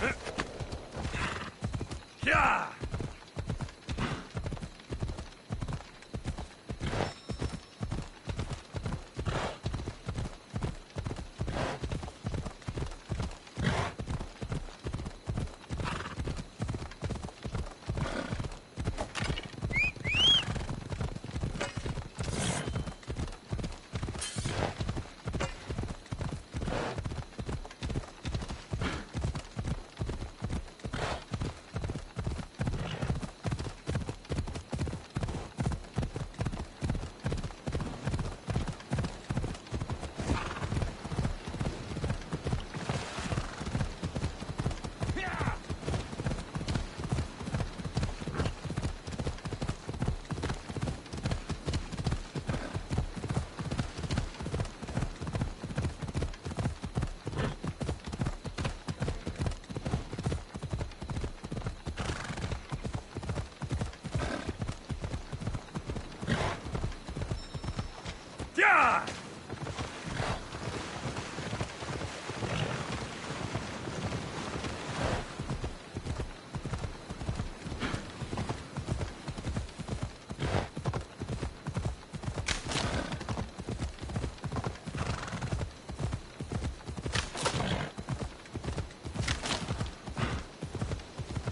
Yeah! Yeah!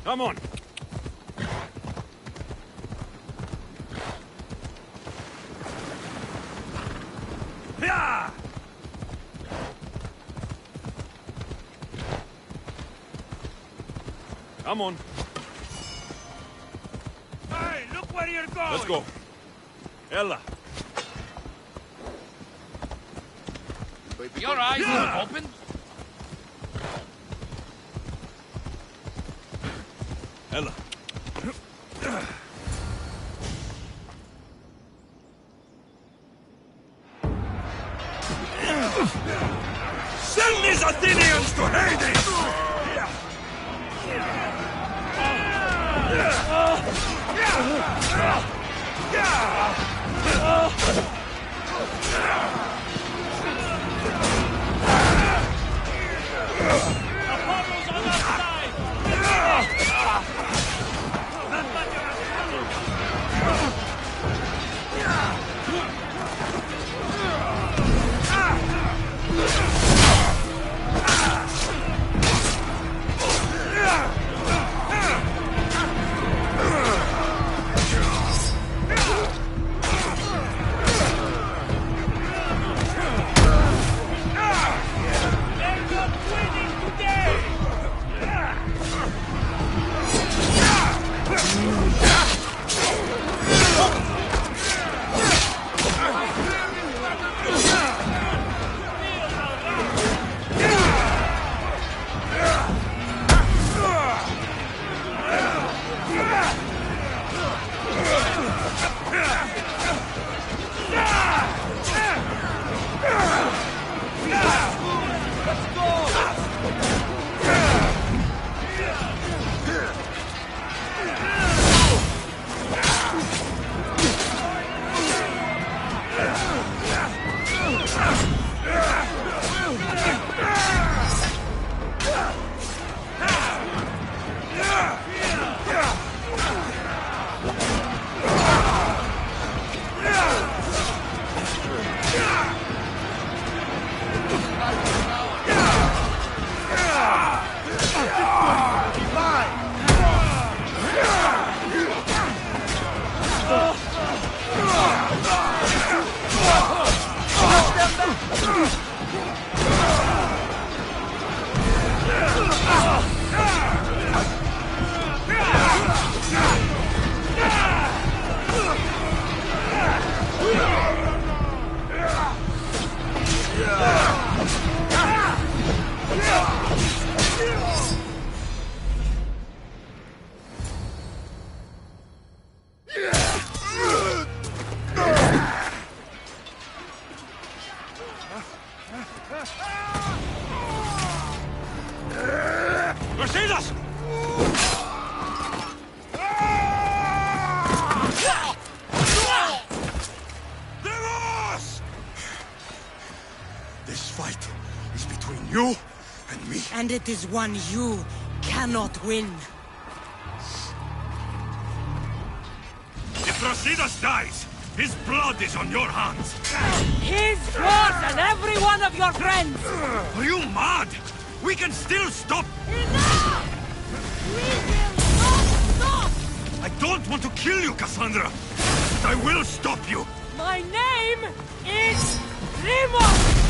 Come on. Yeah! Come on. Hey, look where you're going! Let's go. Ella. Your eyes are open? Ella. Send these Athenians to Hades! Apollo's on our side! They're not winning today! Mercedes! Deimos! This fight is between you and me. And it is one you cannot win. If Brasidas dies, his blood is on your hands. His, yours, and every one of your friends! Are you mad? We can still stop. Enough! We will not stop! I don't want to kill you, Cassandra. But I will stop you. My name is Deimos!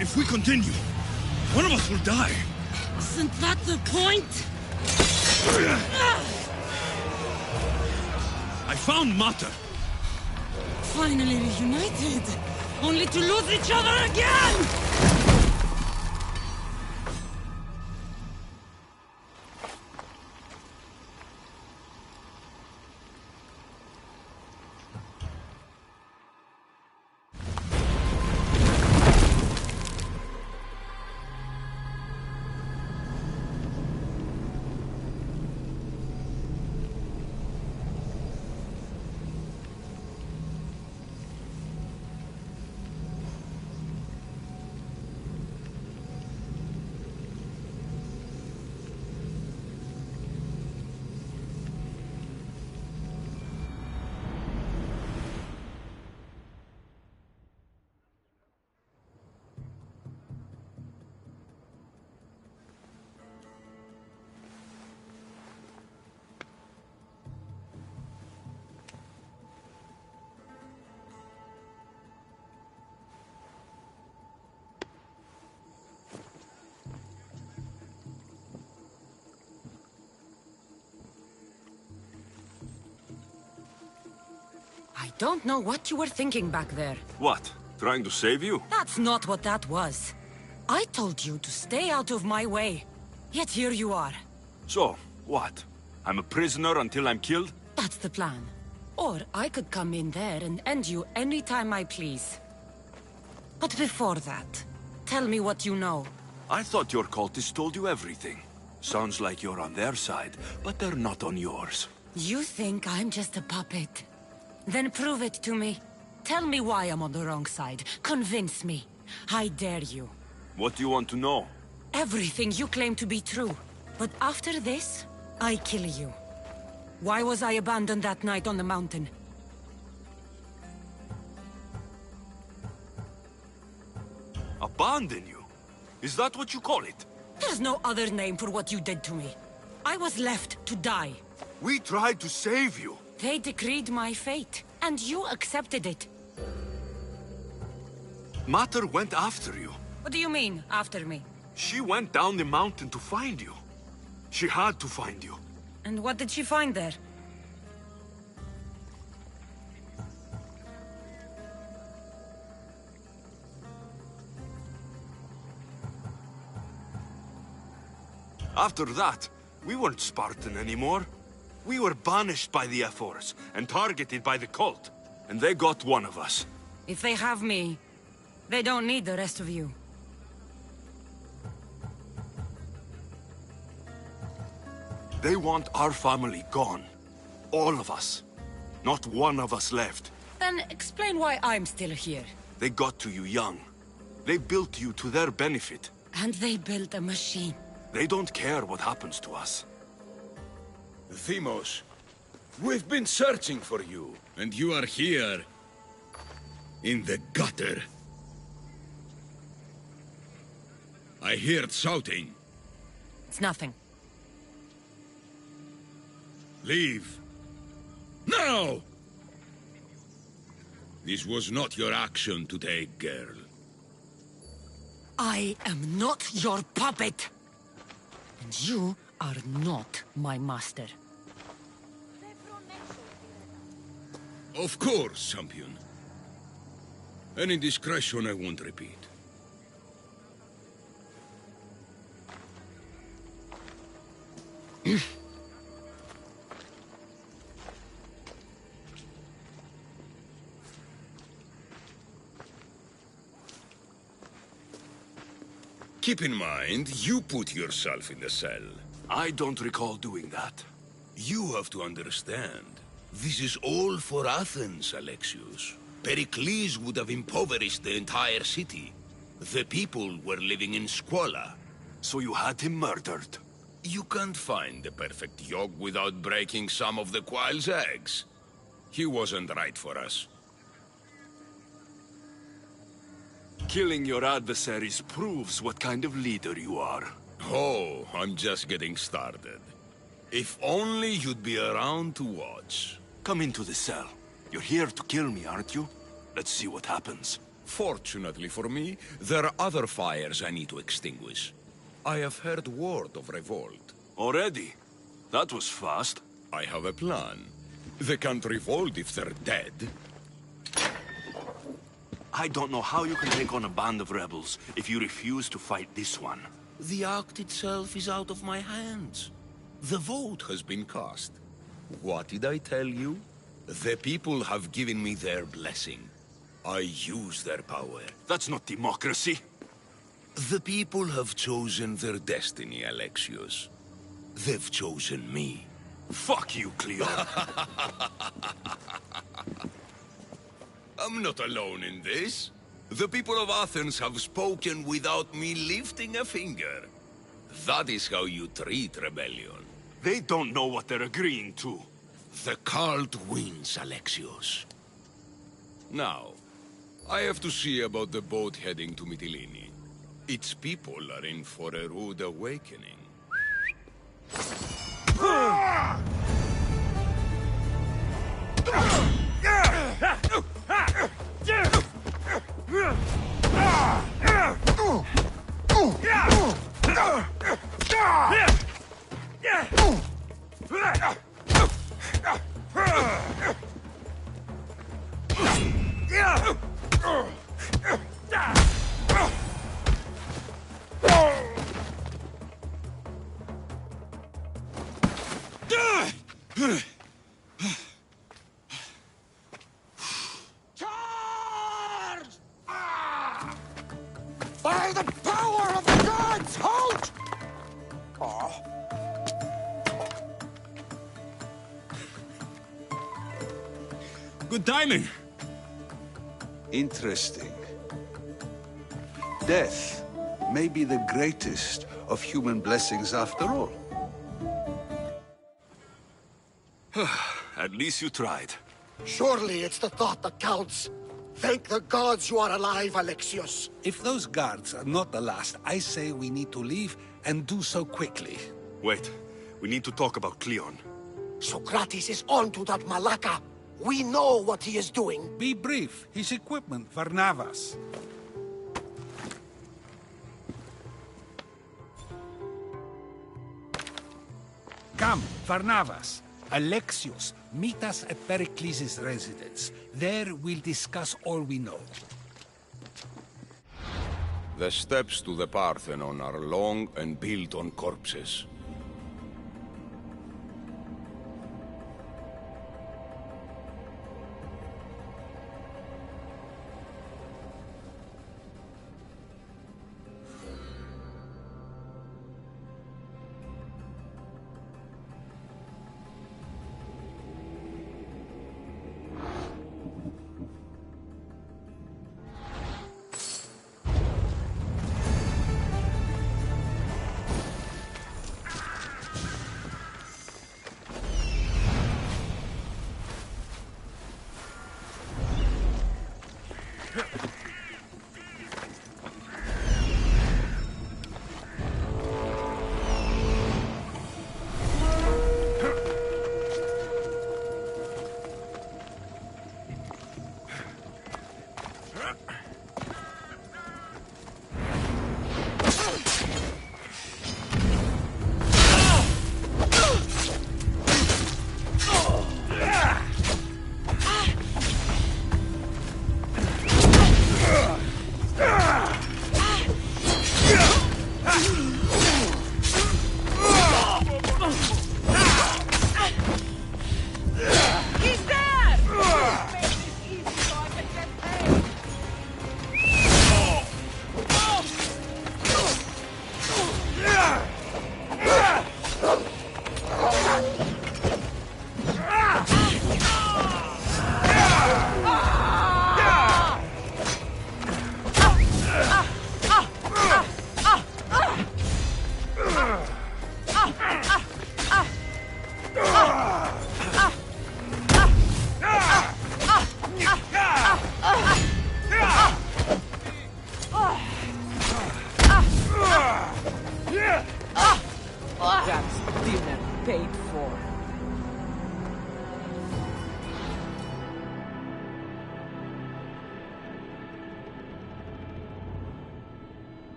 If we continue, one of us will die. Isn't that the point? I found Mater. Finally reunited, only to lose each other again! I don't know what you were thinking back there. What? Trying to save you? That's not what that was. I told you to stay out of my way. Yet here you are. So, what? I'm a prisoner until I'm killed? That's the plan. Or I could come in there and end you anytime I please. But before that, tell me what you know. I thought your cultists told you everything. Sounds like you're on their side, but they're not on yours. You think I'm just a puppet? Then prove it to me. Tell me why I'm on the wrong side. Convince me. I dare you. What do you want to know? Everything you claim to be true. But after this, I kill you. Why was I abandoned that night on the mountain? Abandon you? Is that what you call it? There's no other name for what you did to me. I was left to die. We tried to save you. They decreed my fate, and you accepted it. Mater went after you. What do you mean, after me? She went down the mountain to find you. She had to find you. And what did she find there? After that, we weren't Spartan anymore. We were banished by the Ephors and targeted by the cult. And they got one of us. If they have me, they don't need the rest of you. They want our family gone. All of us. Not one of us left. Then explain why I'm still here. They got to you young. They built you to their benefit. And they built a machine. They don't care what happens to us. Deimos, we've been searching for you, and you are here. In the gutter. I heard shouting. It's nothing. Leave. Now! This was not your action to take, girl. I am not your puppet. And you are not my master. Of course, champion. Any indiscretion I won't repeat. Keep in mind, you put yourself in the cell. I don't recall doing that. You have to understand. This is all for Athens, Alexios. Pericles would have impoverished the entire city. The people were living in squalor. So you had him murdered? You can't find the perfect yolk without breaking some of the quail's eggs. He wasn't right for us. Killing your adversaries proves what kind of leader you are. Oh, I'm just getting started. If only you'd be around to watch. Come into the cell. You're here to kill me, aren't you? Let's see what happens. Fortunately for me, there are other fires I need to extinguish. I have heard word of revolt. Already? That was fast. I have a plan. They can't revolt if they're dead. I don't know how you can take on a band of rebels if you refuse to fight this one. The act itself is out of my hands. The vote has been cast. What did I tell you? The people have given me their blessing. I use their power. That's not democracy. The people have chosen their destiny, Alexios. They've chosen me. Fuck you, Cleo. I'm not alone in this. The people of Athens have spoken without me lifting a finger. That is how you treat rebellion. They don't know what they're agreeing to. The cult wins, Alexios. Now, I have to see about the boat heading to Mytilene. Its people are in for a rude awakening. By the power of the gods, halt! Good timing. Interesting. Death may be the greatest of human blessings after all. At least you tried. Surely it's the thought that counts. Thank the gods you are alive, Alexios. If those guards are not the last, I say we need to leave and do so quickly. Wait, we need to talk about Cleon. Socrates is onto that Malaka. We know what he is doing. Be brief. His equipment, Varnavas. Come, Varnavas. Alexios, meet us at Pericles' residence. There we'll discuss all we know. The steps to the Parthenon are long and built on corpses. That's dinner paid for.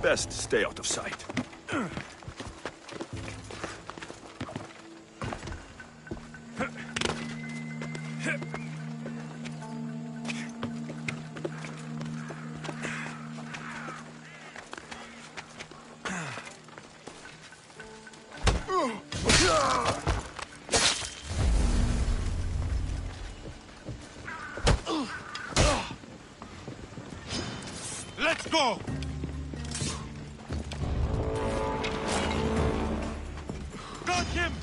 Best stay out of sight. Let's go! Got him!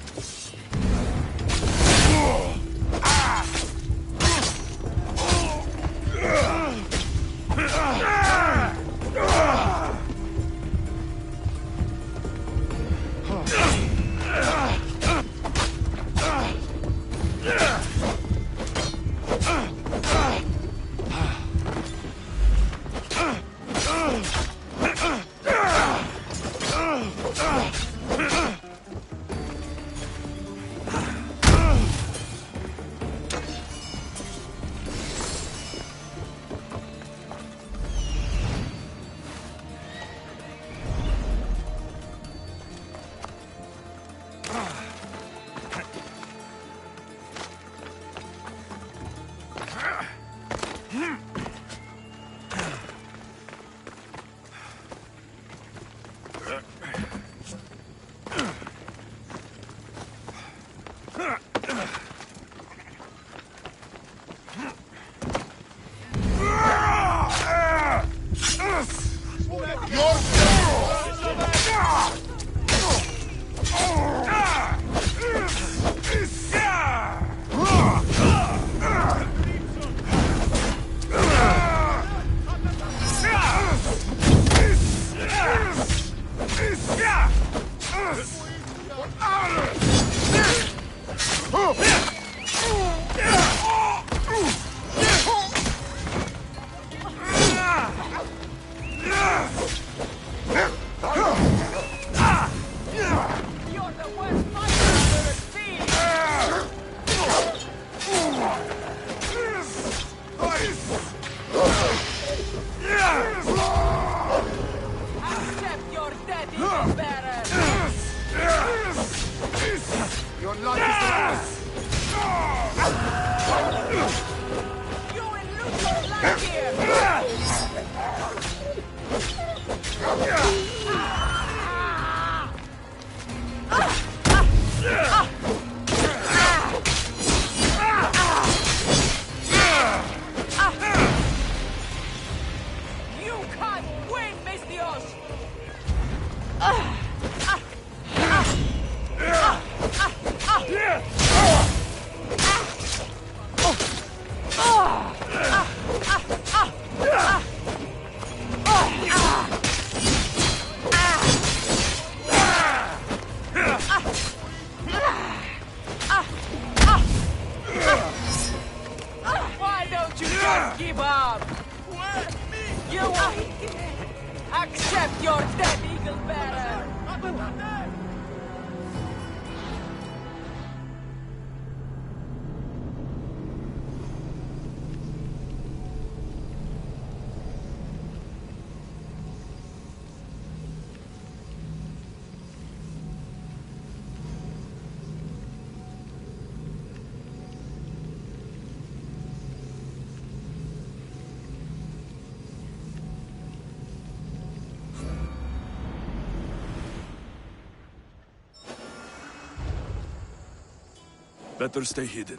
Better stay hidden.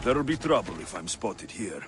There'll be trouble if I'm spotted here.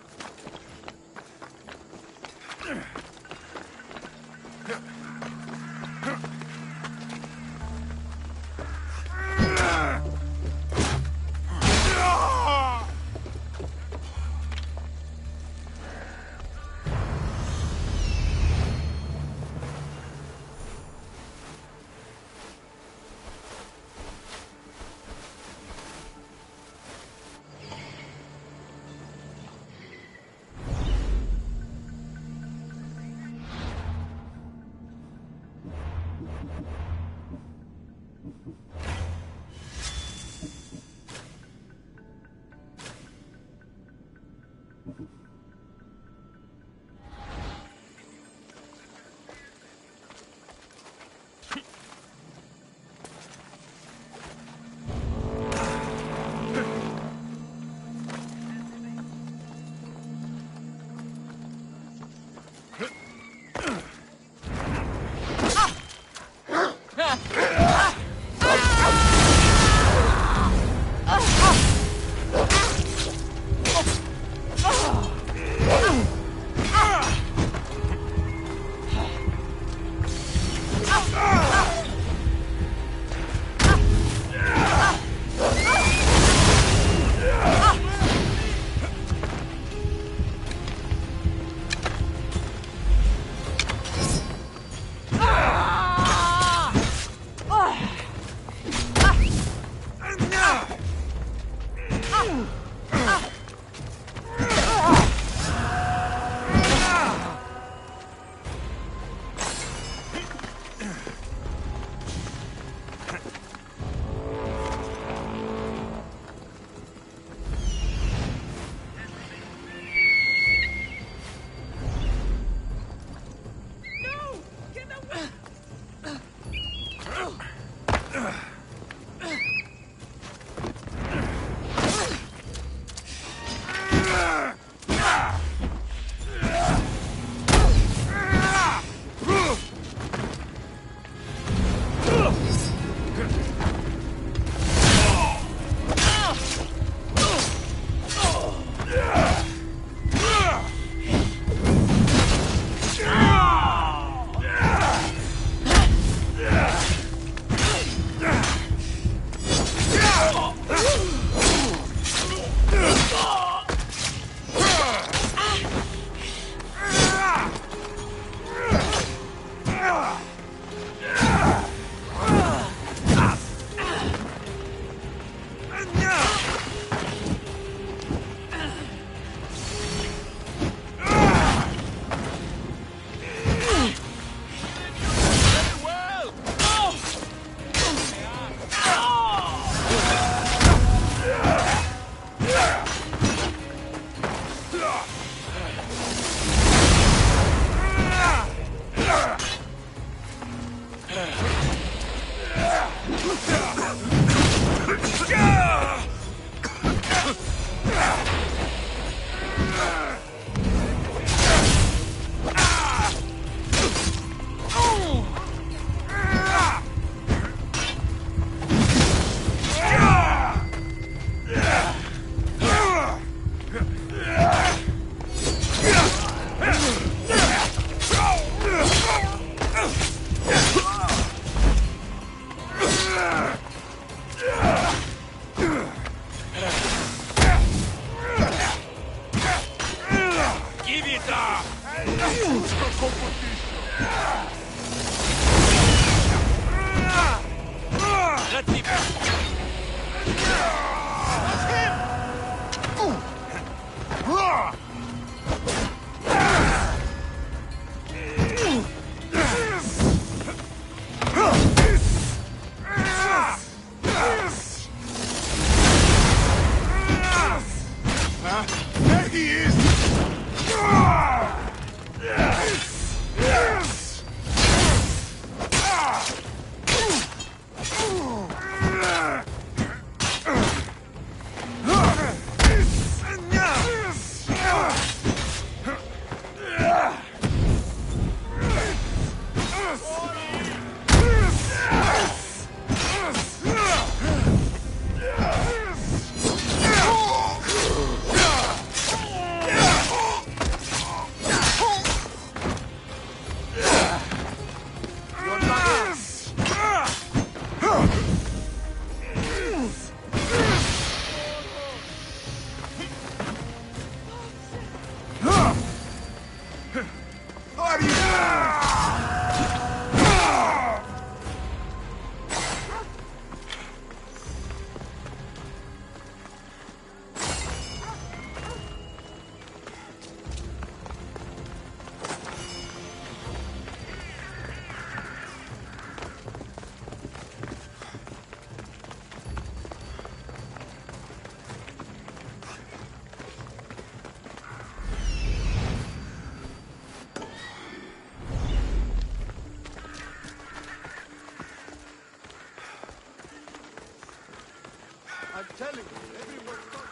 telling you, everyone thought...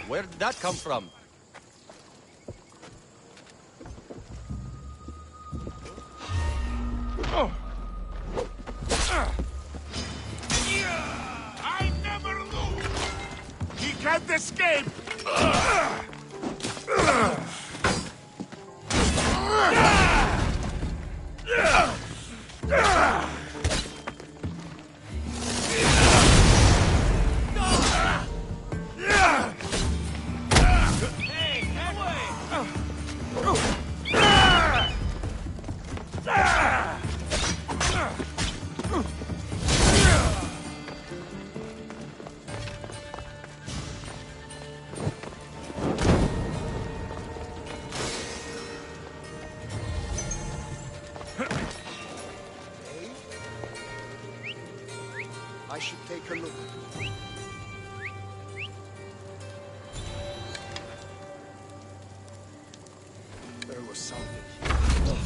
Where did that come from? I never lose! He can't escape! I should take a look. There was something here.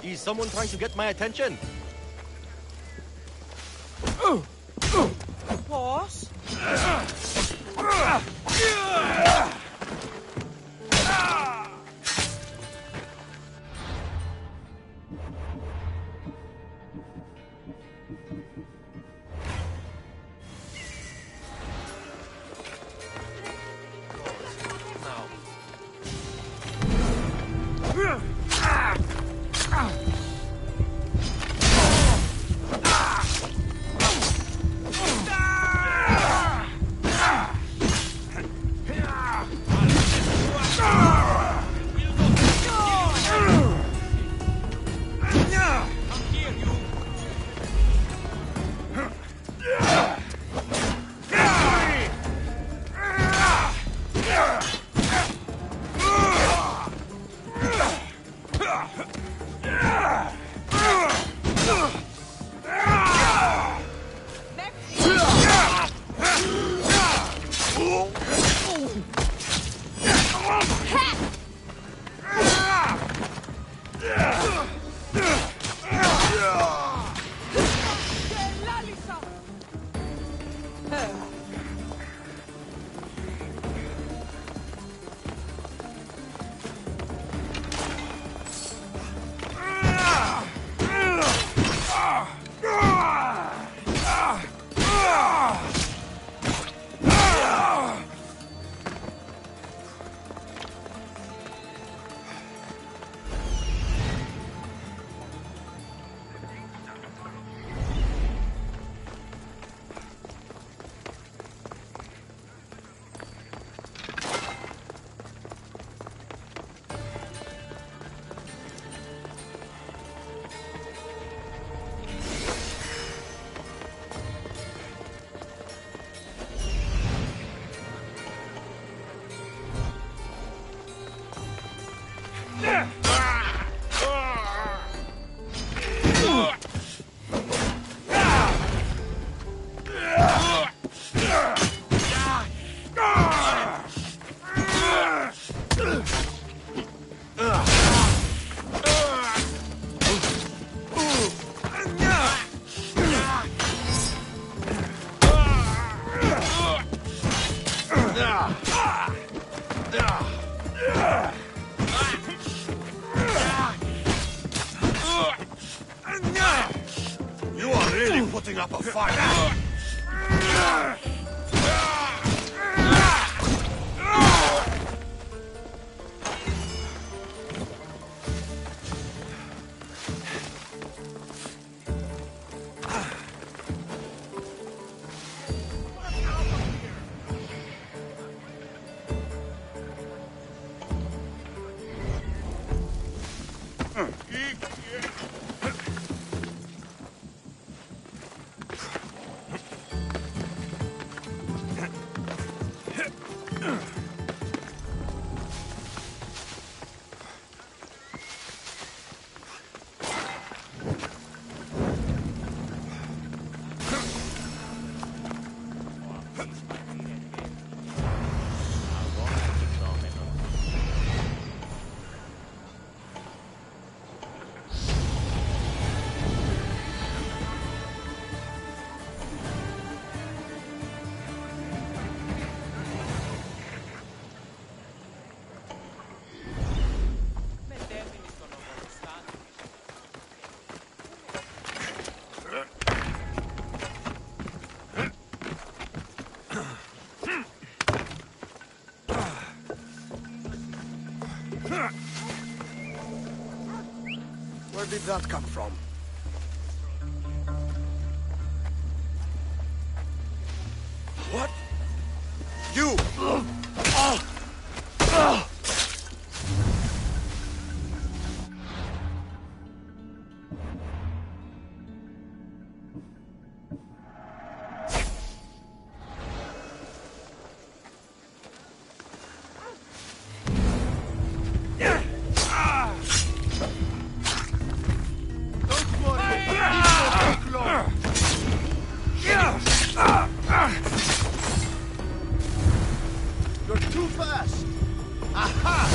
Is someone trying to get my attention? Boss? You are really putting up a fight! did that come from? What? You! You're too fast! Aha!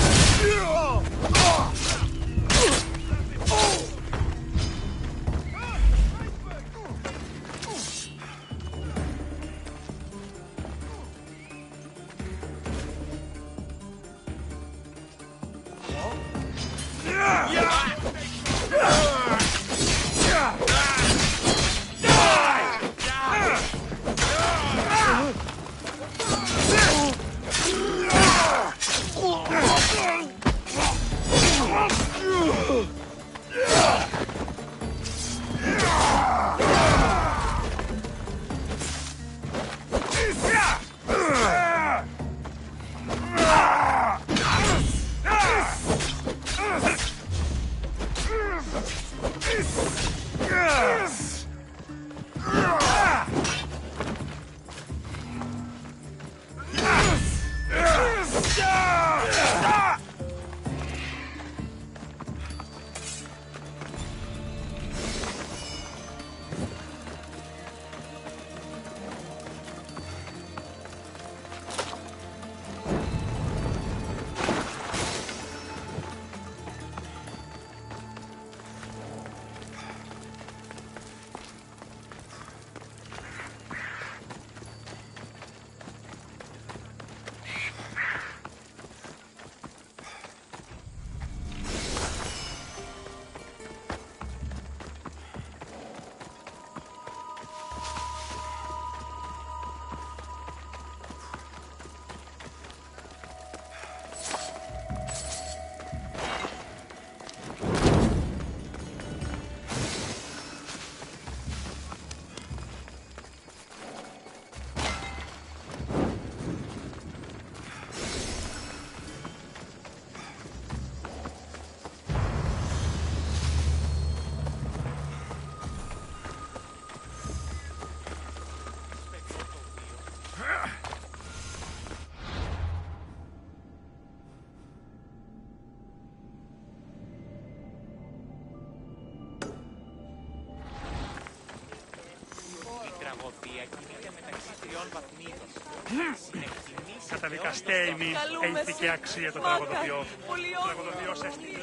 Καταδικαστέ ημίν, έηθικη αξία το τραγωδοποιό. Τραγωδοποιός έστειλε.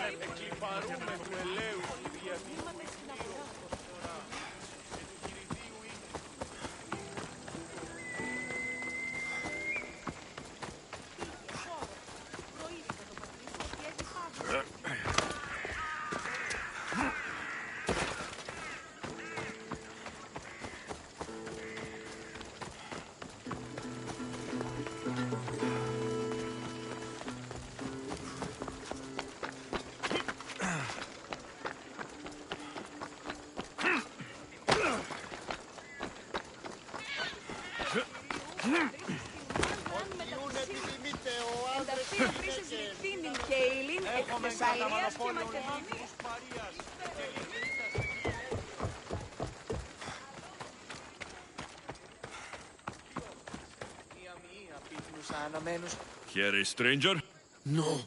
Here, a stranger? No.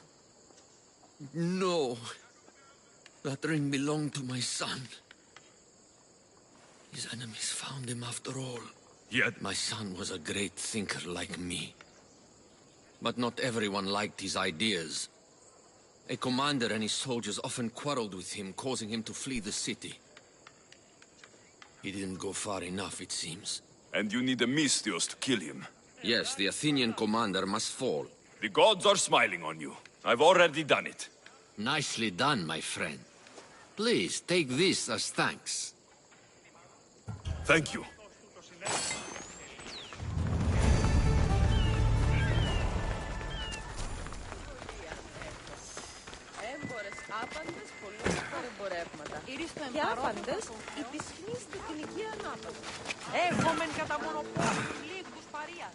No. That ring belonged to my son. His enemies found him after all. Yet My son was a great thinker like me. But not everyone liked his ideas. A commander and his soldiers often quarreled with him, causing him to flee the city. He didn't go far enough, it seems. And you need a Misthios to kill him. Yes, the Athenian commander must fall. The gods are smiling on you. I've already done it. Nicely done, my friend. Please, take this as thanks. Thank you. Έμπορες άπαντες, πολλούς παρεμπορεύματα. Και άφαντες υπισχνίστε την υγεία ανάποδα. Έχομεν κατά μονοπόλου λίγους παρείας.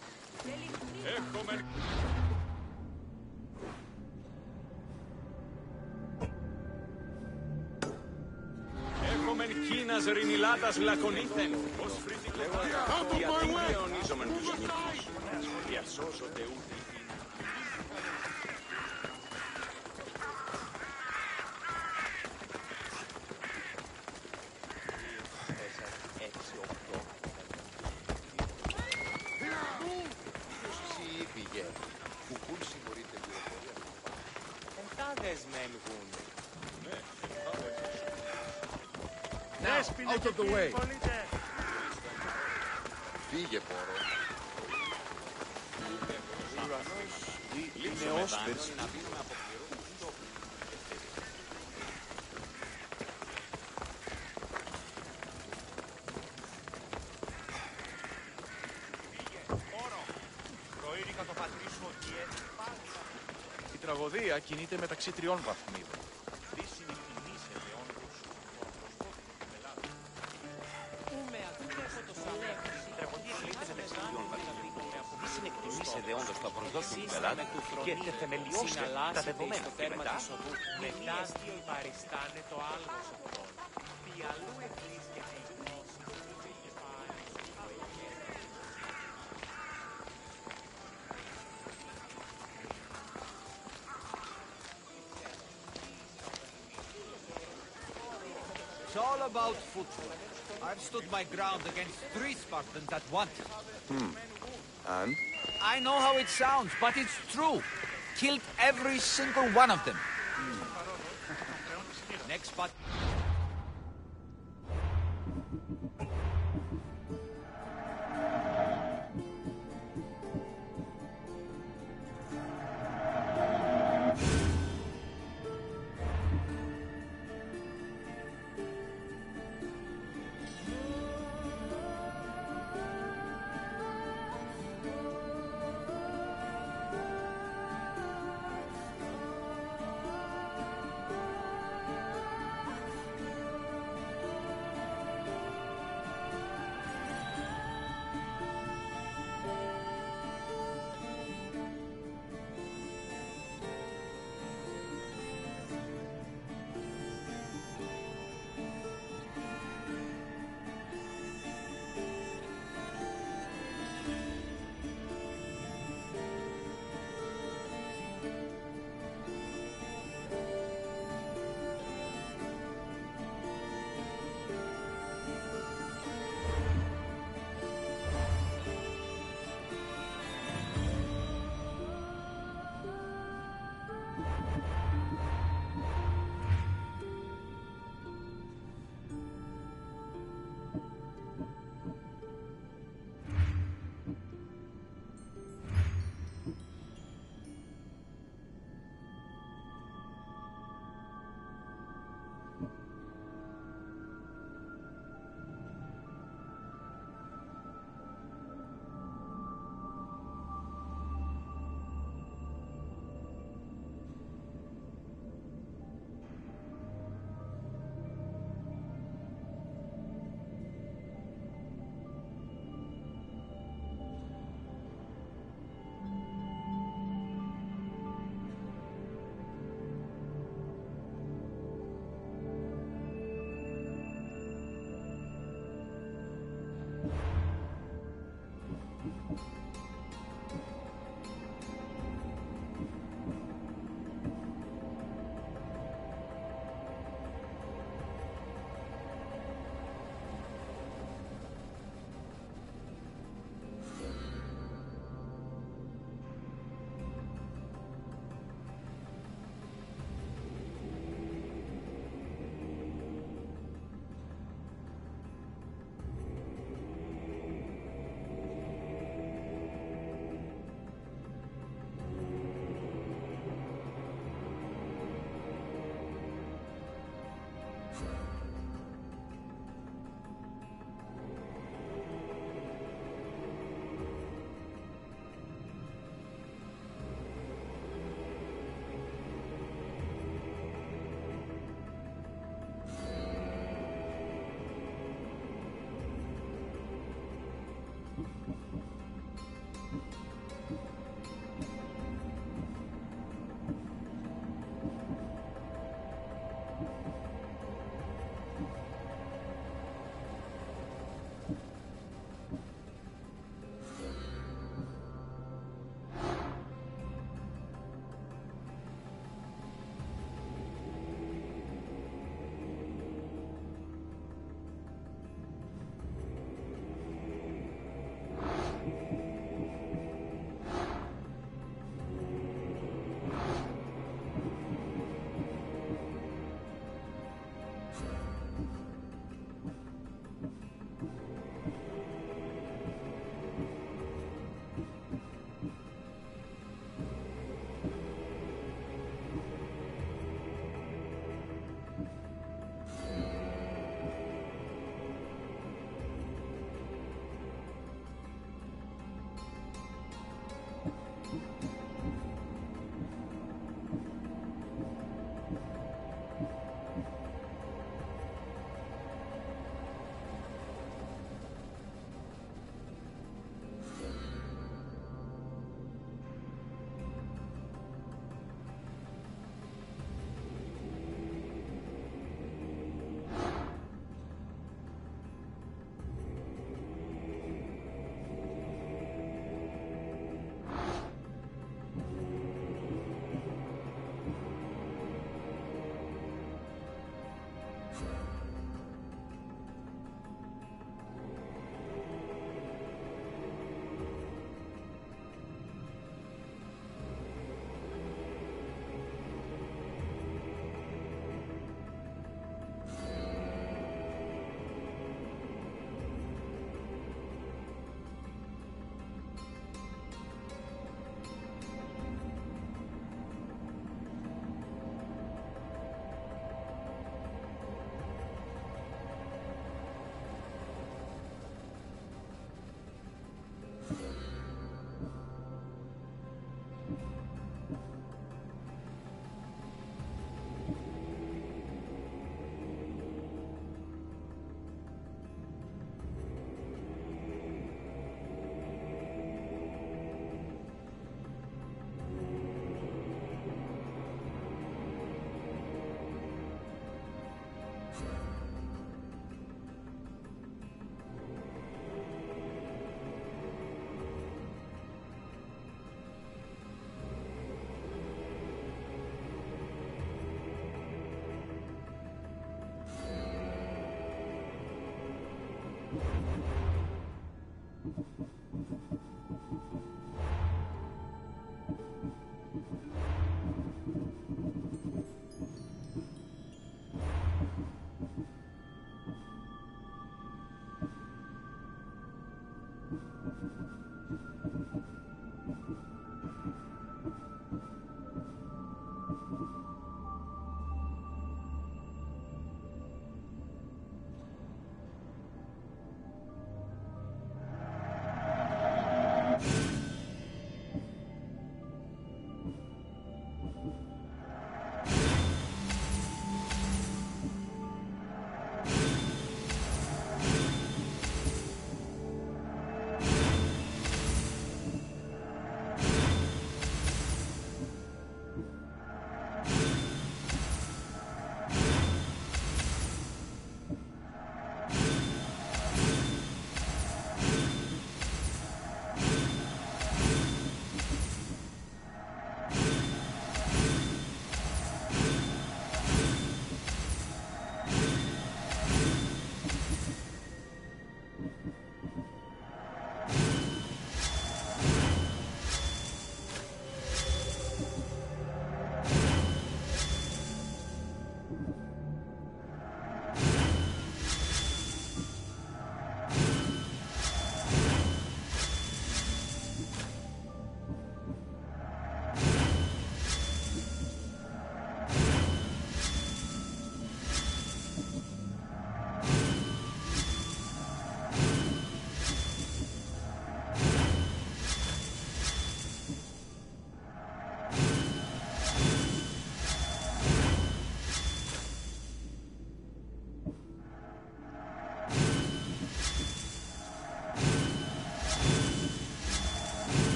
Έχομεν... Έχομεν Κίνας ρινιλάτας λακωνήθεν. Ως φρυτικο γιατί αιωνίζομεν τους νύχους. Διασώζονται ούτε Now, out of the way. Φύγε, πόρο. Είναι όσπερς. Η τραγωδία κινείται μεταξύ 3 βαθμίδων. Συνεκτιμήσετε όντως το προσδόκιο του πελάτη και θεμελιώστε τα δεδομένα και μετά παριστάνε το άλγος αυτόν. Διαλού εκκλήσκεται η γνώση και πάρει. It's all about football. I've stood my ground against 3 Spartans at once. And? I know how it sounds, but it's true. Killed every single one of them. Next spot.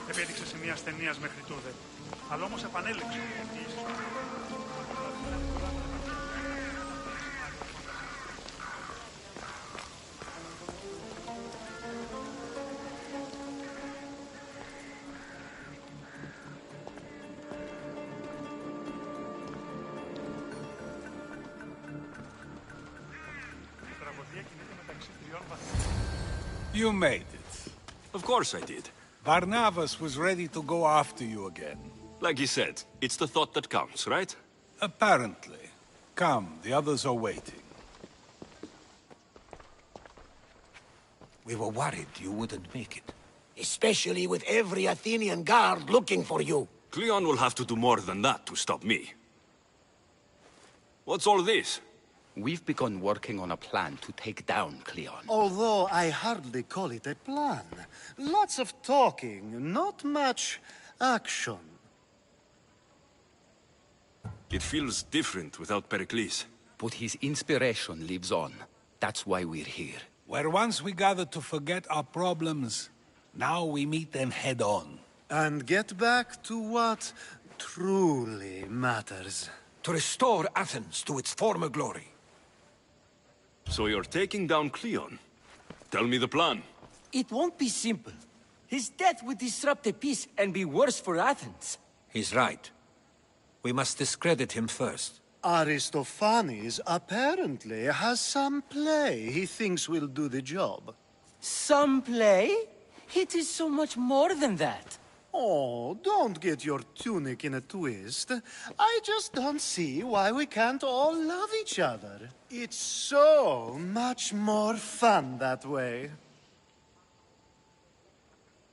Επέδειξε σημεία ασθενείας μέχρι τούδε. Αλλά όμως επανέλεξε ότι ίσως... You made it. Of course I did. Barnabas was ready to go after you again. Like he said, it's the thought that counts, right? Apparently. Come, the others are waiting. We were worried you wouldn't make it. Especially with every Athenian guard looking for you. Cleon will have to do more than that to stop me. What's all this? We've begun working on a plan to take down Cleon. Although I hardly call it a plan. Lots of talking, not much action. It feels different without Pericles. But his inspiration lives on. That's why we're here. Where once we gathered to forget our problems, now we meet them head-on. And get back to what truly matters. To restore Athens to its former glory. So you're taking down Cleon? Tell me the plan. It won't be simple. His death would disrupt the peace and be worse for Athens. He's right. We must discredit him first. Aristophanes apparently has some play he thinks will do the job. Some play? It is so much more than that. Oh, don't get your tunic in a twist. I just don't see why we can't all love each other. It's so much more fun that way.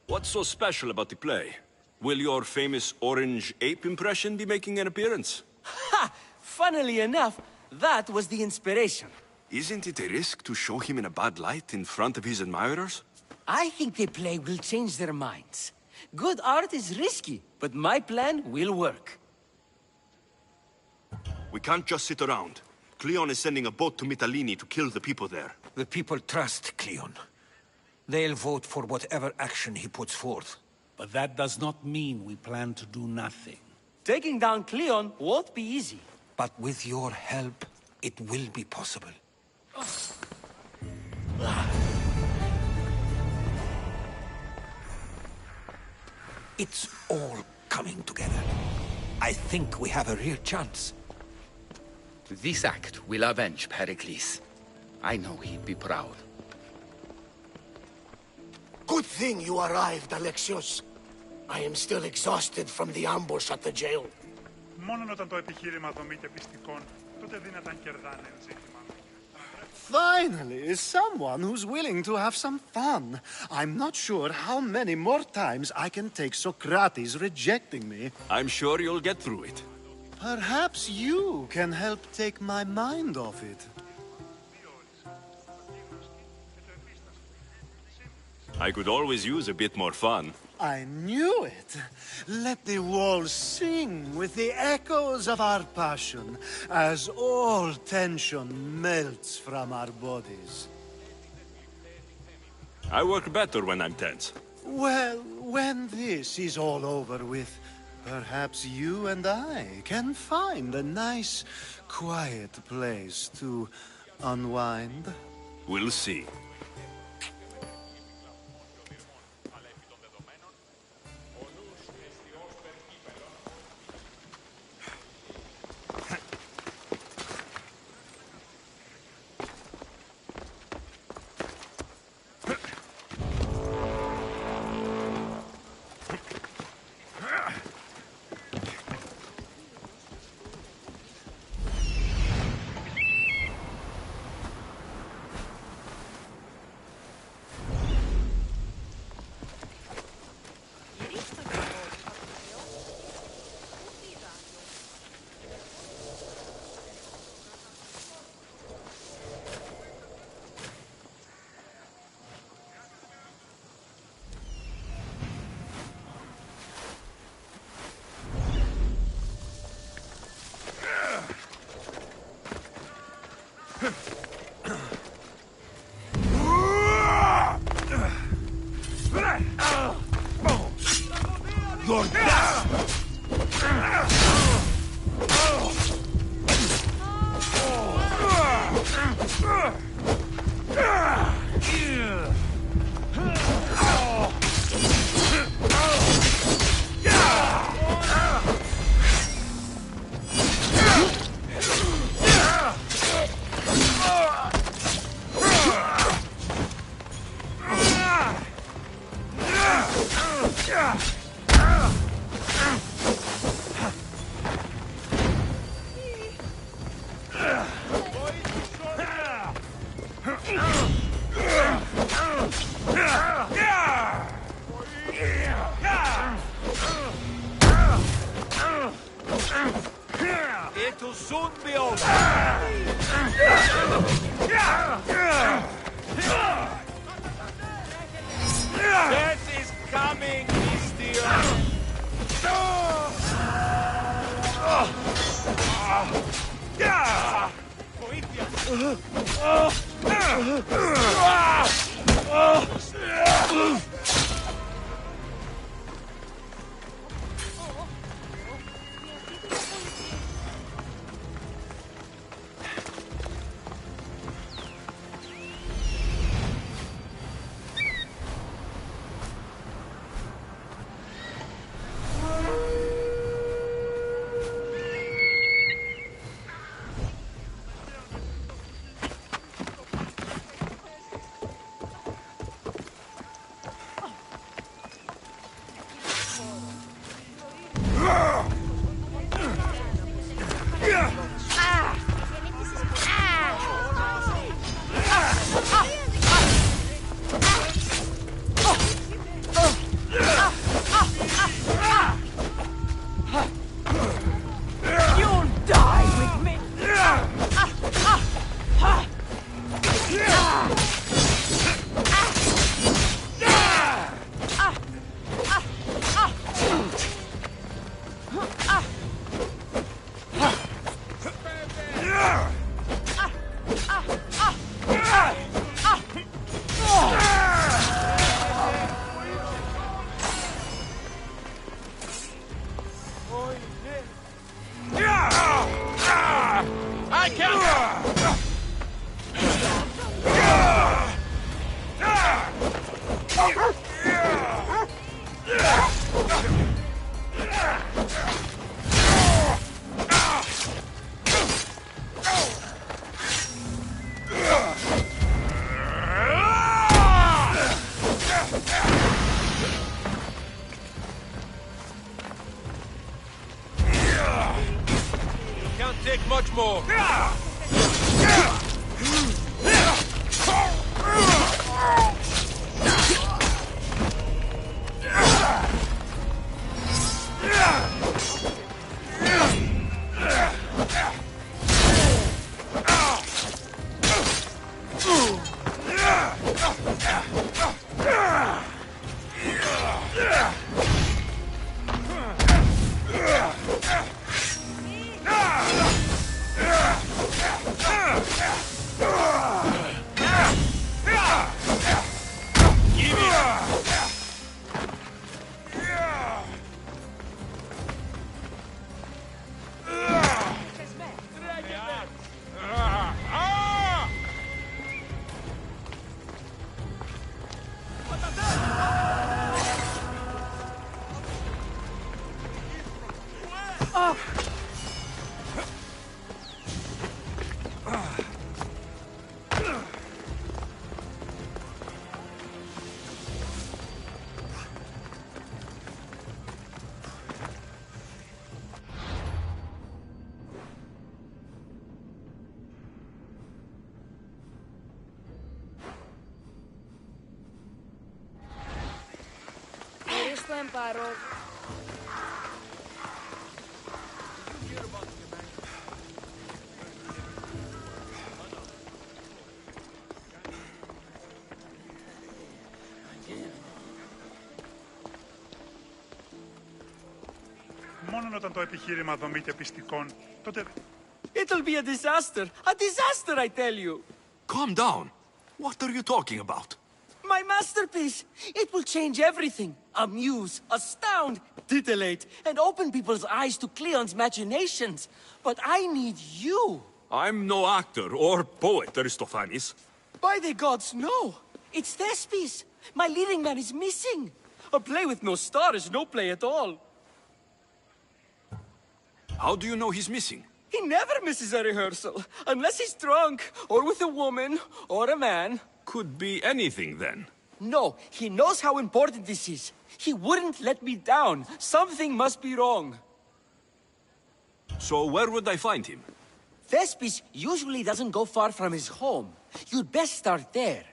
What's so special about the play? Will your famous orange ape impression be making an appearance? Ha! Funnily enough, that was the inspiration. Isn't it a risk to show him in a bad light in front of his admirers? I think the play will change their minds. Good art is risky, but my plan will work. We can't just sit around. Cleon is sending a boat to Mytilene to kill the people there. The people trust Cleon. They'll vote for whatever action he puts forth. But that does not mean we plan to do nothing. Taking down Cleon won't be easy. But with your help, it will be possible. It's all coming together. I think we have a real chance. This act will avenge Pericles. I know he'd be proud. Good thing you arrived, Alexios. I am still exhausted from the ambush at the jail. Μόνον όταν το επιχείρημα δομείται πιστικών, τότε δυνατάν κερδάνε ζήτημα. Finally, someone who's willing to have some fun. I'm not sure how many more times I can take Socrates rejecting me. I'm sure you'll get through it. Perhaps you can help take my mind off it. I could always use a bit more fun. I knew it. Let the walls sing with the echoes of our passion as all tension melts from our bodies. I work better when I'm tense. Well, when this is all over with, perhaps you and I can find a nice, quiet place to unwind. We'll see. It'll soon be over. Death is coming, Mistio. more! στο εμπαρό. Μόνο όταν το επιχείρημα δομείται πιστικών, τότε... It'll be a disaster! A disaster, I tell you! Calm down. What are you talking about? My masterpiece! It will change everything. Amuse, astound, titillate, and open people's eyes to Cleon's machinations. But I need you! I'm no actor or poet, Aristophanes. By the gods, no! It's Thespis! My leading man is missing! A play with no star is no play at all. How do you know he's missing? He never misses a rehearsal, unless he's drunk, or with a woman, or a man. Could be anything, then. No, he knows how important this is. He wouldn't let me down. Something must be wrong. So where would I find him? Thespis usually doesn't go far from his home. You'd best start there.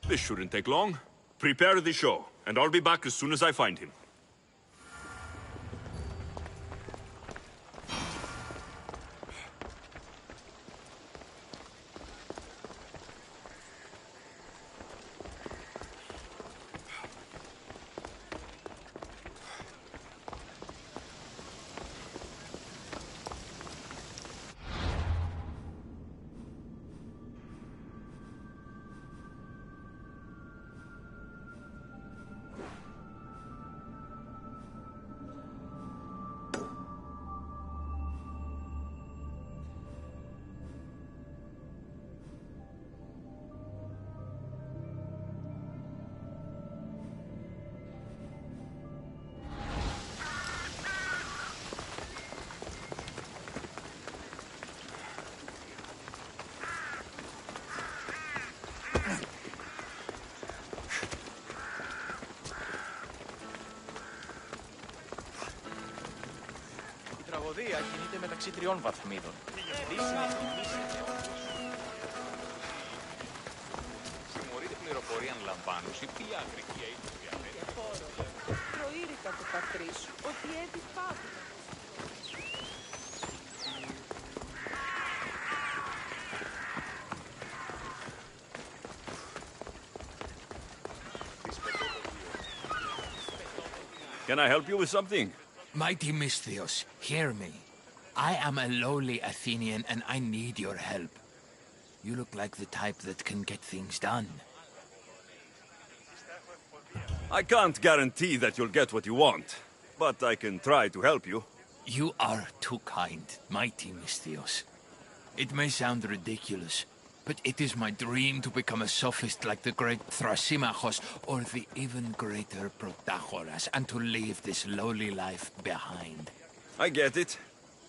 This shouldn't take long. Prepare the show, and I'll be back as soon as I find him. Η τραγωδία κινείται μεταξύ τριών βαθμίδων. Συμμορείται πληροφορία αν λαμβάνους ή ποια αγρικία ή του διαθέτει. Προείρηκα του πατρίς σου ότι έδι πάθη. Can I help you with something? Mighty Misthios, hear me. I am a lowly Athenian and I need your help. You look like the type that can get things done. I can't guarantee that you'll get what you want, but I can try to help you. You are too kind, Mighty Misthios. It may sound ridiculous, but it is my dream to become a sophist like the great Thrasymachos or the even greater Protagoras, and to leave this lowly life behind. I get it.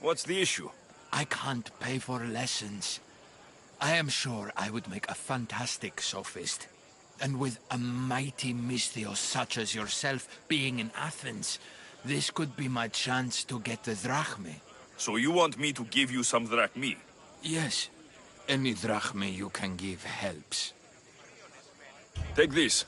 What's the issue? I can't pay for lessons. I am sure I would make a fantastic sophist. And with a mighty Misthios such as yourself being in Athens, this could be my chance to get the drachmae. So you want me to give you some drachmi? Yes. Any drachma you can give helps. Take this.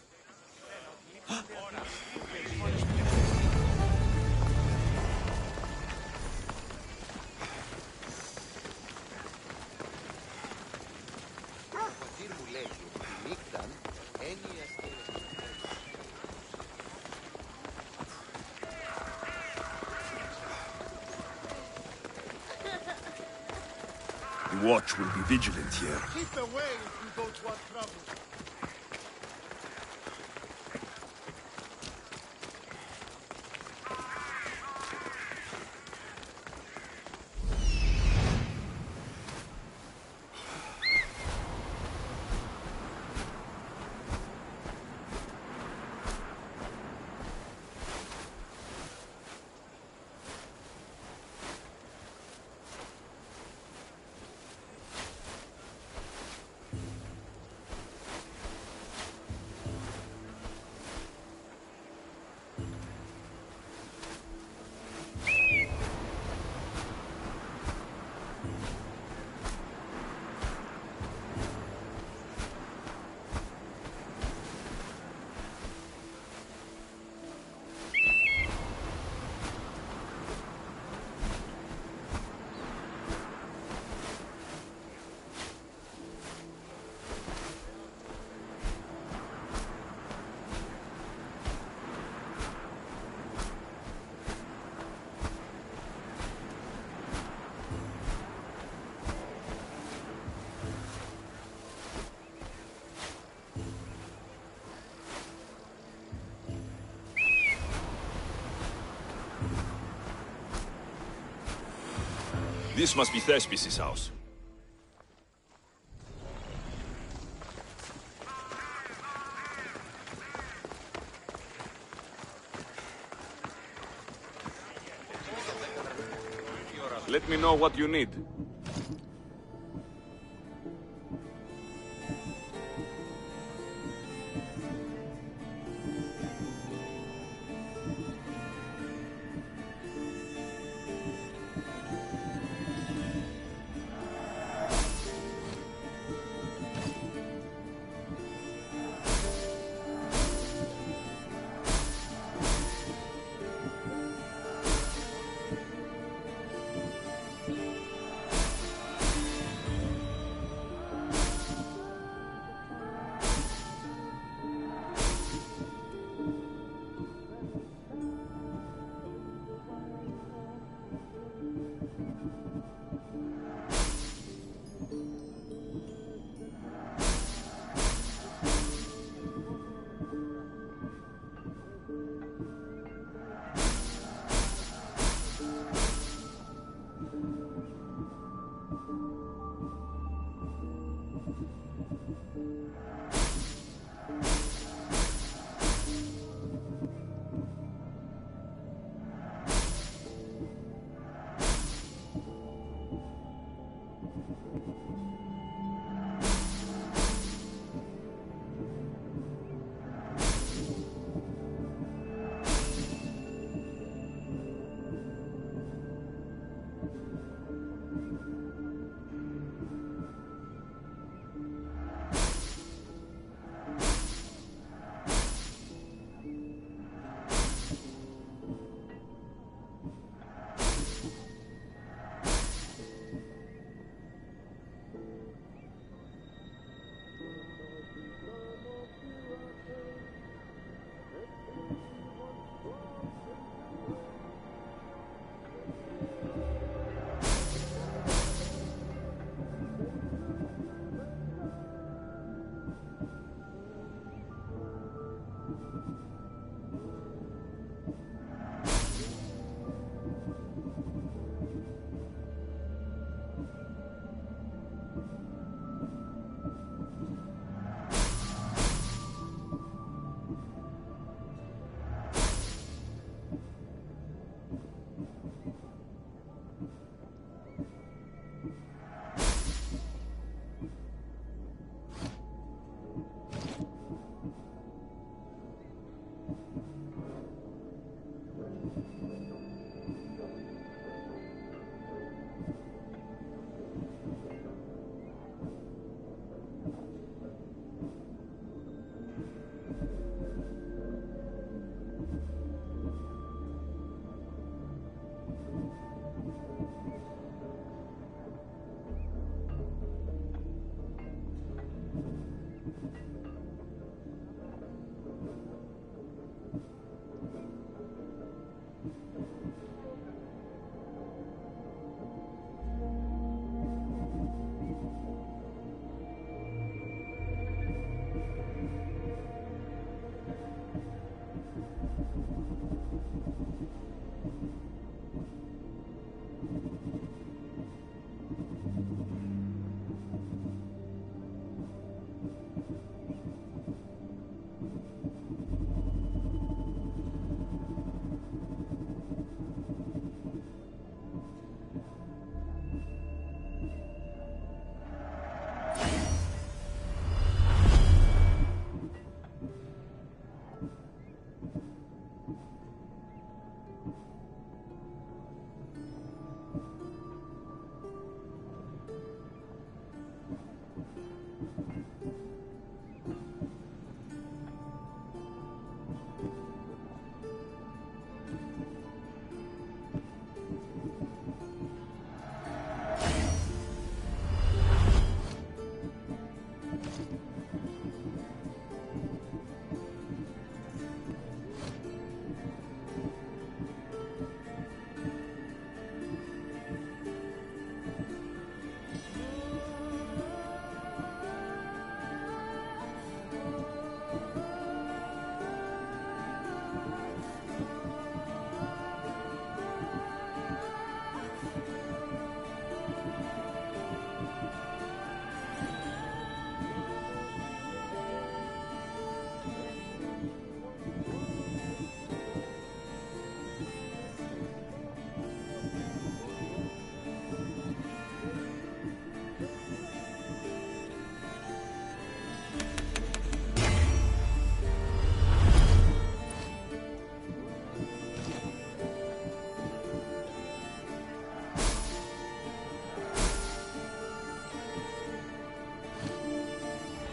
The watch will be vigilant here. Keep away if you don't want trouble. This must be Thespis' house. Let me know what you need.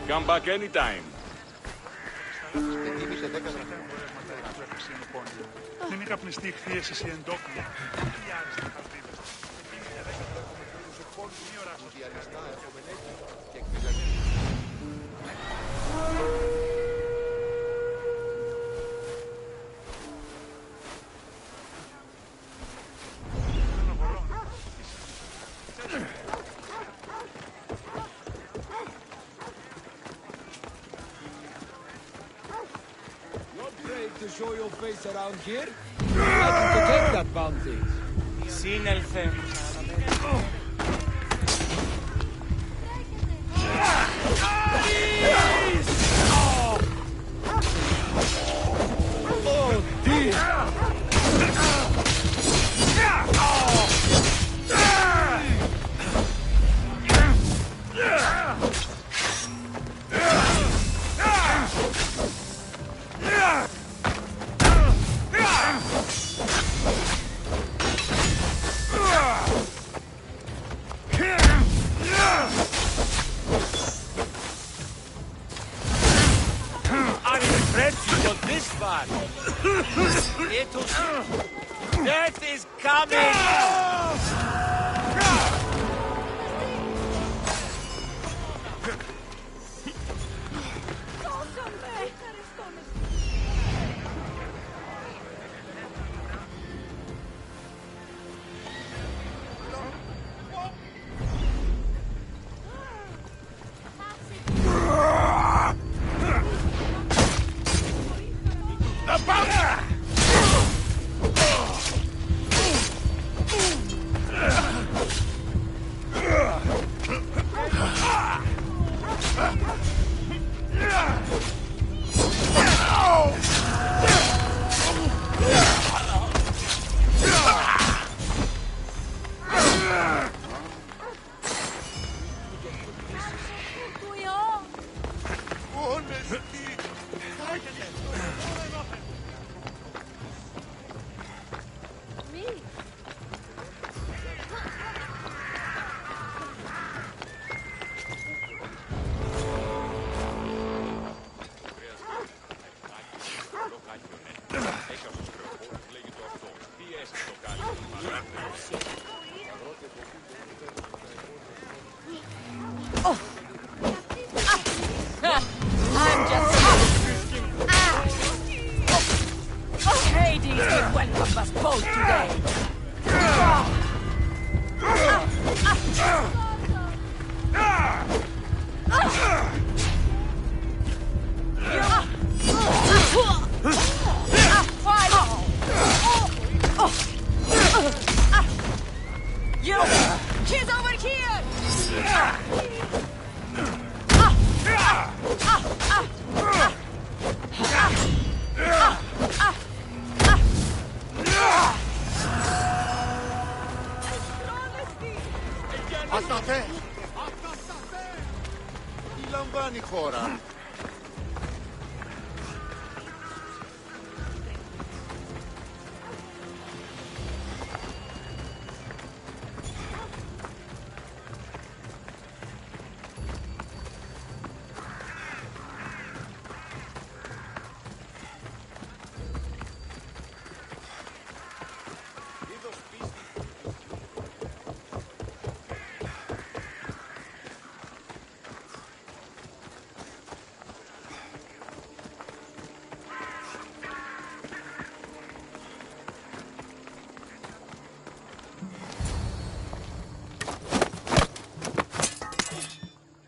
Come back anytime. Δεν είχα πνιστεί χθίεσης ή εντόπια. Χιλιάριστα χαρτίδες. Εκείνη 10 δραχομετρούς εκπόλους μη οράσος. Διαλυστά έχω μελέτη και εκπαιδευτεί. To show your face around here, I'd like to take that bounty. Σύνελθε. Oh dear! Death is coming! The λαμβάνει χώρα.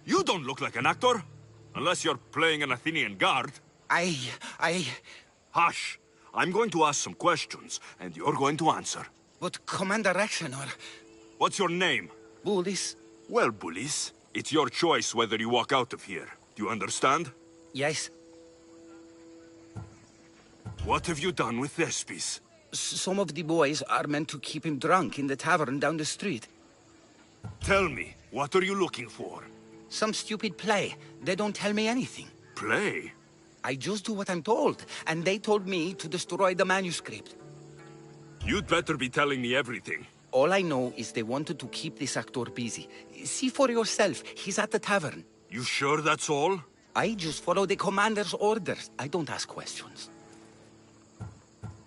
You don't look like an actor. Unless you're playing an Athenian guard. Hush. I'm going to ask some questions, and you're going to answer. But Commander Rexenor... What's your name? Bullis. Well, Bullis, it's your choice whether you walk out of here. Do you understand? Yes. What have you done with Thespis? Some of the boys are meant to keep him drunk in the tavern down the street. Tell me, what are you looking for? Some stupid play. They don't tell me anything. Play? I just do what I'm told, and they told me to destroy the manuscript. You'd better be telling me everything. All I know is they wanted to keep this actor busy. See for yourself, he's at the tavern. You sure that's all? I just follow the commander's orders. I don't ask questions.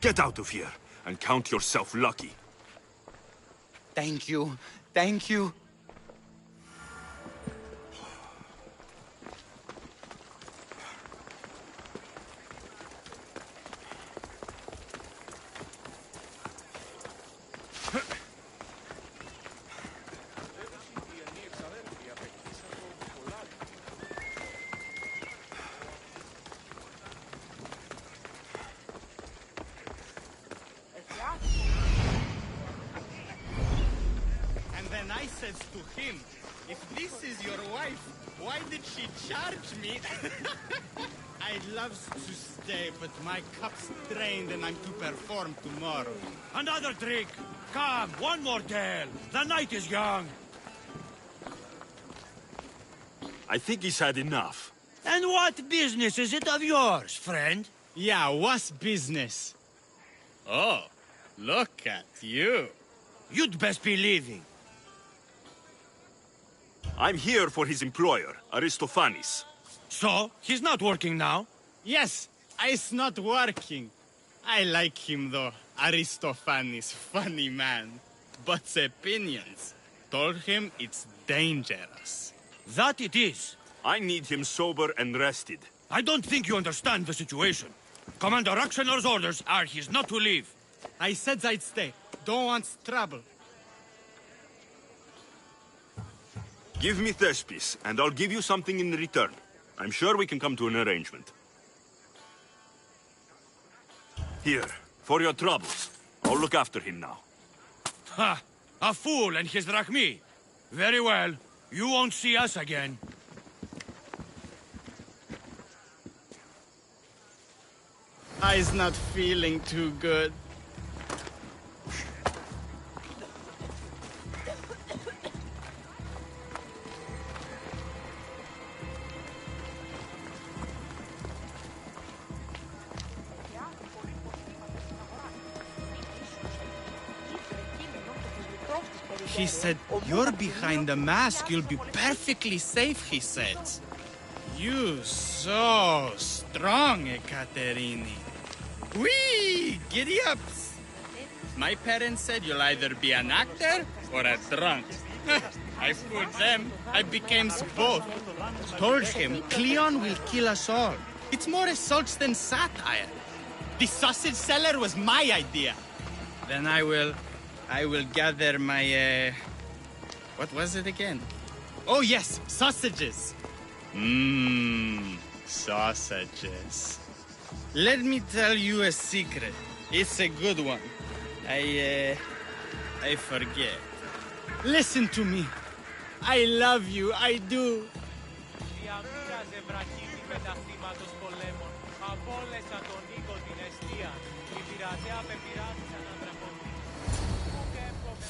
Get out of here, and count yourself lucky. Thank you. Thank you. And then I says to him, if this is your wife, why did she charge me? I'd love to stay, but my cup's drained and I'm to perform tomorrow. Another drink. Come, one more tale. The night is young. I think he's had enough. And what business is it of yours, friend? Yeah, what's business? Oh, look at you. You'd best be leaving. I'm here for his employer, Aristophanes. So, he's not working now? Yes, it's not working. I like him though. Aristophanes, funny man. But opinions told him it's dangerous. That it is. I need him sober and rested. I don't think you understand the situation. Commander Rexenor's orders are he's not to leave. I said I'd stay. Don't want trouble. Give me Thespis, and I'll give you something in return. I'm sure we can come to an arrangement. Here, for your troubles. I'll look after him now. Ha! A fool and his drachmi. Very well. You won't see us again. I's not feeling too good. He said, you're behind the mask, you'll be perfectly safe, he said. You so strong, Ekaterini. Whee! Giddy-ups! My parents said you'll either be an actor or a drunk. I fooled them. I became both. Told him Cleon will kill us all. It's more assaults than satire. The sausage seller was my idea. Then I will gather my, what was it again? Oh yes, sausages. Sausages. Let me tell you a secret. It's a good one. I forget. Listen to me. I love you, I do.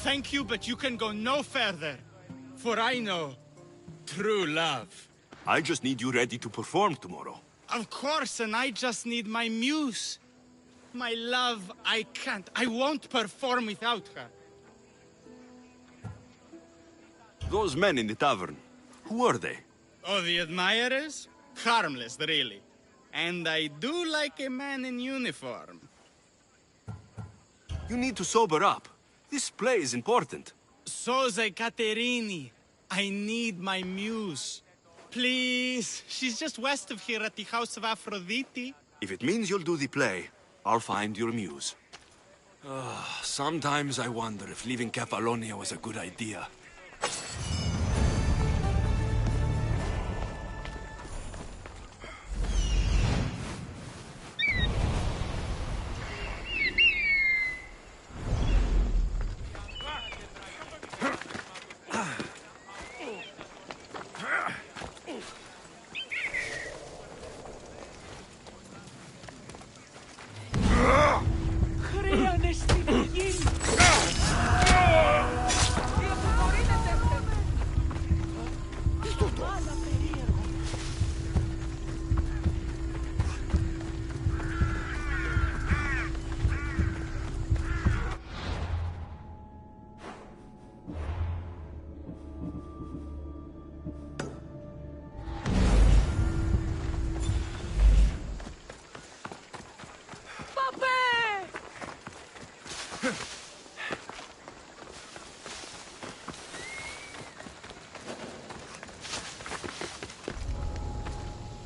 Thank you, but you can go no further. For I know true love. I just need you ready to perform tomorrow. Of course, and I just need my muse. My love, I can't. I won't perform without her. Those men in the tavern, who are they? Oh, the admirers? Harmless, really. And I do like a man in uniform. You need to sober up. This play is important. Soze Caterini. I need my muse. Please, she's just west of here at the House of Aphrodite. If it means you'll do the play, I'll find your muse. Sometimes I wonder if leaving Kefalonia was a good idea. Χρέανε στην γη!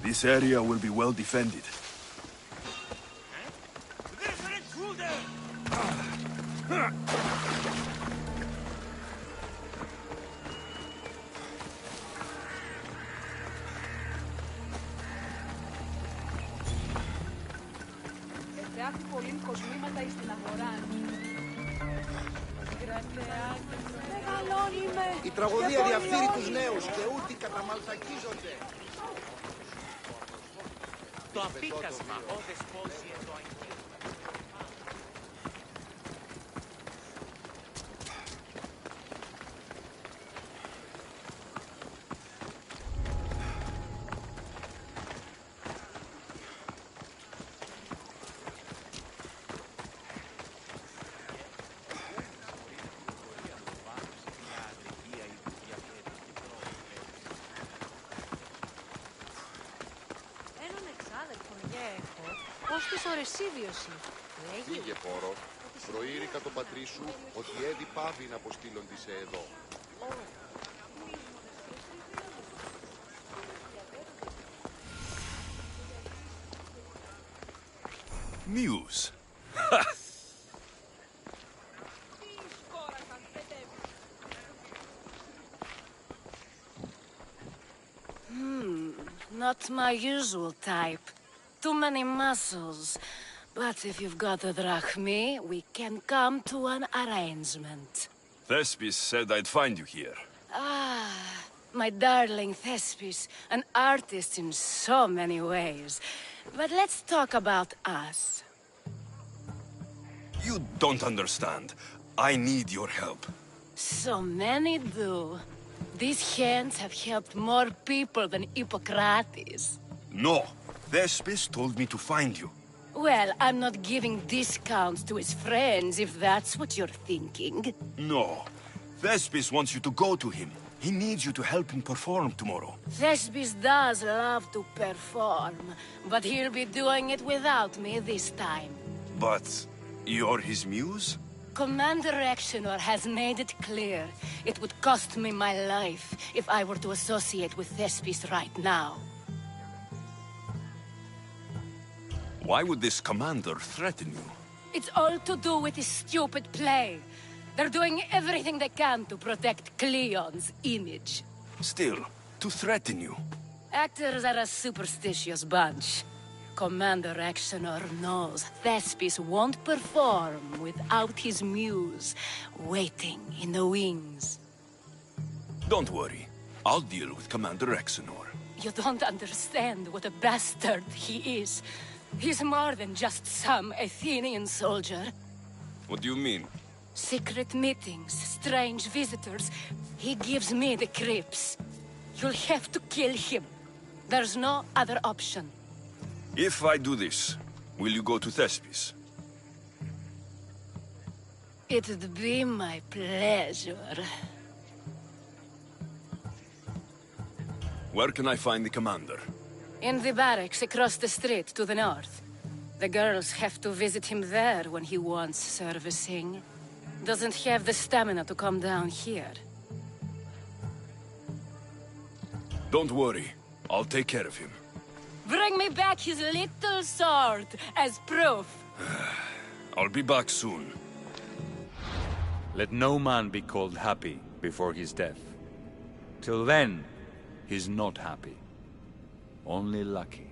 This area will be well defended. Έχουν πολύ κοσμήματα στην αγορά. Μεγαλώνει με! Η τραγωδία διαφθείρει τους νέους και ούτε καταμαλτακίζονται. Το απίκασμα, ο δεσπόζιε το αγγείο. Φύγε, Πόρο. Προείρηκα τον πατρί σου ότι έδι πάβει να αποστείλονται σε εδώ. Muse. Not my usual type. Too many muscles. But if you've got the drachmi, we can come to an arrangement. Thespis said I'd find you here. Ah, my darling Thespis, an artist in so many ways. But let's talk about us. You don't understand. I need your help. So many do. These hands have helped more people than Hippocrates. No. Thespis told me to find you. Well, I'm not giving discounts to his friends, if that's what you're thinking. No. Thespis wants you to go to him. He needs you to help him perform tomorrow. Thespis does love to perform, but he'll be doing it without me this time. But you're his muse? Commander Exenor has made it clear it would cost me my life if I were to associate with Thespis right now. Why would this commander threaten you? It's all to do with his stupid play. They're doing everything they can to protect Cleon's image. Still, to threaten you. Actors are a superstitious bunch. Commander Exenor knows Thespis won't perform without his muse waiting in the wings. Don't worry. I'll deal with Commander Exenor. You don't understand what a bastard he is. He's more than just some Athenian soldier. What do you mean? Secret meetings, strange visitors. He gives me the creeps. You'll have to kill him. There's no other option. If I do this, will you go to Thespis? It'd be my pleasure. Where can I find the commander? In the barracks across the street to the north. The girls have to visit him there when he wants servicing. Doesn't have the stamina to come down here. Don't worry. I'll take care of him. Bring me back his little sword as proof. I'll be back soon. Let no man be called happy before his death. Till then, he's not happy. Only lucky.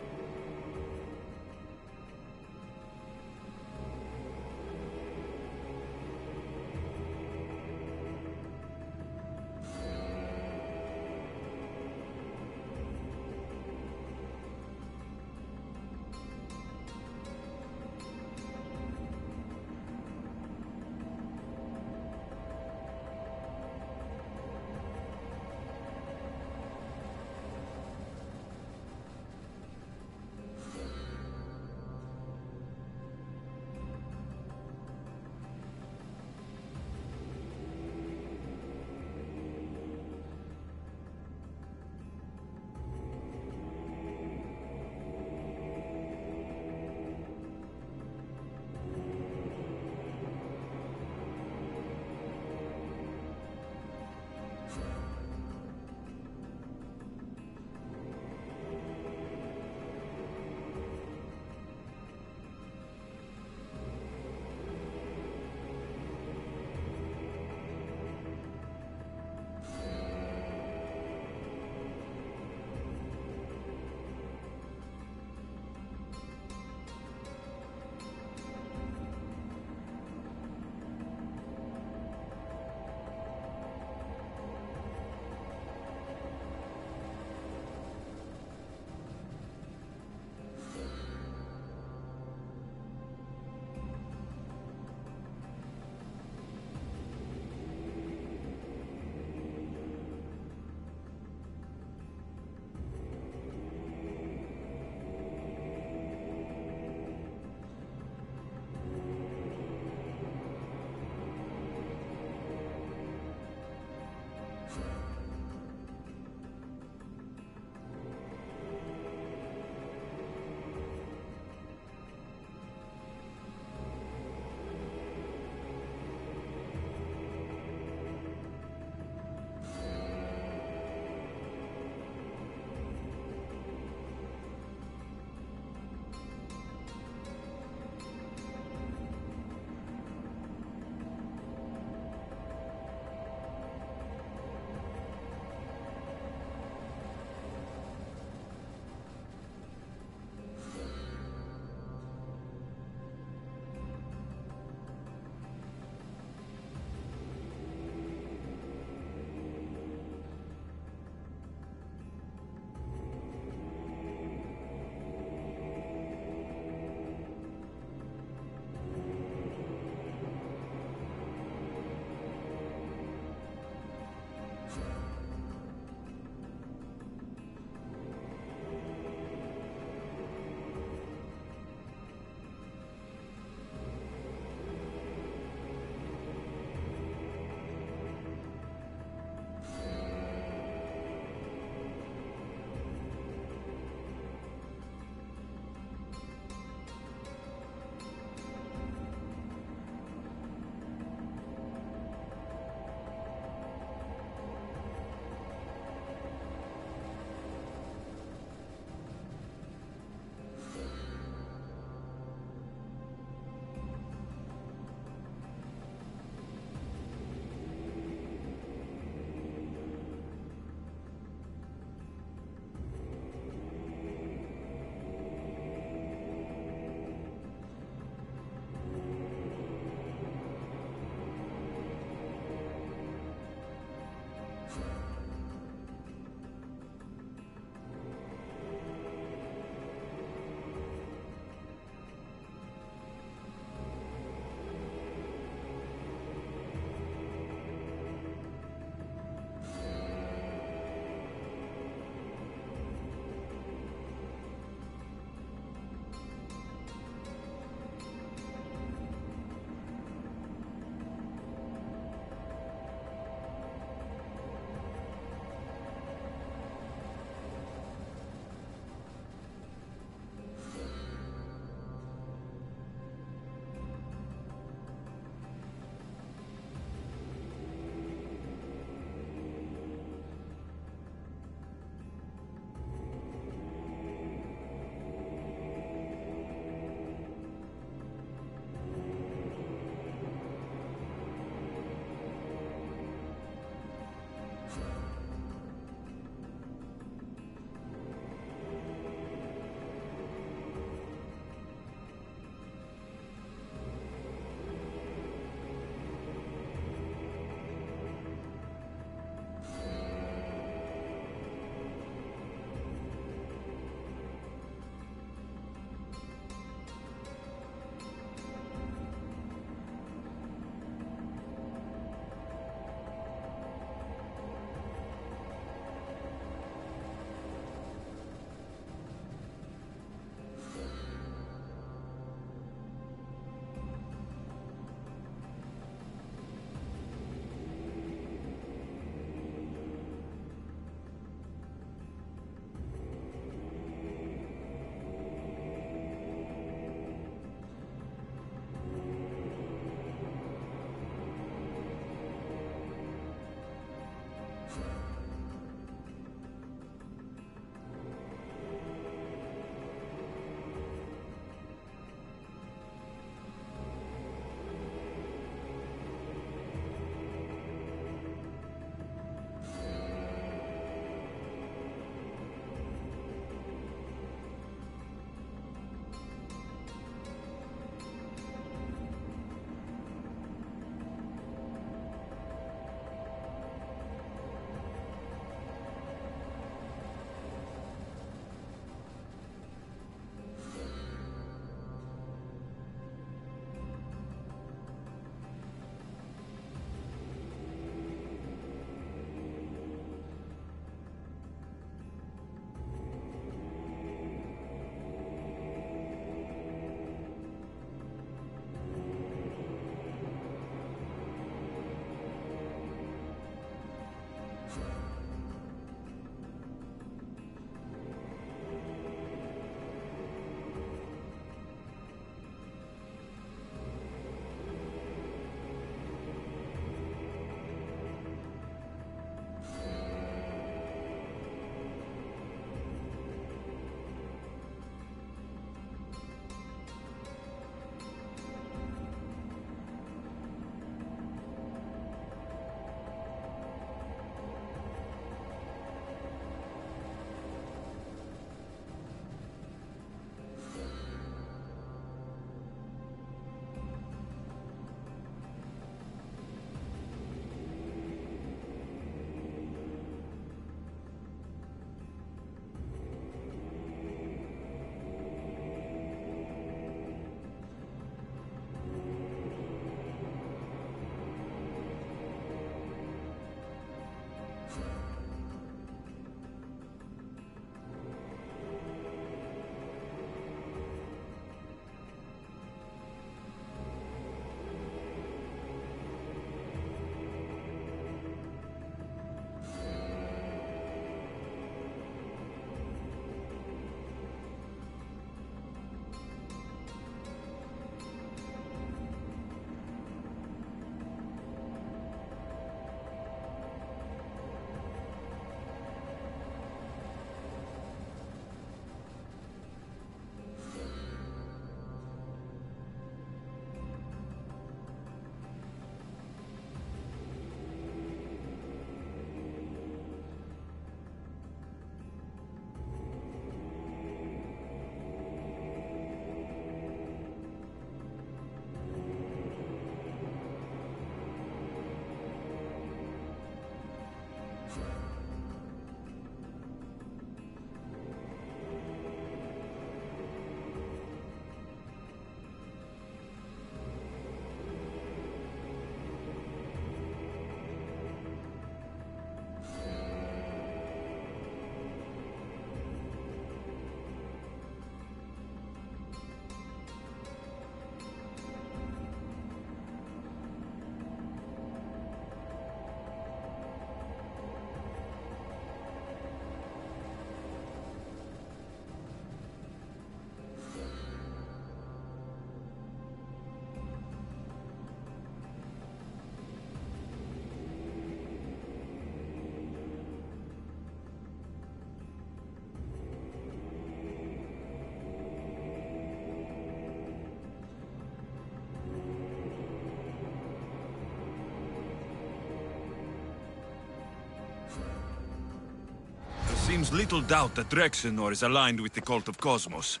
seems little doubt that Rexenor is aligned with the cult of Cosmos.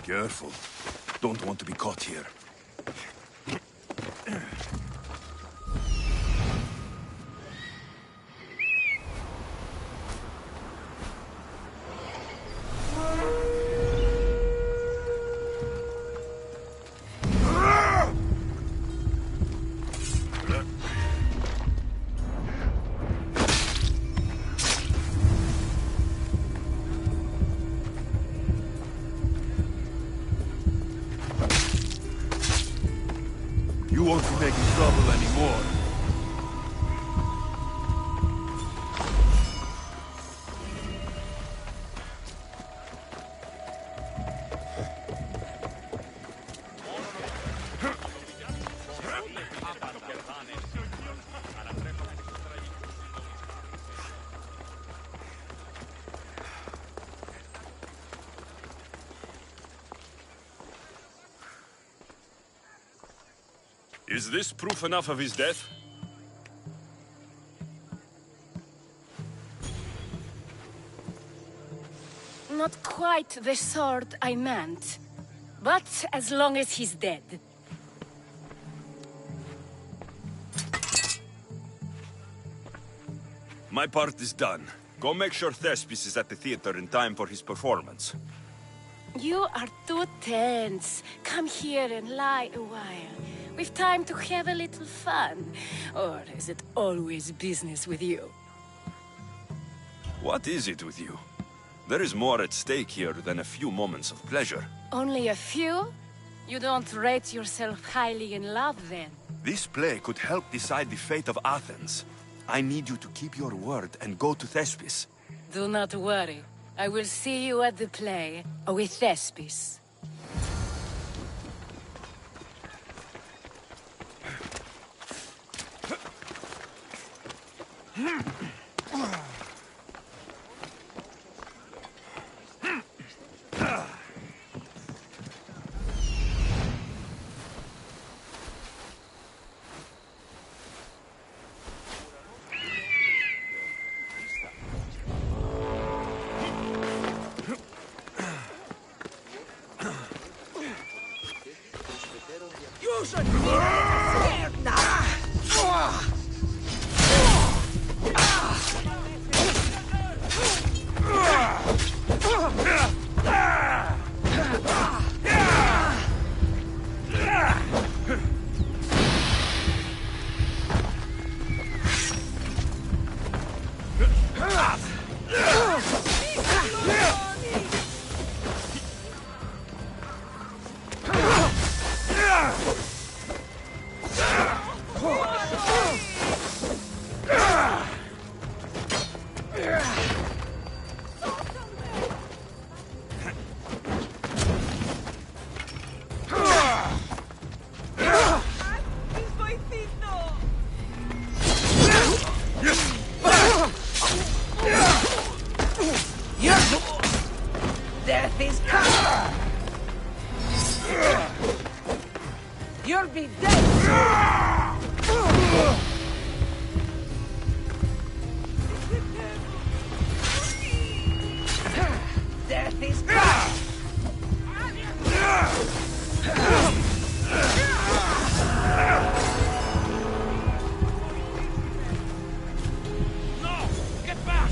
Careful. Don't want to be caught here. You won't be making trouble anymore. Is this proof enough of his death? Not quite the sort I meant. But as long as he's dead. My part is done. Go make sure Thespis is at the theater in time for his performance. You are too tense. Come here and lie a while. We've time to have a little fun. Or is it always business with you? What is it with you? There is more at stake here than a few moments of pleasure. Only a few? You don't rate yourself highly in love, then? This play could help decide the fate of Athens. I need you to keep your word and go to Thespis. Do not worry. I will see you at the play with Thespis. You should be scared now! Death is coming! You'll be dead! Death is coming! No! Get back!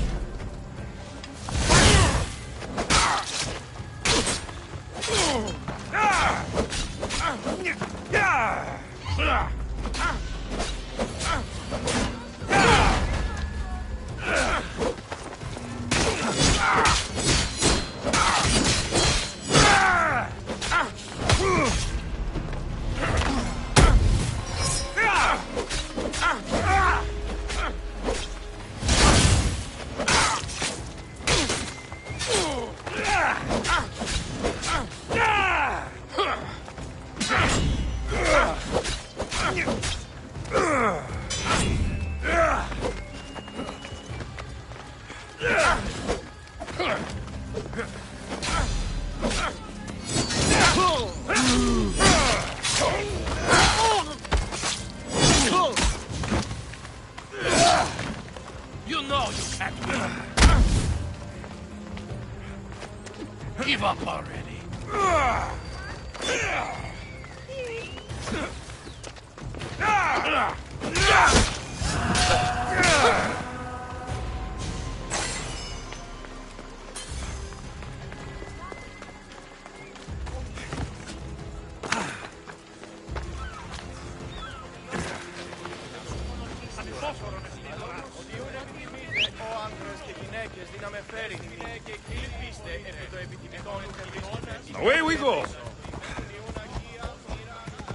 Away we go!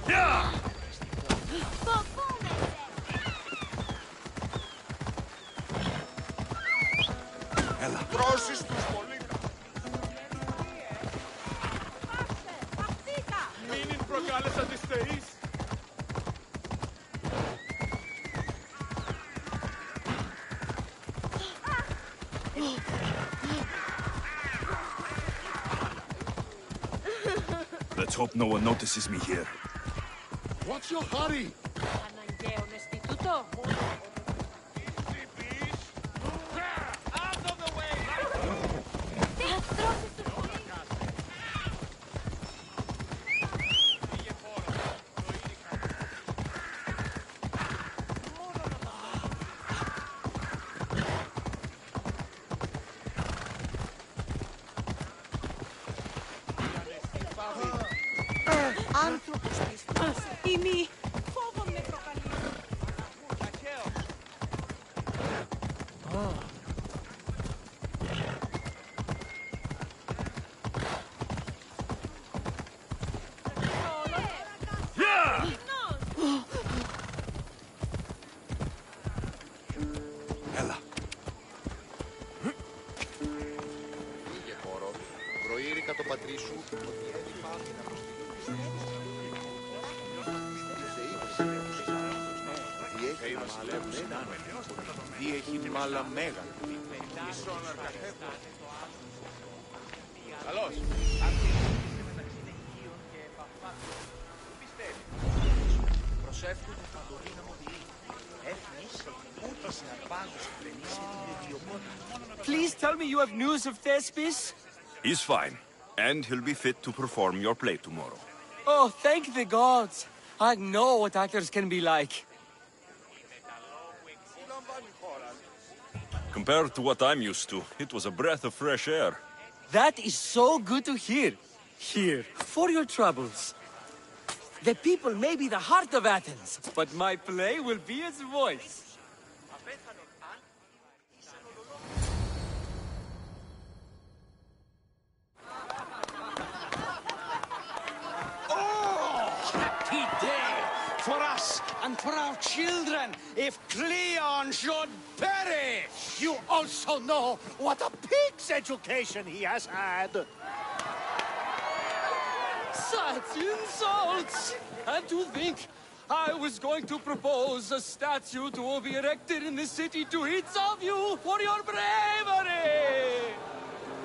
Yeah! Έλα. Τρώσεις τους πολύ. Μην προκάλεσα τις θεείς. Let's hope no one notices me here. What's your hurry? Αναγκαίο εστί τούτο. Άνθρωπος πίστος. Ημί. Φόβο με προκαλεί. Έλα. Φύγε, χώρο. Προείρικα το πατρί σου ότι έλειπα να Διέχει μάλα μέγα. Καλώς. Προσεύχονται παντοδύναμο διή. Έφνης, ούτε σε αρπάζους φρενήσει την ιδιωμότητα. Please tell me you have news of Thespis? He's fine, and he'll be fit to perform your play tomorrow. Oh, thank the gods. I know what actors can be like. Compared to what I'm used to, it was a breath of fresh air. That is so good to hear. Here, for your troubles. The people may be the heart of Athens, but my play will be its voice. Happy day for us and for our children if Cleon should perish! You also know what a pig's education he has had. Such insults! And to think I was going to propose a statue to be erected in the city to each of you for your bravery!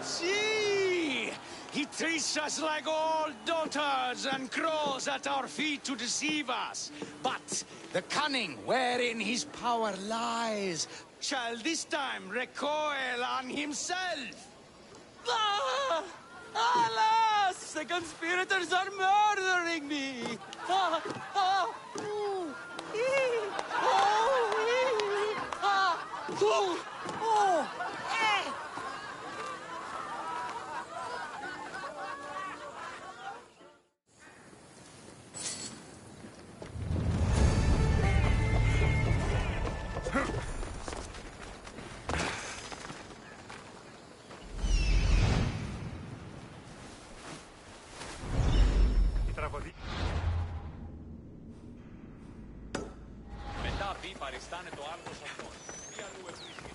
See! He treats us like old dotards and crawls at our feet to deceive us. But the cunning wherein his power lies shall this time recoil on himself. Ah! Alas! The conspirators are murdering me! Ah! Ah! Ooh! Ee! Oh! Ee! Ah! Ooh! Oh! Eh! Μετά πει παριστάνε το άλγος αυτός. Τι αλλού ευρίσκεται.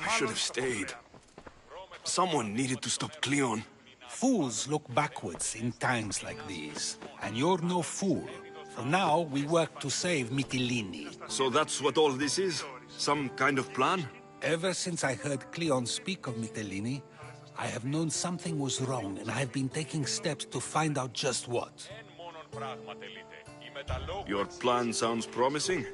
I should have stayed. Someone needed to stop Cleon. Fools look backwards in times like these, and you're no fool. So now we work to save Mytilene. So that's what all this is? Some kind of plan? Ever since I heard Cleon speak of Mytilene, I have known something was wrong, and I have been taking steps to find out just what. Your plan sounds promising.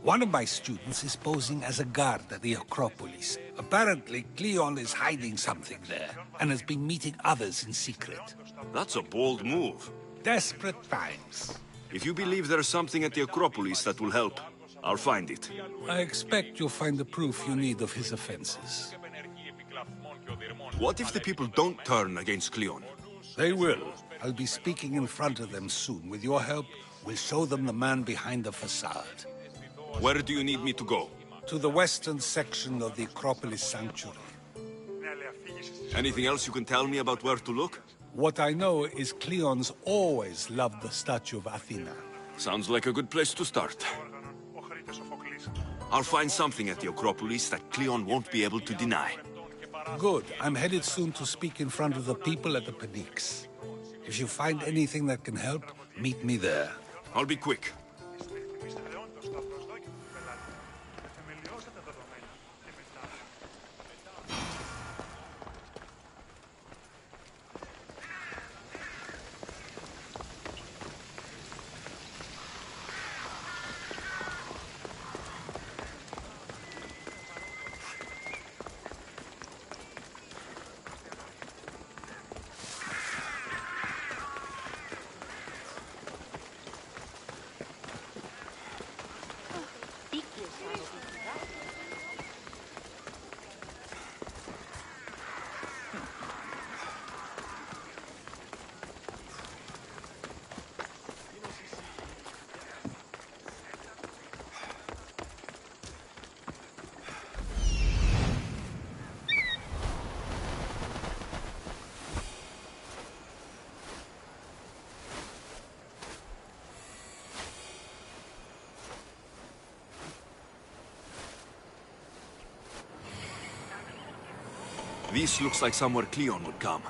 One of my students is posing as a guard at the Acropolis. Apparently, Cleon is hiding something there, and has been meeting others in secret. That's a bold move. Desperate times. If you believe there's something at the Acropolis that will help, I'll find it. I expect you'll find the proof you need of his offenses. What if the people don't turn against Cleon? They will. I'll be speaking in front of them soon. With your help, we'll show them the man behind the facade. Where do you need me to go? To the western section of the Acropolis Sanctuary. Anything else you can tell me about where to look? What I know is Cleon's always loved the statue of Athena. Sounds like a good place to start. I'll find something at the Acropolis that Cleon won't be able to deny. Good. I'm headed soon to speak in front of the people at the Pnyx. If you find anything that can help, meet me there. I'll be quick. This looks like somewhere Cleon would come.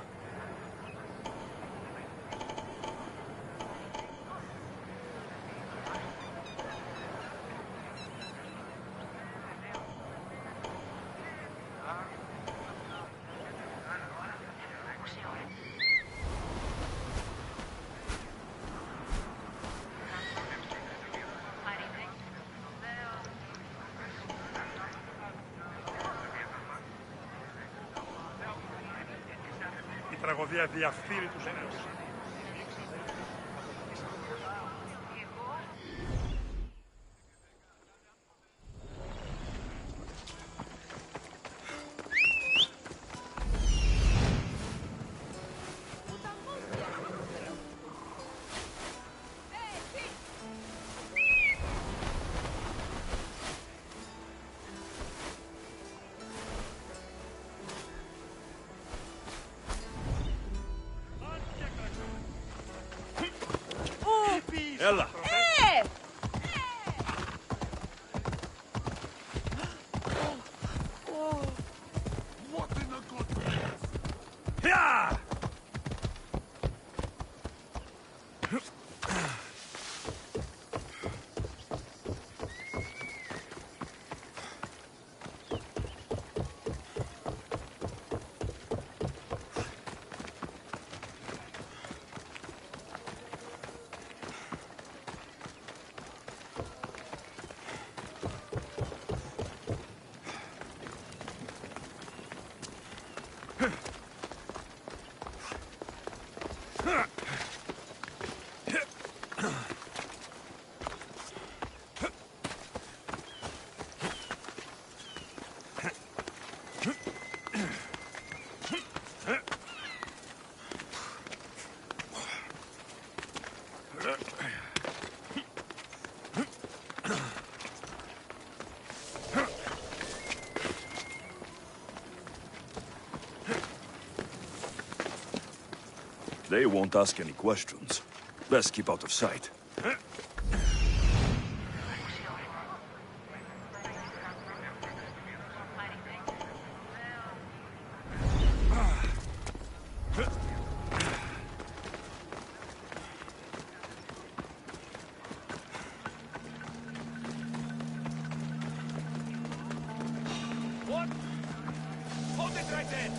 Τραγωδία διαφθείρει τους νέους. Έλα. They won't ask any questions. Best keep out of sight. What? Hold it right there!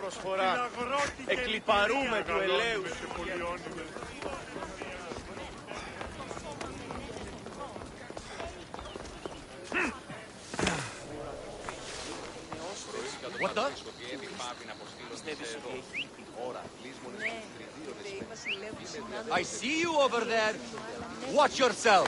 Προσφορά. Εκλιπαρούμε του ελέους. What the? I see you over there. Watch yourself.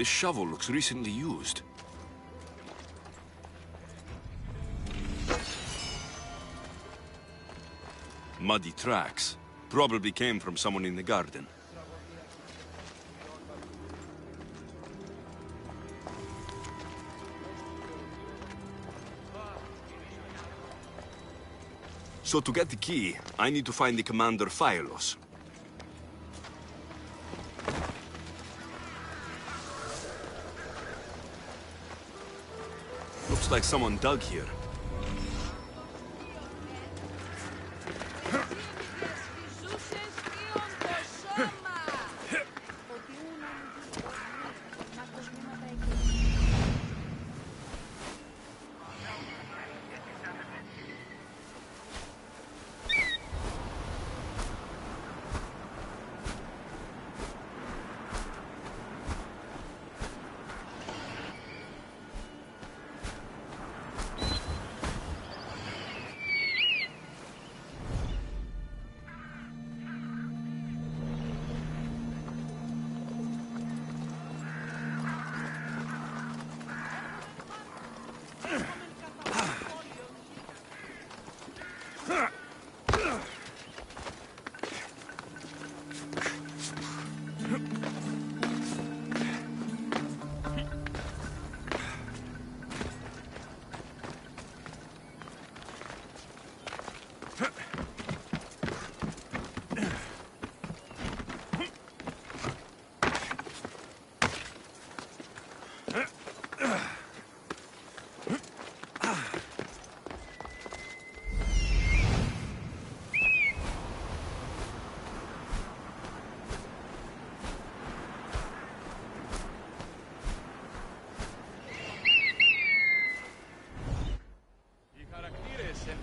This shovel looks recently used. Muddy tracks. Probably came from someone in the garden. So to get the key, I need to find the commander Phylos. Looks like someone dug here.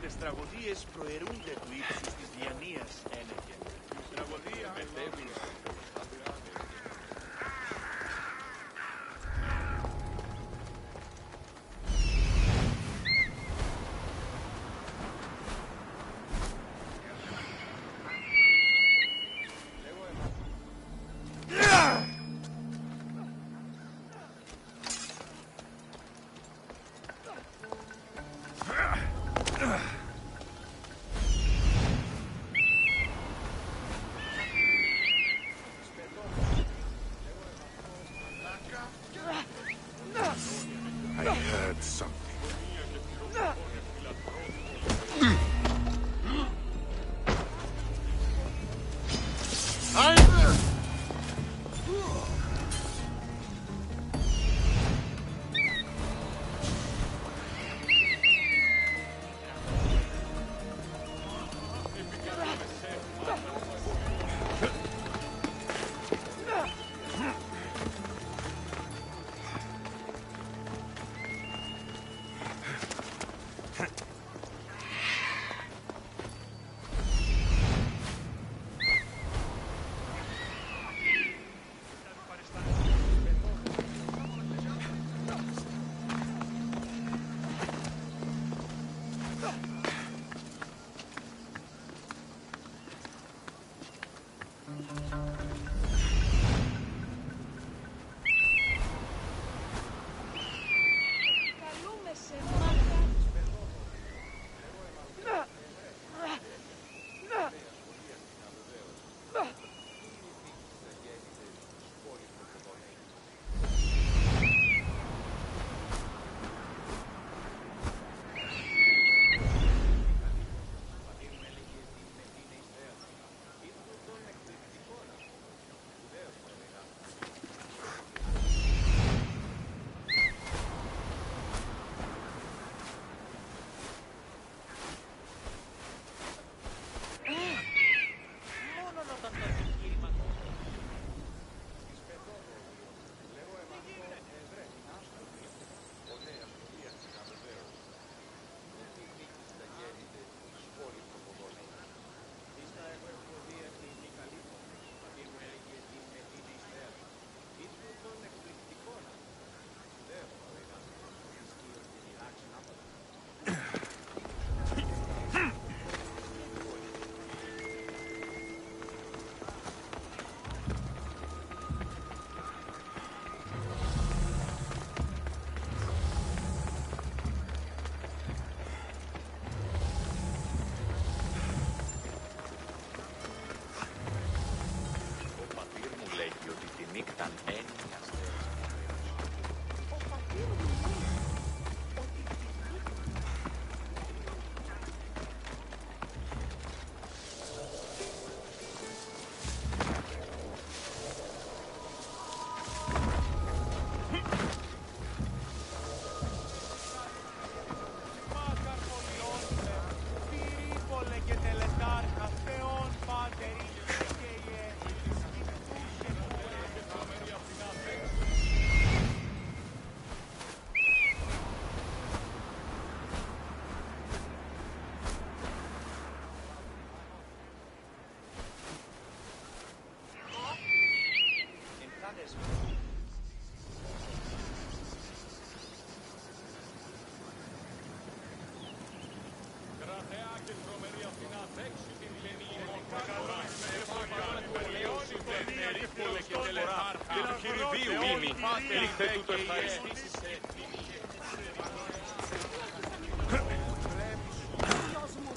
Τες τραγωδίες προαιρούνται του ύψους της διανοίας, έλεγε. Τραγωδία μετέβη. I heard something.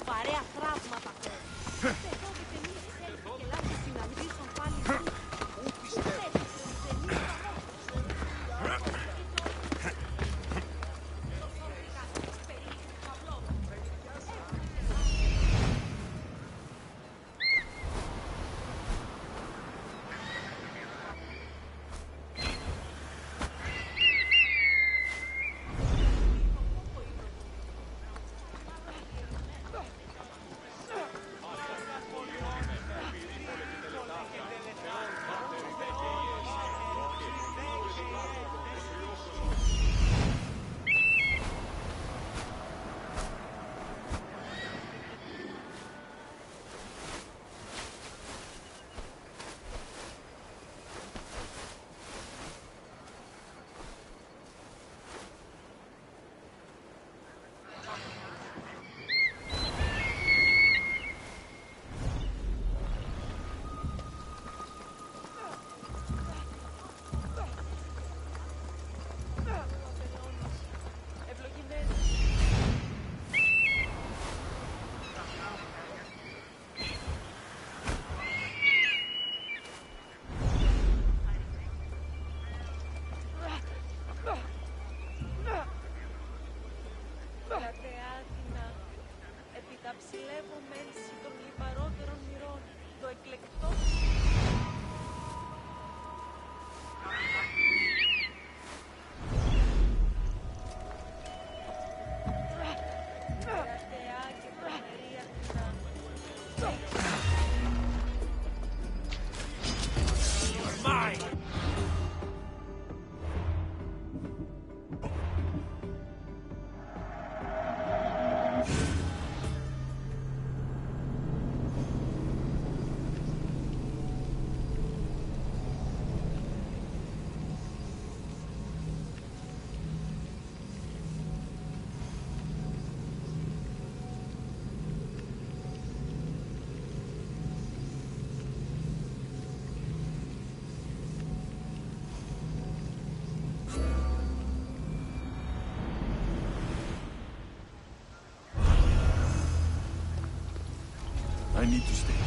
Βαρέα τραύματα. Και λάθος συναντήσουν πάλι. βασιλεύω μένση των λιπαρότερων μοιρών, το εκλεκτό. I need to stay.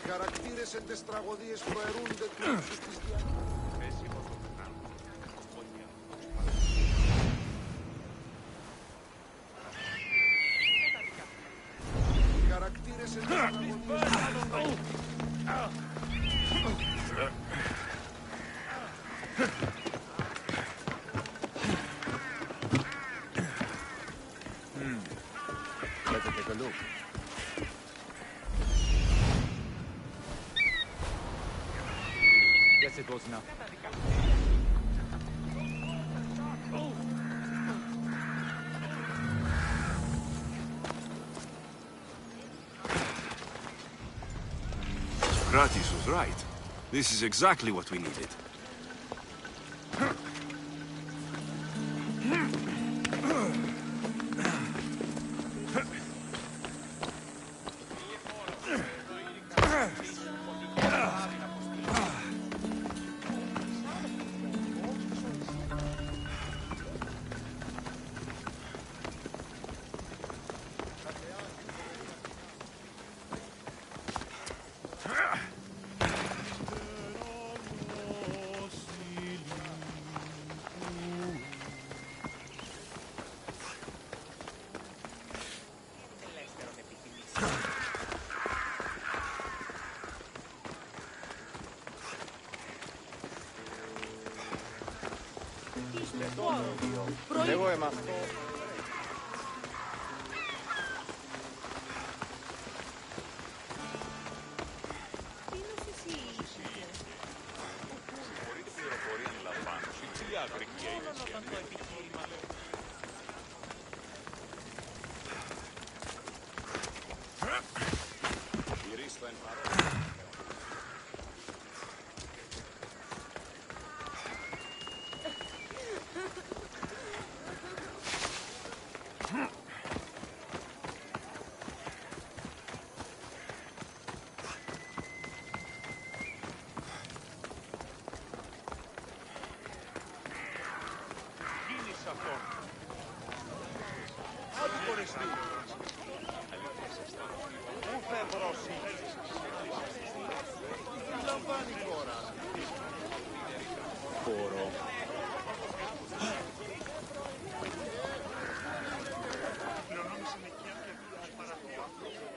χαρακτήρες εν τες τραγωδίες προαιρούνται του ύψους της Οι χαρακτήρες εν τες τραγωδίες Better take a look. Guess it was enough. Kratis was right. This is exactly what we needed. Εγώ είμαι αυτό.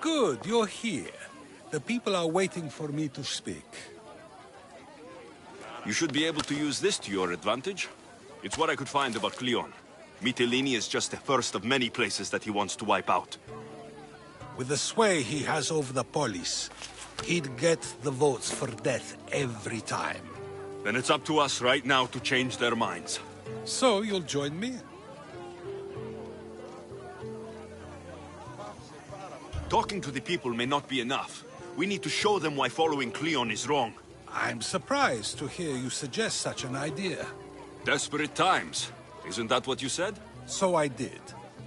Good, you're here. The people are waiting for me to speak. You should be able to use this to your advantage. It's what I could find about Cleon. Mytilene is just the first of many places that he wants to wipe out. With the sway he has over the polis, he'd get the votes for death every time. Then it's up to us right now to change their minds. So you'll join me? Talking to the people may not be enough. We need to show them why following Cleon is wrong. I'm surprised to hear you suggest such an idea. Desperate times. Isn't that what you said? So I did.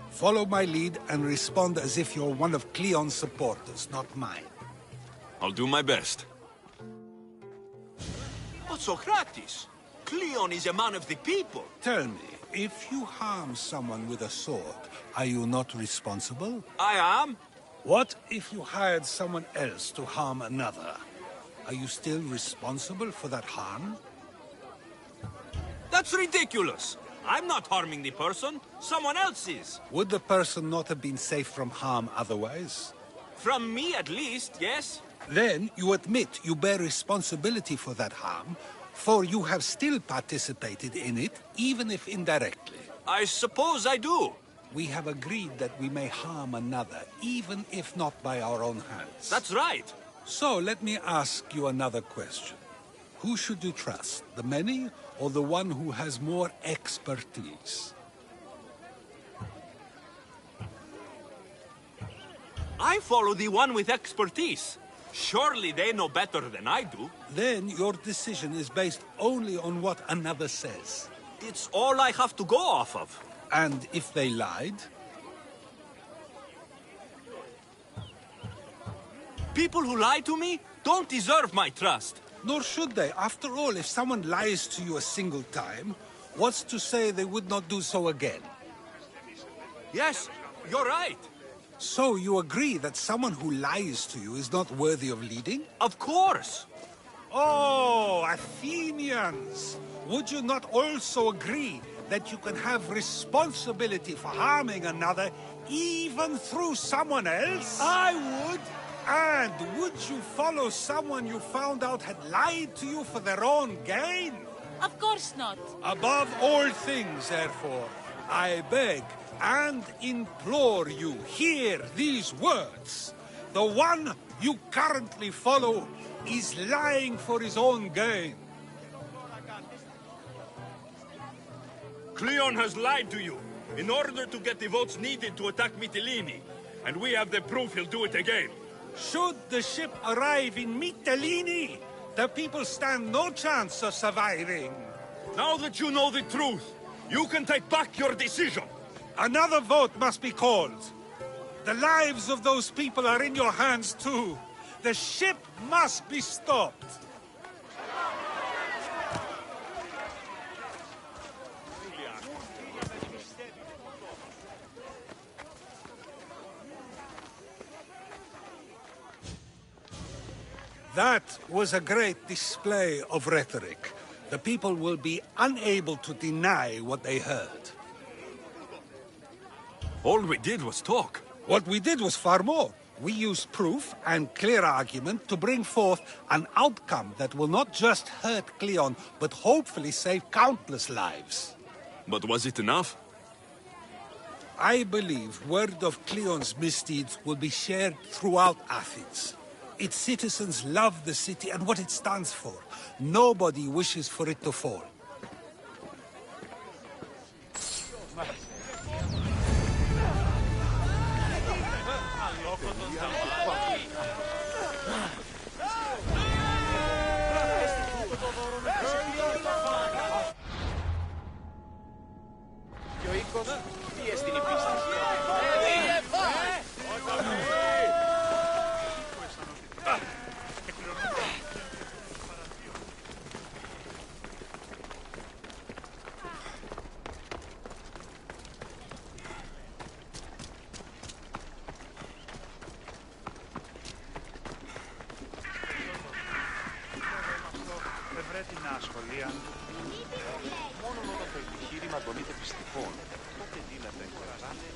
Follow my lead and respond as if you're one of Cleon's supporters, not mine. I'll do my best. But Socrates, Cleon is a man of the people. Tell me, if you harm someone with a sword, are you not responsible? I am. What if you hired someone else to harm another? Are you still responsible for that harm? That's ridiculous. I'm not harming the person. Someone else is. Would the person not have been safe from harm otherwise? From me, at least, yes. Then you admit you bear responsibility for that harm, for you have still participated in it, even if indirectly. I suppose I do. We have agreed that we may harm another, even if not by our own hands. That's right. So let me ask you another question. Who should you trust, the many or the one who has more expertise? I follow the one with expertise. Surely they know better than I do. Then your decision is based only on what another says. It's all I have to go off of. And if they lied? People who lie to me don't deserve my trust. Nor should they. After all, if someone lies to you a single time, what's to say they would not do so again? Yes, you're right. So you agree that someone who lies to you is not worthy of leading? Of course! Oh, Athenians! Would you not also agree that you can have responsibility for harming another even through someone else? I would! And would you follow someone you found out had lied to you for their own gain? Of course not. Above all things, therefore, I beg and implore you, hear these words. The one you currently follow is lying for his own gain. Cleon has lied to you in order to get the votes needed to attack Mytilene. And we have the proof he'll do it again. Should the ship arrive in Mytilene, the people stand no chance of surviving. Now that you know the truth, you can take back your decision. Another vote must be called. The lives of those people are in your hands too. The ship must be stopped. That was a great display of rhetoric. The people will be unable to deny what they heard. All we did was talk. What we did was far more. We used proof and clear argument to bring forth an outcome that will not just hurt Cleon, but hopefully save countless lives. But was it enough? I believe word of Cleon's misdeeds will be shared throughout Athens. Its citizens love the city and what it stands for. Nobody wishes for it to fall. Μόνο όταν το επιχείρημα αντωνείται πιστικών, τότε δύναται κοραζάνε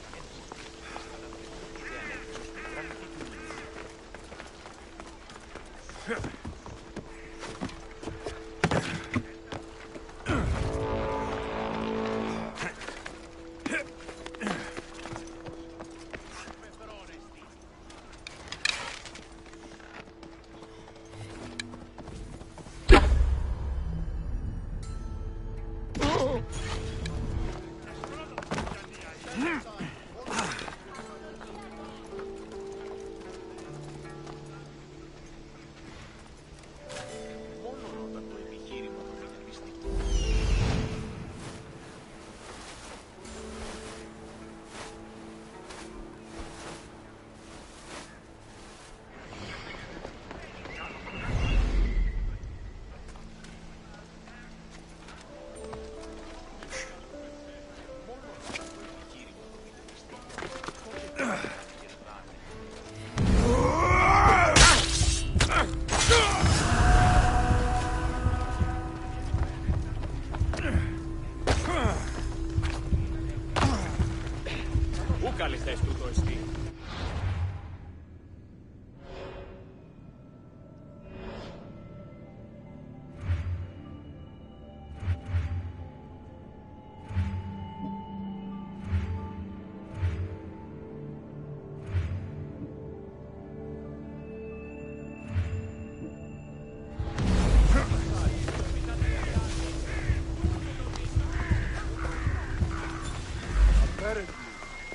Apparently,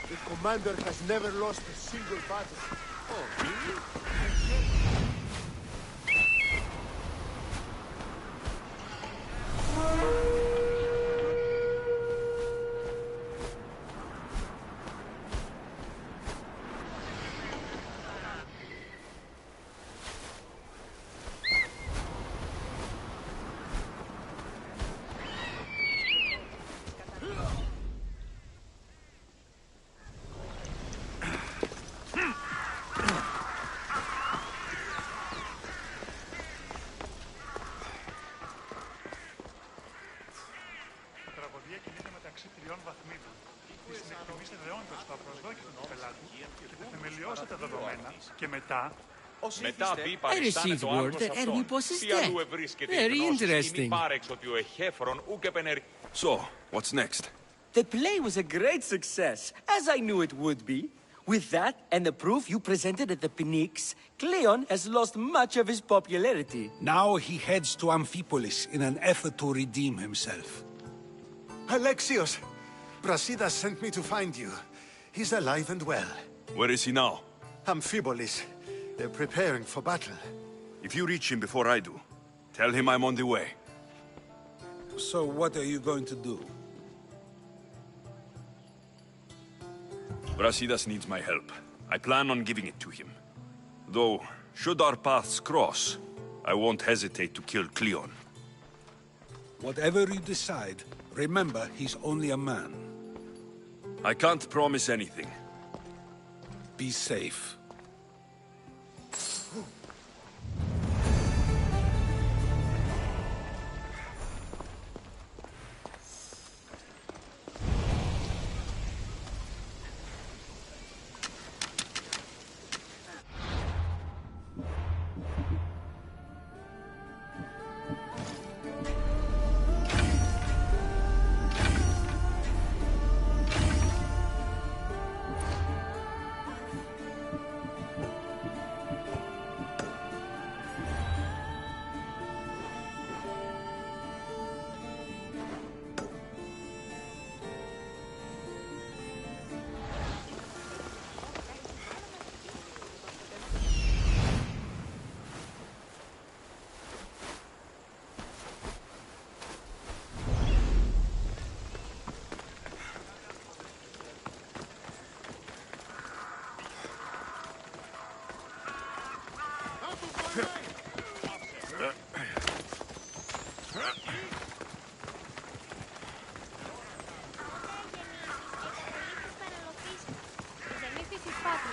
the commander has never lost a single battle. Oh, really? Και μετά... Μετά μπει I παριστάνε received το word άργος that αυτόν. Ergipos is Τι dead. αλλού ευρίσκεται Very η γνώση, interesting. μη πάρεξ ότι ο εχέφρον ούκ επενεργεί. So, what's next? The play was a great success, as I knew it would be. With that and the proof you presented at the Phoenix, Cleon has lost much of his popularity. Now he heads to Amphipolis in an effort to redeem himself. Alexios! Brasidas sent me to find you. He's alive and well. Where is he now? Amphipolis. They're preparing for battle. If you reach him before I do, tell him I'm on the way. So what are you going to do? Brasidas needs my help. I plan on giving it to him. Though, should our paths cross, I won't hesitate to kill Cleon. Whatever you decide, remember he's only a man. I can't promise anything. Be safe.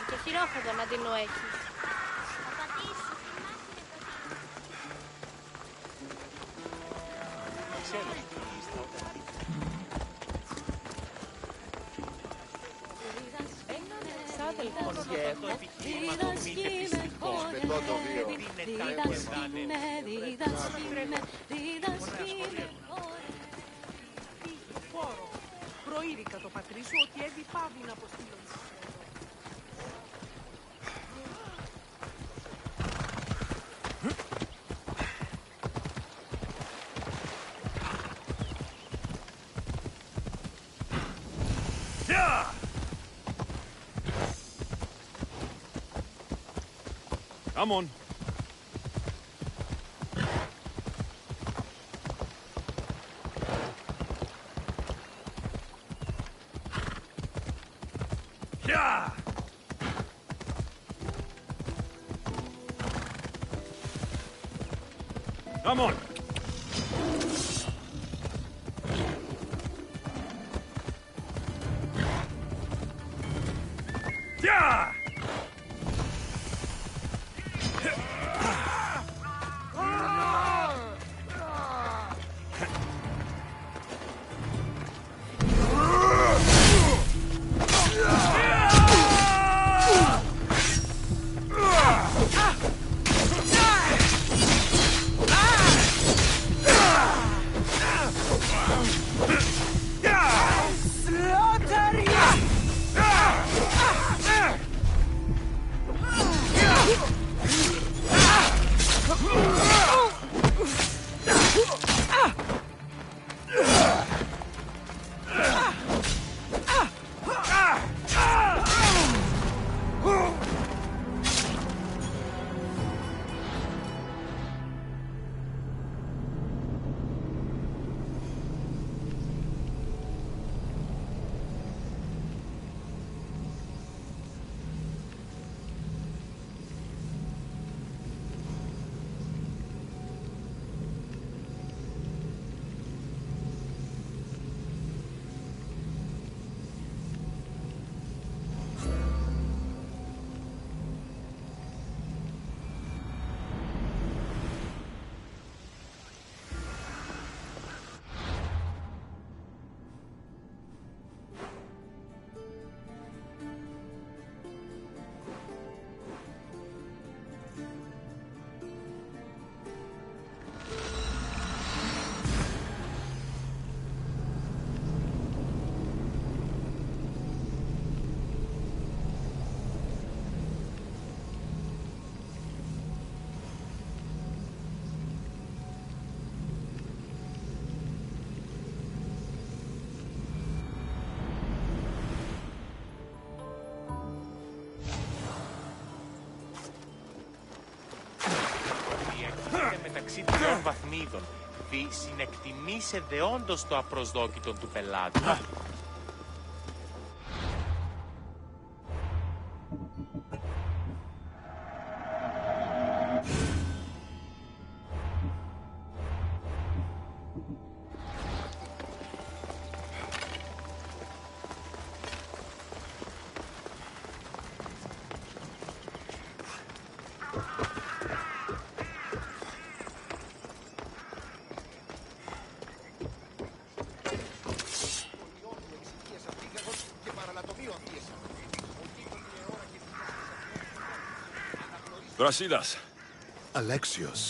Και χειρόφροντο να την έχεις. Προείρηκα το πατρί σου ότι έβη πάβει να αποστείλω. Come on. Yeah! Come on. Yeah! μεταξύ τριών βαθμίδων. Δι συνεκτιμήσε δεόντως το απροσδόκητο του πελάτη. Brasidas. Alexios,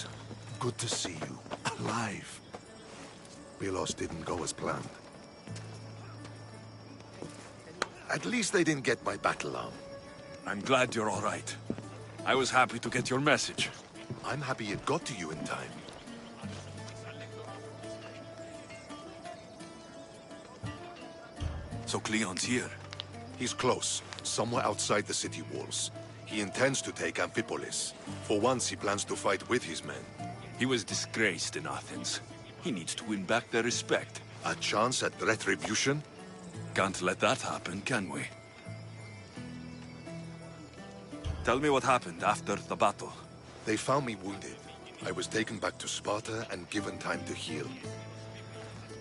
good to see you. Alive. Milos didn't go as planned. At least they didn't get my battle arm. I'm glad you're all right. I was happy to get your message. I'm happy it got to you in time. So Cleon's here? He's close, somewhere outside the city walls. He intends to take Amphipolis. For once, he plans to fight with his men. He was disgraced in Athens. He needs to win back their respect. A chance at retribution? Can't let that happen, can we? Tell me what happened after the battle. They found me wounded. I was taken back to Sparta and given time to heal.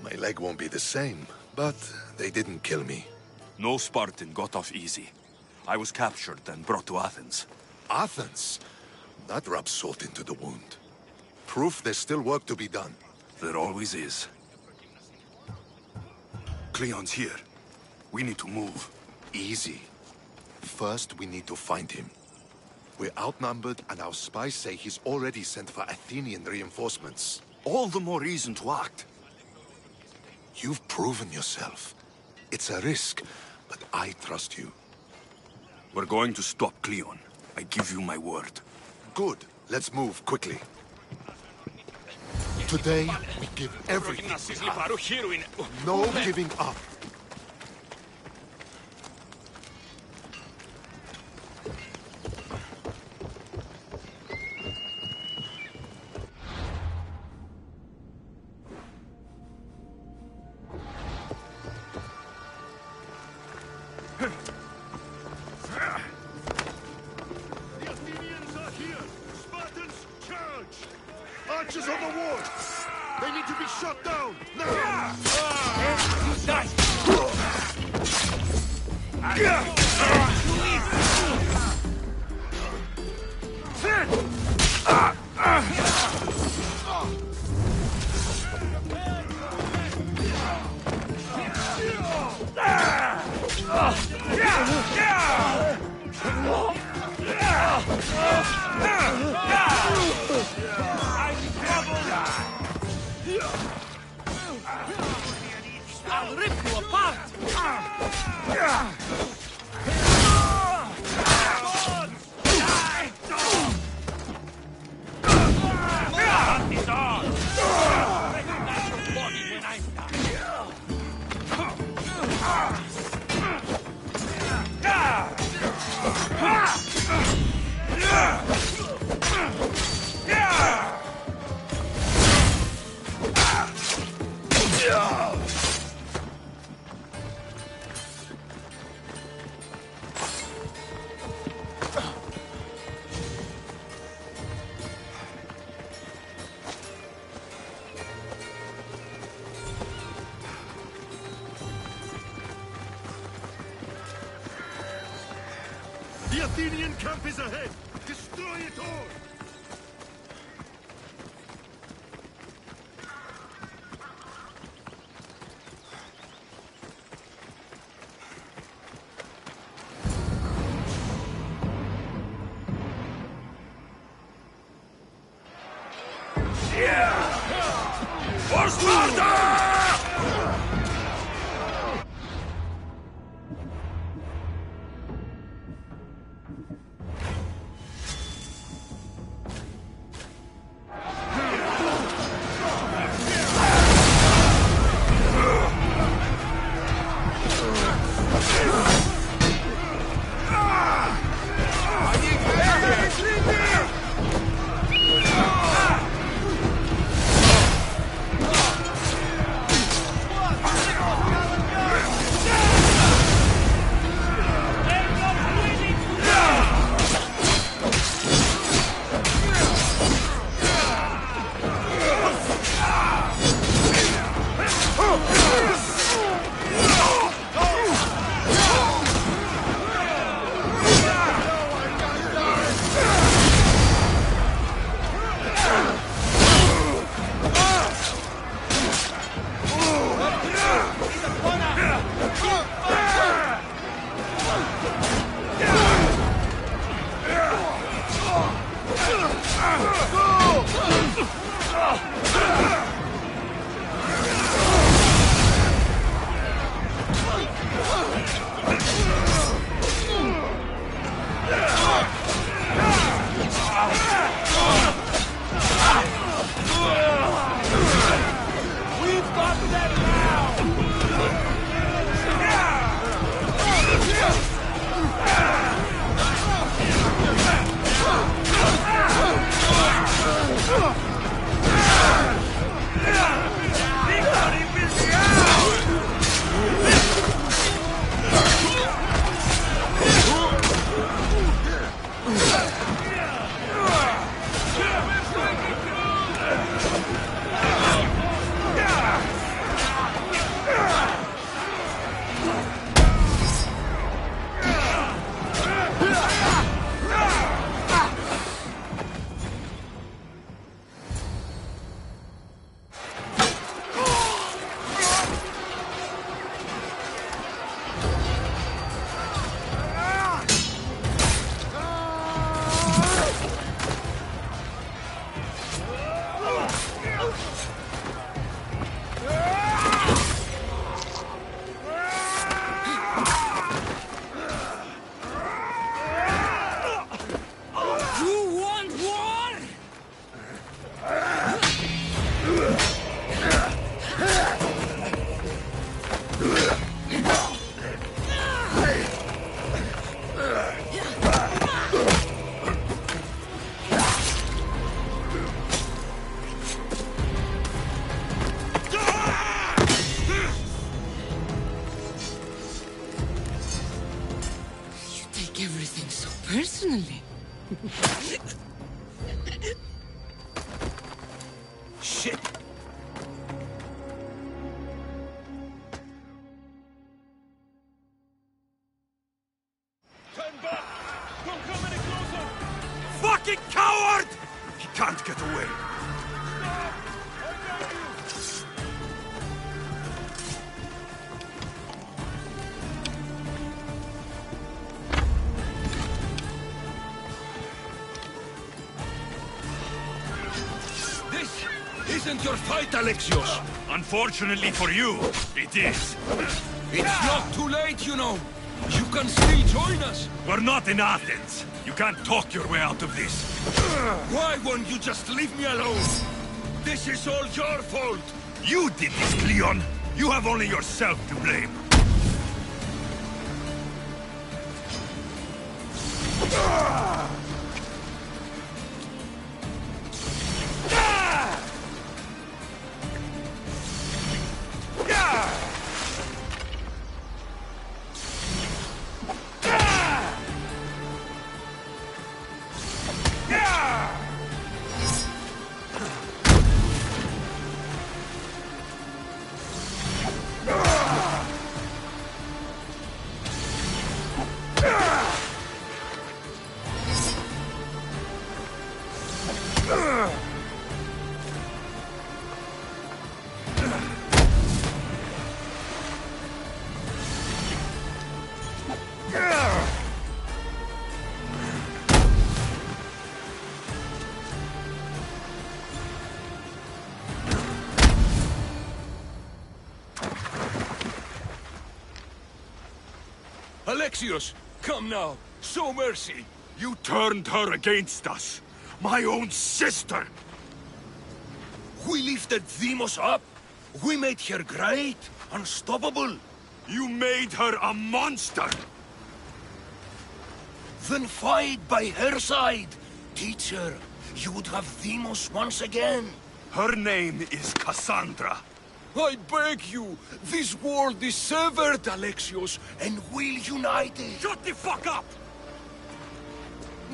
My leg won't be the same, but they didn't kill me. No Spartan got off easy. I was captured and brought to Athens. Athens? That rubs salt into the wound. Proof there's still work to be done. There always is. Cleon's here. We need to move. Easy. First, we need to find him. We're outnumbered, and our spies say he's already sent for Athenian reinforcements. All the more reason to act. You've proven yourself. It's a risk, but I trust you. We're going to stop Cleon. I give you my word. Good. Let's move quickly. Today, we give everything we have. No giving up. Archers on the wall! They need to be shot down! Now! I'll rip you apart! The Athenian camp is ahead! Destroy it all! For Sparta! Shit! Turn back! Don't come any closer! Fucking coward! He can't get away. Stop! I got you! This isn't your fight, Alexios. Unfortunately for you, it is. It's not too late, you know. You can still join us. We're not in Athens. You can't talk your way out of this. Why won't you just leave me alone? This is all your fault. You did this, Cleon. You have only yourself to blame. Alexios, come now. Show mercy. You turned her against us. My own sister. We lifted Deimos up. We made her great, unstoppable. You made her a monster. Then fight by her side. Teach her. You would have Deimos once again. Her name is Cassandra. I beg you. This world is severed, Alexios, and we'll unite it. Shut the fuck up!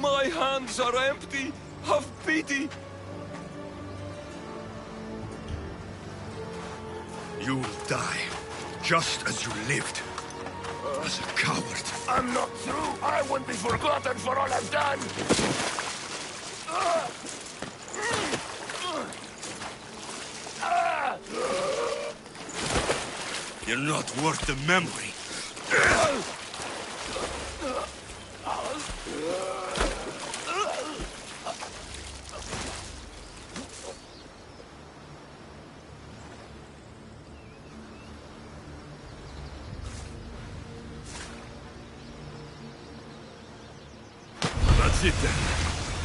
My hands are empty. Have pity. You'll die, just as you lived. As a coward. I'm not through. I won't be forgotten for all I've done. You're not worth the memory. That's it then.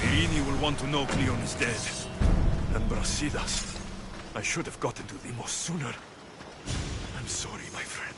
Irini will want to know Cleon is dead. And Brasidas. I should have gotten to Deimos sooner. I'm sorry, my friend.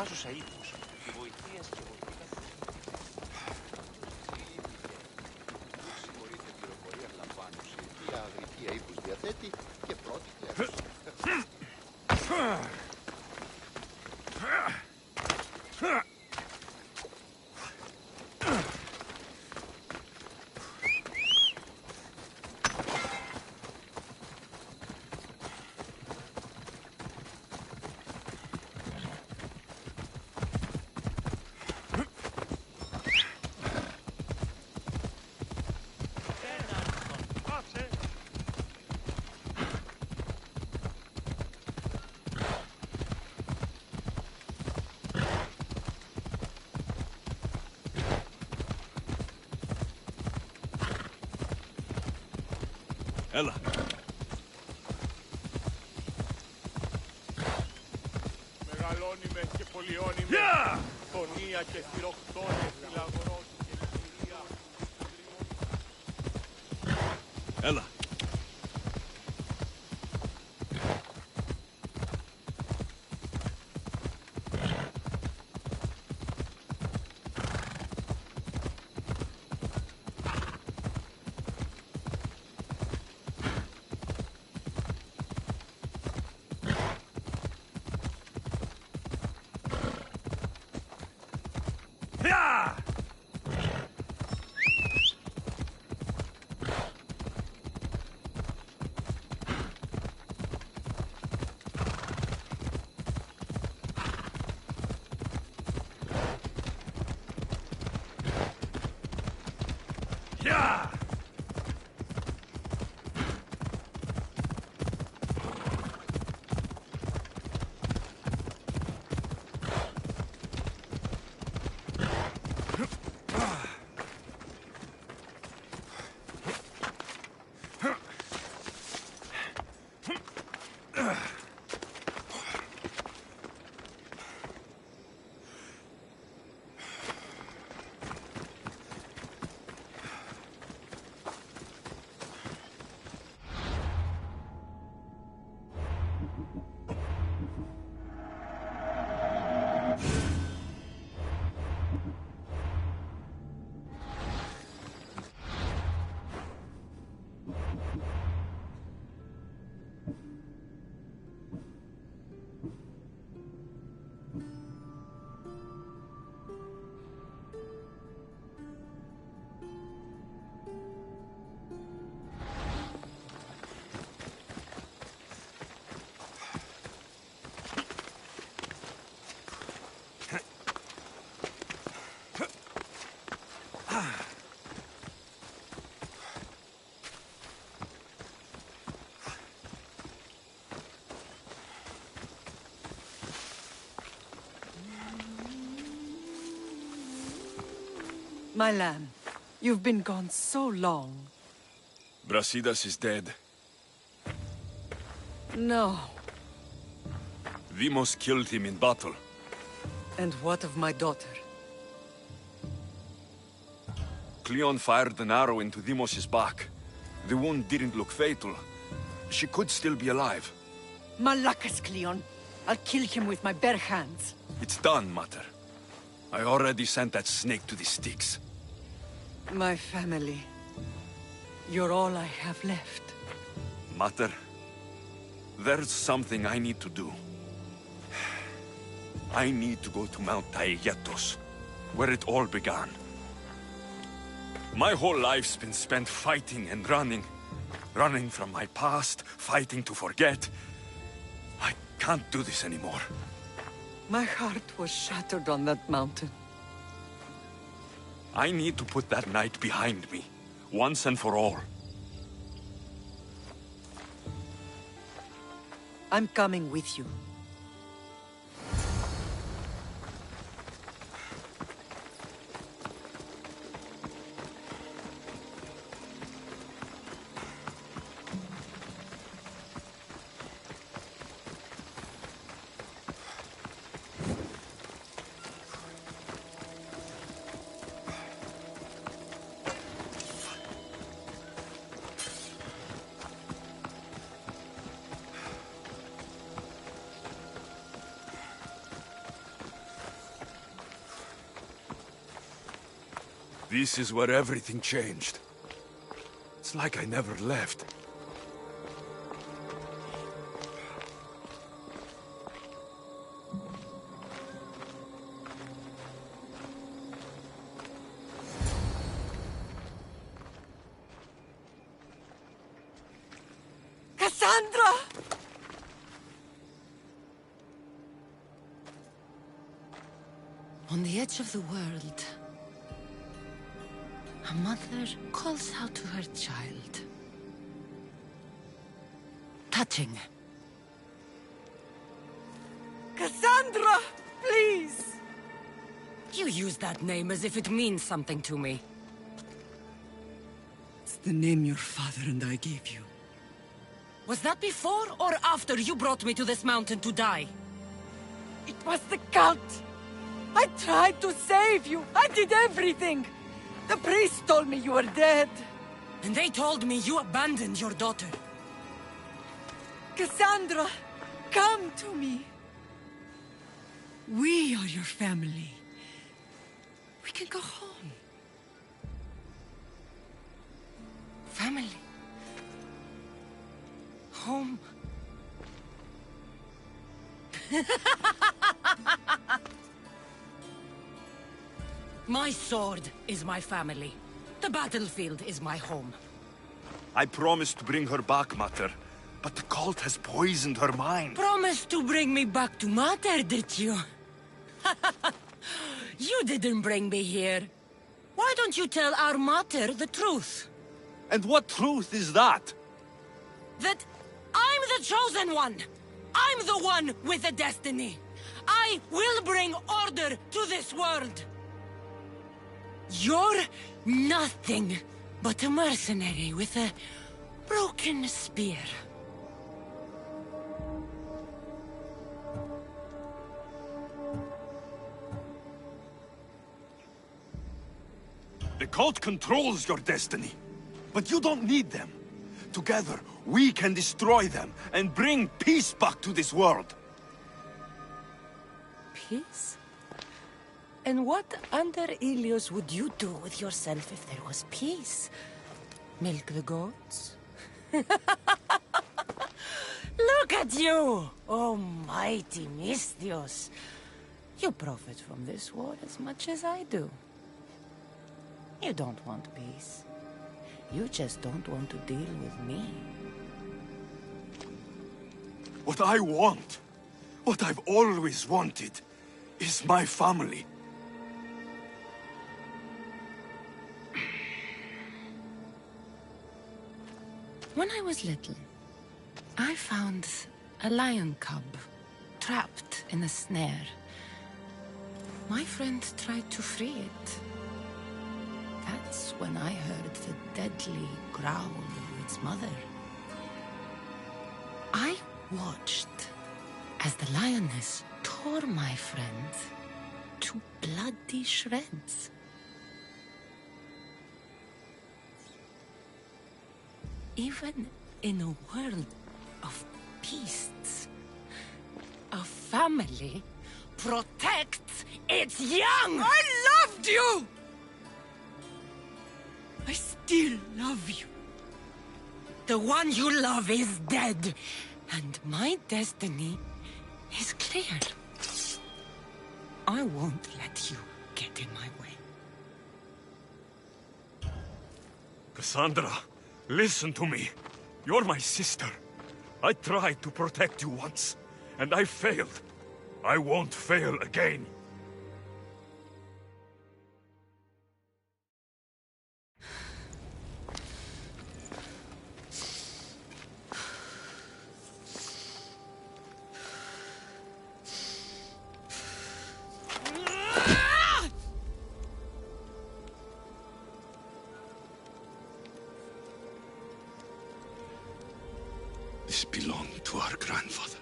θαυμάζουσα ύφους και βοηθείας και βοηθείας. Συγχωρείτε πληροφορία λαμβάνουση. Η αγρικία ύφους διαθέτει και πρώτη κλέφτος. Έλα. Μεγαλώνει και πολιώνει με. Πονία και θυροκτώνε, φυλαγρός και λυπηρία. Έλα. My lamb, you've been gone so long. Brasidas is dead. No. Deimos killed him in battle. And what of my daughter? Cleon fired an arrow into Deimos' back. The wound didn't look fatal. She could still be alive. Malakas, Cleon. I'll kill him with my bare hands. It's done, Mater. I already sent that snake to the Styx. My family. You're all I have left. Mater, there's something I need to do. I need to go to Mount Taegetos, where it all began. My whole life's been spent fighting and running. Running from my past, fighting to forget. I can't do this anymore. My heart was shattered on that mountain. I need to put that night behind me, once and for all. I'm coming with you. This is where everything changed. It's like I never left. Cassandra! On the edge of the world, a mother calls out to her child. Touching. Cassandra! Please! You use that name as if it means something to me. It's the name your father and I gave you. Was that before or after you brought me to this mountain to die? It was the cult! I tried to save you! I did everything! The priest told me you were dead! And they told me you abandoned your daughter. Cassandra, come to me. We are your family. We can go home. Family. Home. My sword is my family. The battlefield is my home. I promised to bring her back, Mater. But the cult has poisoned her mind. Promised to bring me back to Mater, did you? You didn't bring me here. Why don't you tell our Mater the truth? And what truth is that? That I'm the chosen one! I'm the one with a destiny! I will bring order to this world! You're nothing but a mercenary with a broken spear. The cult controls your destiny. But you don't need them. Together, we can destroy them and bring peace back to this world. Peace? And what under Ilios would you do with yourself if there was peace? Milk the goats? Look at you! Almighty Mistios! You profit from this war as much as I do. You don't want peace. You just don't want to deal with me. What I want, what I've always wanted, is my family. When I was little, I found a lion cub trapped in a snare. My friend tried to free it. That's when I heard the deadly growl of its mother. I watched as the lioness tore my friend to bloody shreds. Even in a world of beasts, a family protects its young! I loved you! I still love you. The one you love is dead, and my destiny is clear. I won't let you get in my way. Cassandra, listen to me. You're my sister. I tried to protect you once, and I failed. I won't fail again. This belonged to our grandfather.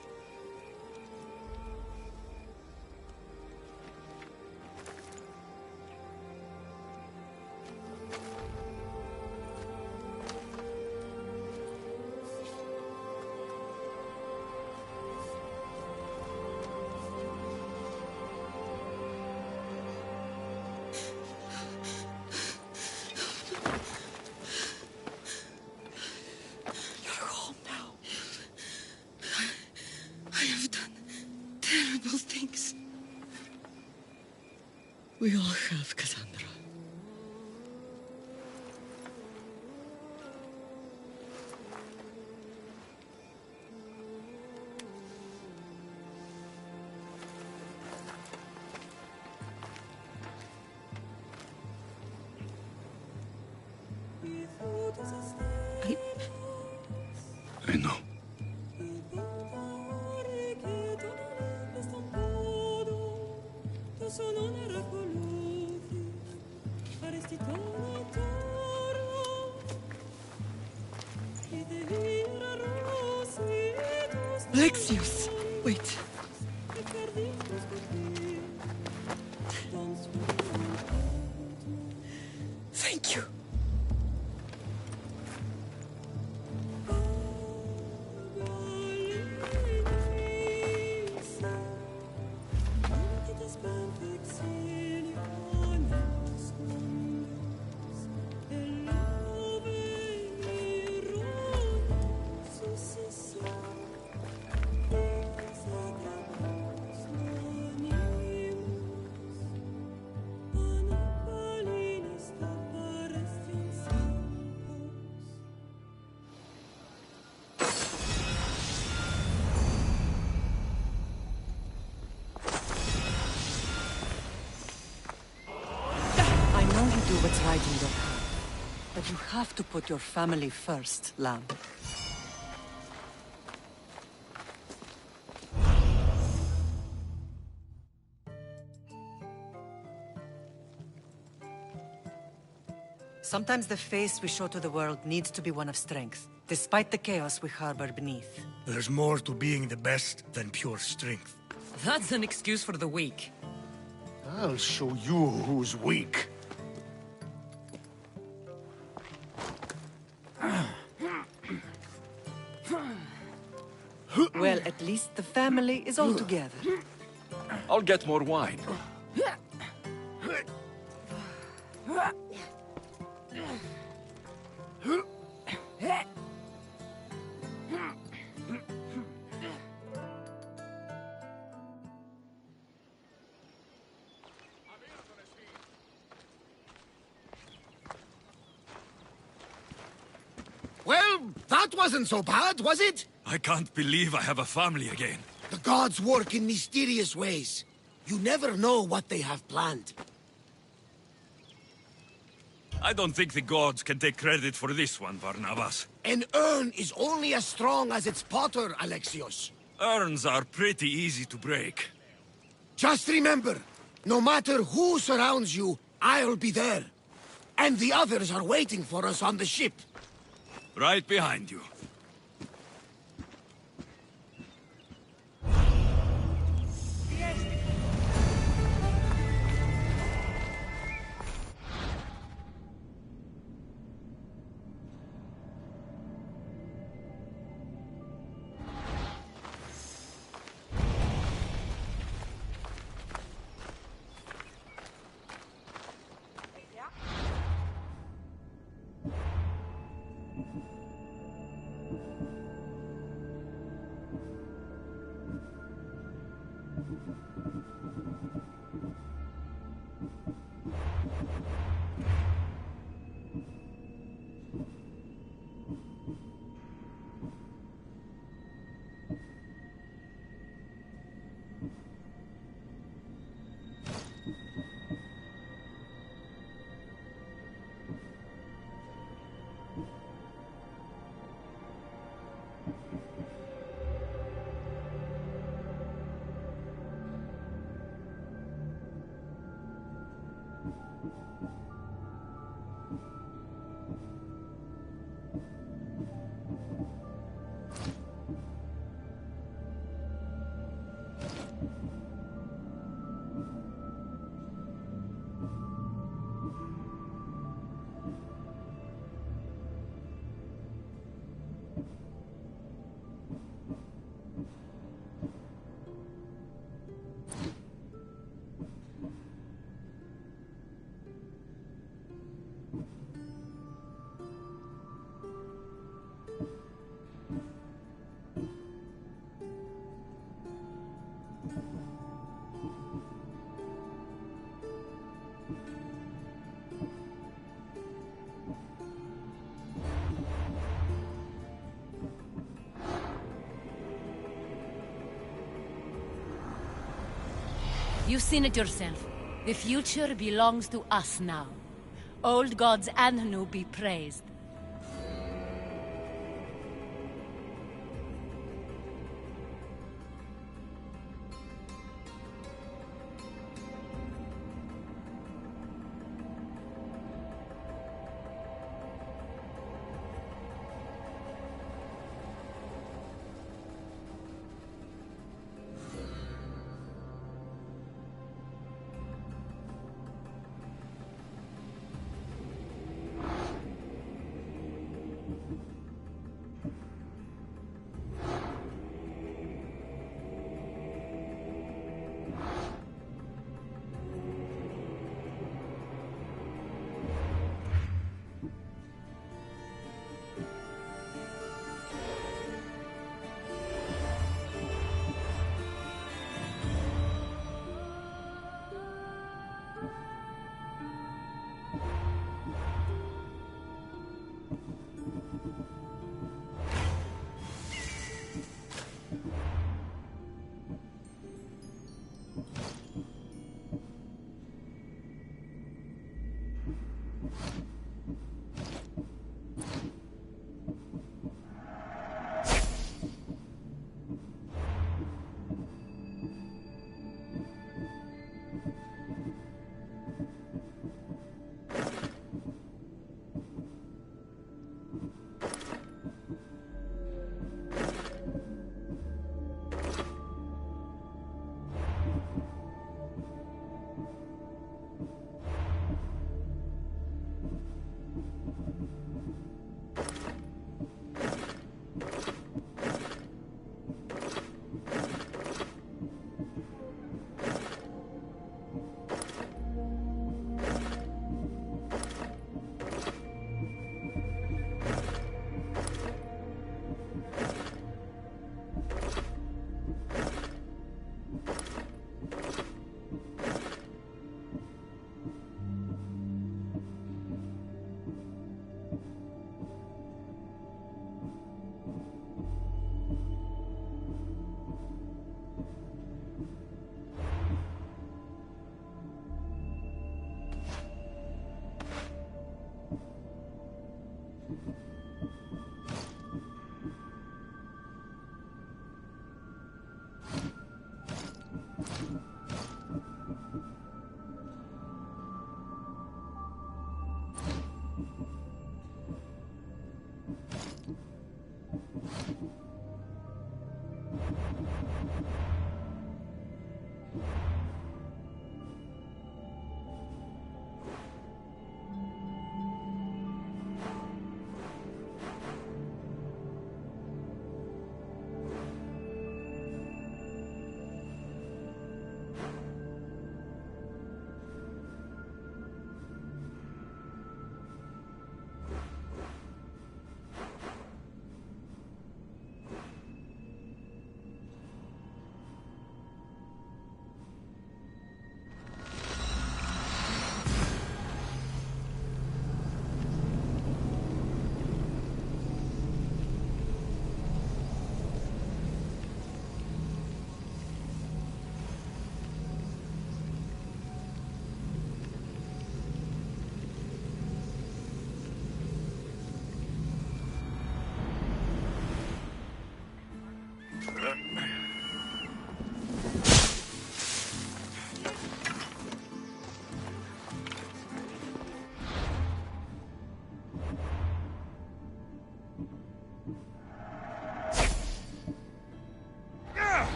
horrible things. We all have, Cassandra. I know. Alexios! Wait. Thank you. I know you do what's right in your heart, but you have to put your family first, Lamb. Sometimes the face we show to the world needs to be one of strength, despite the chaos we harbor beneath. There's more to being the best than pure strength. That's an excuse for the weak. I'll show you who's weak. Well, at least the family is all together. I'll get more wine. Well, that wasn't so bad, was it? I can't believe I have a family again. The gods work in mysterious ways. You never know what they have planned. I don't think the gods can take credit for this one, Barnabas. An urn is only as strong as its potter, Alexios. Urns are pretty easy to break. Just remember, no matter who surrounds you, I'll be there. And the others are waiting for us on the ship. Right behind you. You've seen it yourself. The future belongs to us now. Old gods and new be praised.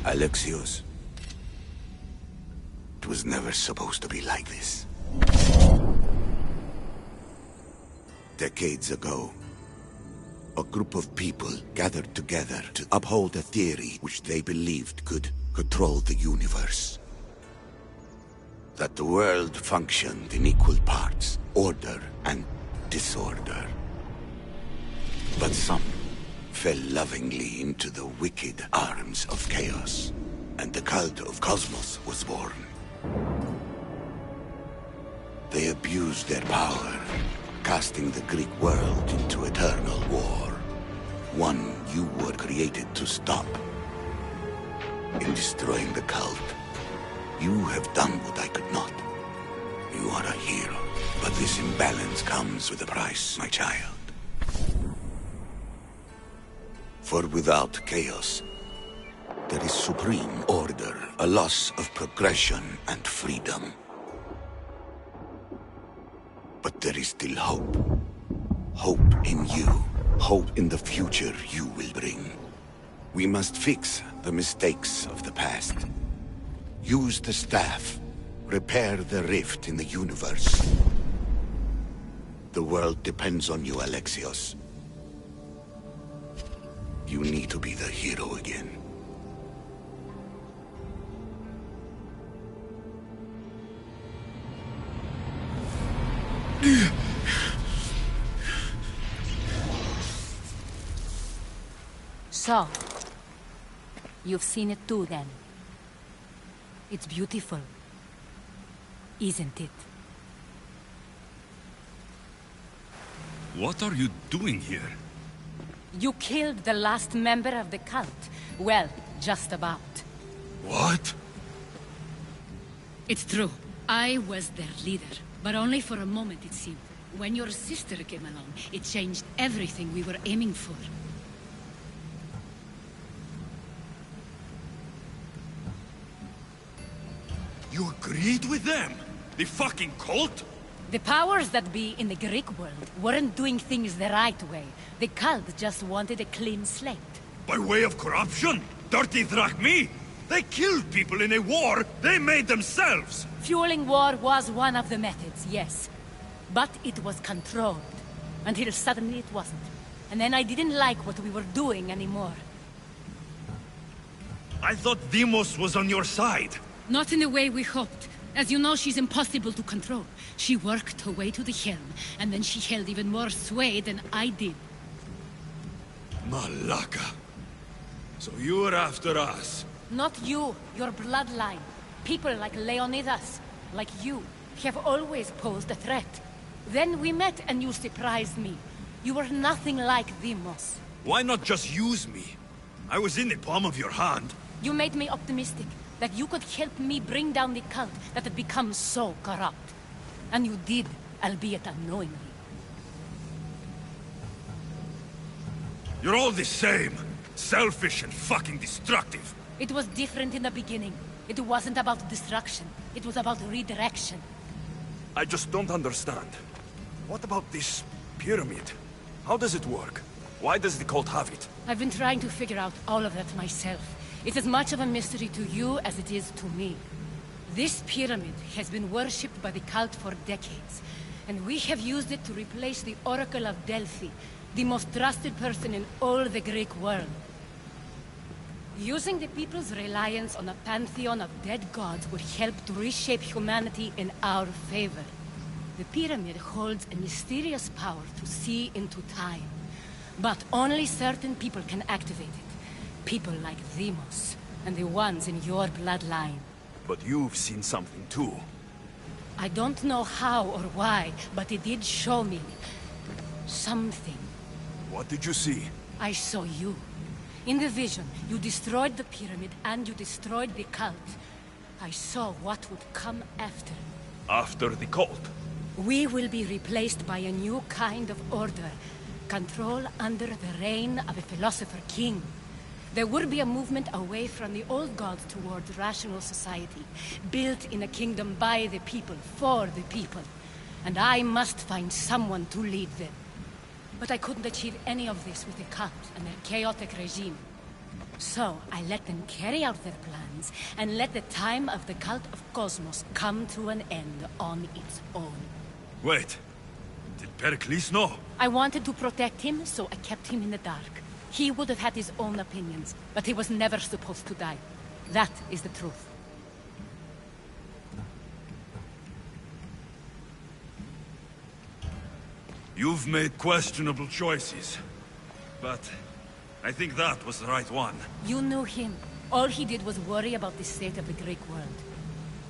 Alexios, it was never supposed to be like this. Decades ago, a group of people gathered together to uphold a theory which they believed could control the universe. That the world functioned in equal parts, order and disorder. But some fell lovingly into the wicked arms of chaos, and the cult of Cosmos was born. They abused their power, casting the Greek world into eternal war. One you were created to stop. In destroying the cult, you have done what I could not. You are a hero, but this imbalance comes with a price, my child. For without chaos, there is supreme order, a loss of progression and freedom. But there is still hope. Hope in you. Hope in the future you will bring. We must fix the mistakes of the past. Use the staff. Repair the rift in the universe. The world depends on you, Alexios. You need to be the hero again. So, you've seen it too, then. It's beautiful, isn't it? What are you doing here? You killed the last member of the cult. Well, just about. What? It's true. I was their leader, but only for a moment, it seemed. When your sister came along, it changed everything we were aiming for. You agreed with them? The fucking cult? The powers that be in the Greek world weren't doing things the right way. The cult just wanted a clean slate. By way of corruption? Dirty drachmi? They killed people in a war they made themselves! Fueling war was one of the methods, yes. But it was controlled. Until suddenly it wasn't. And then I didn't like what we were doing anymore. I thought Deimos was on your side. Not in the way we hoped. As you know, she's impossible to control. She worked her way to the helm, and then she held even more sway than I did. Malaka. So you were after us? Not you, your bloodline. People like Leonidas, like you, have always posed a threat. Then we met and you surprised me. You were nothing like Deimos. Why not just use me? I was in the palm of your hand. You made me optimistic. That you could help me bring down the cult that had become so corrupt. And you did, albeit unknowingly. You're all the same. Selfish and fucking destructive. It was different in the beginning. It wasn't about destruction. It was about redirection. I just don't understand. What about this pyramid? How does it work? Why does the cult have it? I've been trying to figure out all of that myself. It's as much of a mystery to you as it is to me. This pyramid has been worshipped by the cult for decades, and we have used it to replace the Oracle of Delphi, the most trusted person in all the Greek world. Using the people's reliance on a pantheon of dead gods would help to reshape humanity in our favor. The pyramid holds a mysterious power to see into time, but only certain people can activate it. People like Deimos, and the ones in your bloodline. But you've seen something too. I don't know how or why, but it did show me something. What did you see? I saw you. In the vision, you destroyed the pyramid and you destroyed the cult. I saw what would come after. After the cult? We will be replaced by a new kind of order. Control under the reign of a philosopher king. There would be a movement away from the old gods towards rational society, built in a kingdom by the people, for the people. And I must find someone to lead them. But I couldn't achieve any of this with the cult and their chaotic regime. So I let them carry out their plans, and let the time of the cult of Cosmos come to an end on its own. Wait. Did Pericles know? I wanted to protect him, so I kept him in the dark. He would have had his own opinions, but he was never supposed to die. That is the truth. You've made questionable choices, but I think that was the right one. You knew him. All he did was worry about the state of the Greek world.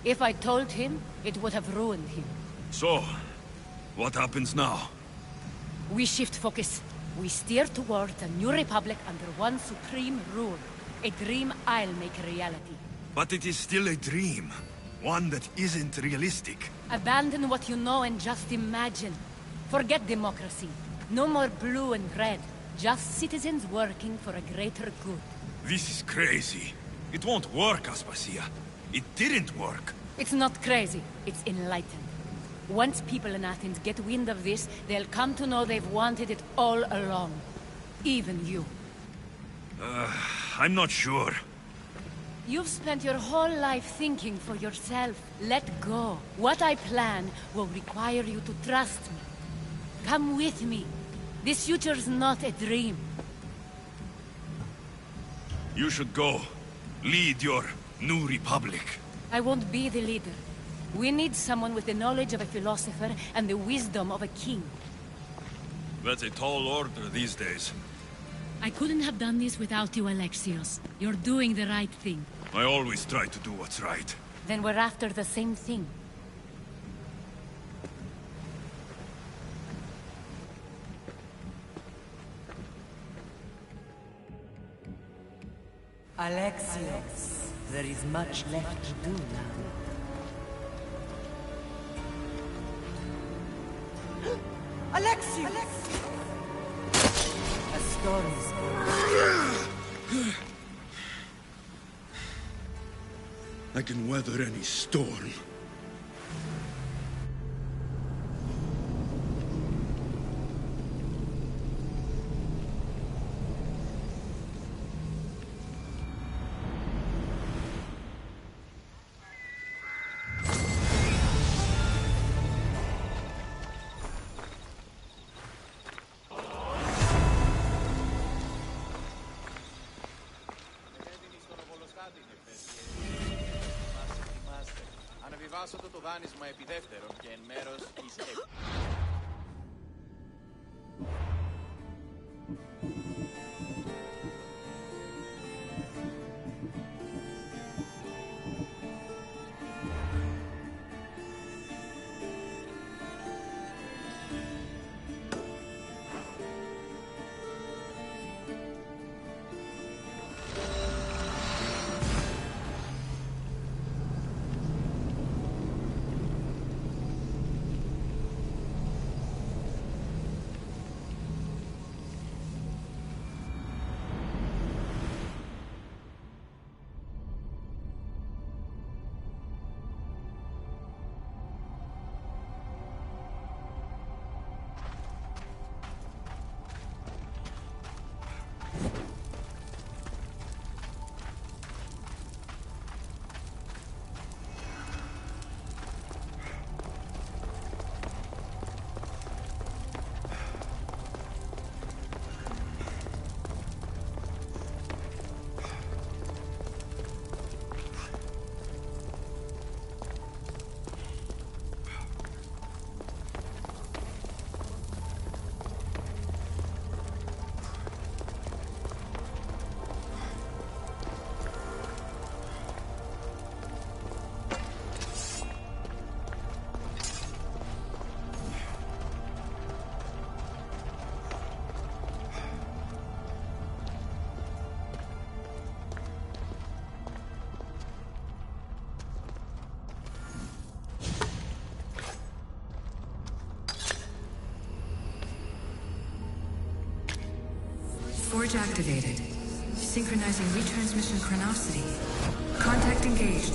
If I told him, it would have ruined him. So, what happens now? We shift focus. We steer toward a new republic under one supreme rule. A dream I'll make a reality. But it is still a dream. One that isn't realistic. Abandon what you know and just imagine. Forget democracy. No more blue and red. Just citizens working for a greater good. This is crazy. It won't work, Aspasia. It didn't work. It's not crazy. It's enlightened. Once people in Athens get wind of this, they'll come to know they've wanted it all along. Even you. I'm not sure. You've spent your whole life thinking for yourself. Let go. What I plan will require you to trust me. Come with me. This future's not a dream. You should go. Lead your new republic. I won't be the leader. We need someone with the knowledge of a philosopher and the wisdom of a king. That's a tall order these days. I couldn't have done this without you, Alexios. You're doing the right thing. I always try to do what's right. Then we're after the same thing. Alexios, there is much left to do now. Alexios! A storm is brewing. I can weather any storm. Αναβιβάσω το δάνεισμα επί δεύτερον και εν μέρος εις Forge activated. Synchronizing retransmission chronicity. Contact engaged.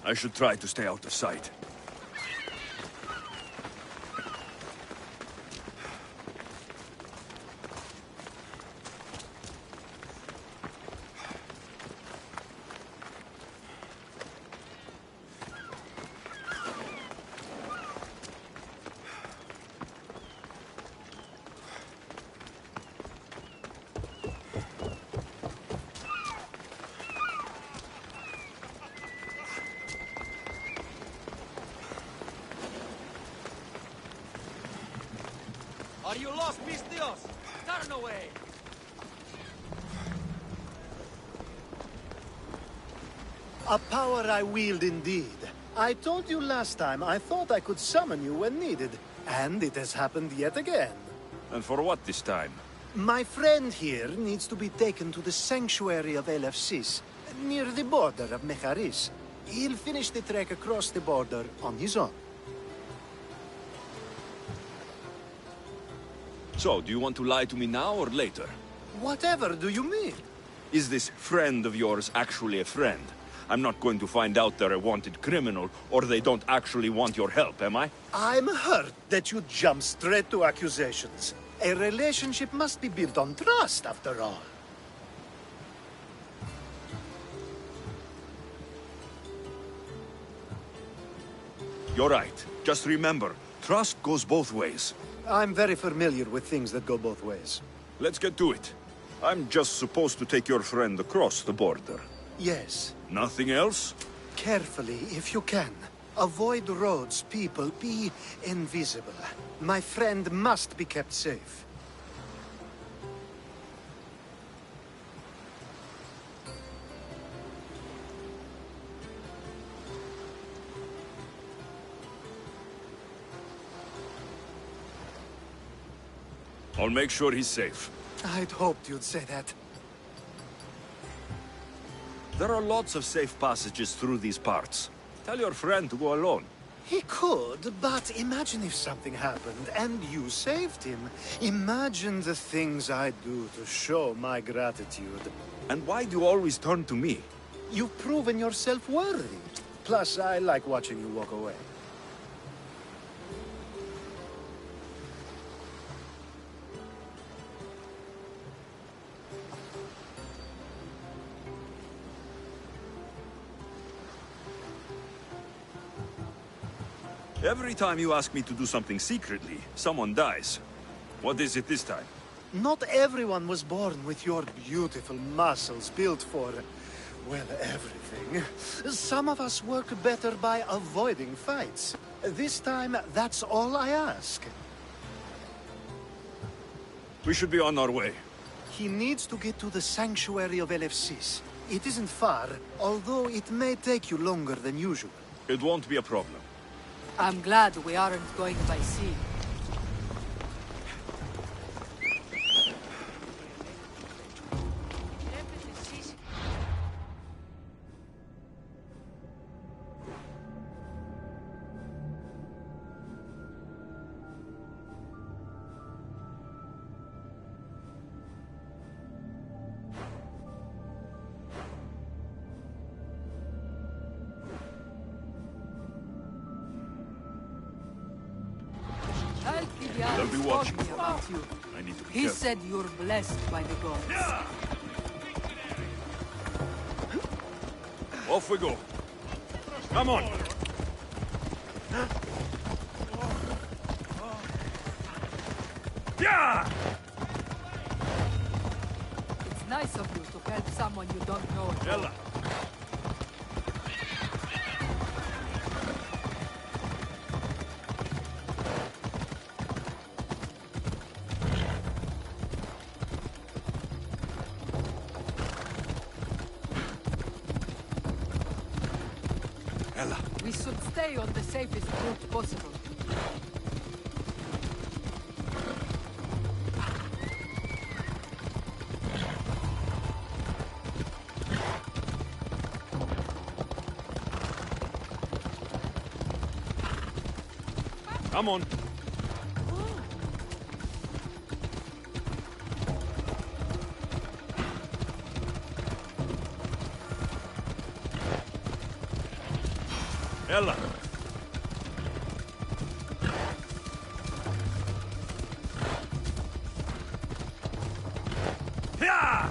I should try to stay out of sight. Are you lost, mis Dios? Turn away! A power I wield indeed. I told you last time I thought I could summon you when needed, and it has happened yet again. And for what this time? My friend here needs to be taken to the sanctuary of Elefsis, near the border of Mecharis. He'll finish the trek across the border on his own. So, do you want to lie to me now or later? Whatever do you mean? Is this friend of yours actually a friend? I'm not going to find out they're a wanted criminal, or they don't actually want your help, am I? I'm hurt that you jump straight to accusations. A relationship must be built on trust, after all. You're right. Just remember, trust goes both ways. I'm very familiar with things that go both ways. Let's get to it. I'm just supposed to take your friend across the border. Yes. Nothing else? Carefully, if you can. Avoid roads, people, be invisible. My friend must be kept safe. I'll make sure he's safe. I'd hoped you'd say that. There are lots of safe passages through these parts. Tell your friend to go alone. He could, but imagine if something happened and you saved him. Imagine the things I'd do to show my gratitude. And why do you always turn to me? You've proven yourself worthy. Plus, I like watching you walk away. Every time you ask me to do something secretly, someone dies. What is it this time? Not everyone was born with your beautiful muscles built for, well, everything. Some of us work better by avoiding fights. This time, that's all I ask. We should be on our way. He needs to get to the sanctuary of Elefsis. It isn't far, although it may take you longer than usual. It won't be a problem. I'm glad we aren't going by sea. watch. told me about you. I need to be He careful. said you're blessed by the gods. Off we go. Come on. Yeah! It's nice of you to help someone you don't know. Ella. Ella. We should stay on the safest route possible. Come on. Ella. Yeah!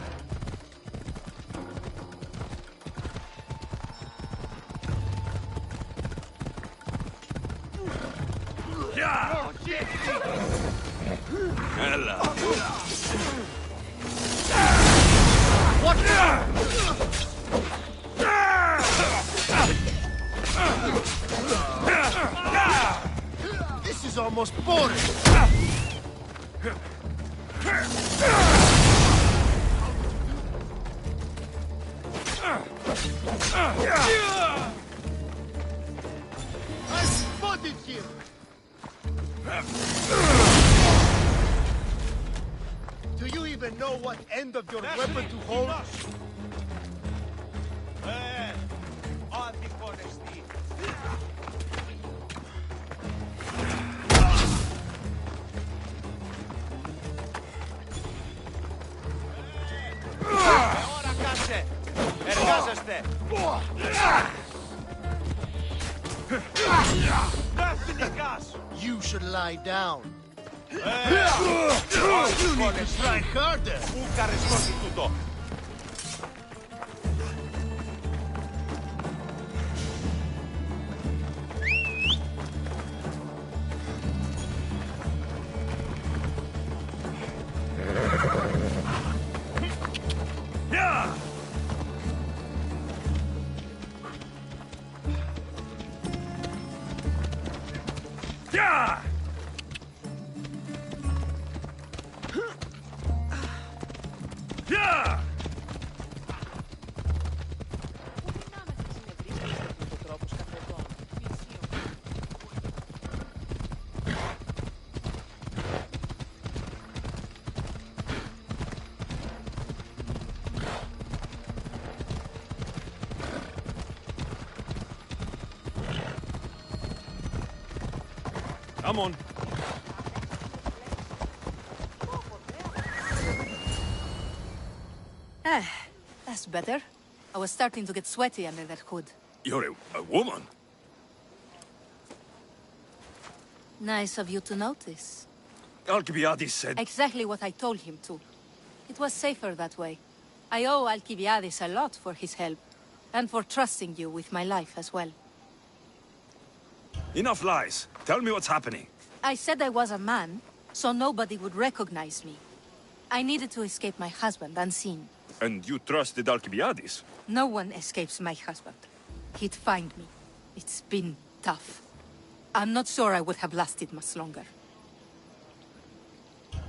Yeah! Ella. What? This is almost boring. I spotted him. Do you even know what end of your weapon to hold? Ora κάτσε! Εργάζεστε! You should lie down. You need to try harder. Πού καρεσκώσει τούτο! Yeah! Yeah! Yeah! Come on. That's better. I was starting to get sweaty under that hood. You're a woman. Nice of you to notice. Alcibiades said... Exactly what I told him to. It was safer that way. I owe Alcibiades a lot for his help, and for trusting you with my life as well. Enough lies. Tell me what's happening. I said I was a man, so nobody would recognize me. I needed to escape my husband unseen. And you trusted Alcibiades? No one escapes my husband. He'd find me. It's been tough. I'm not sure I would have lasted much longer.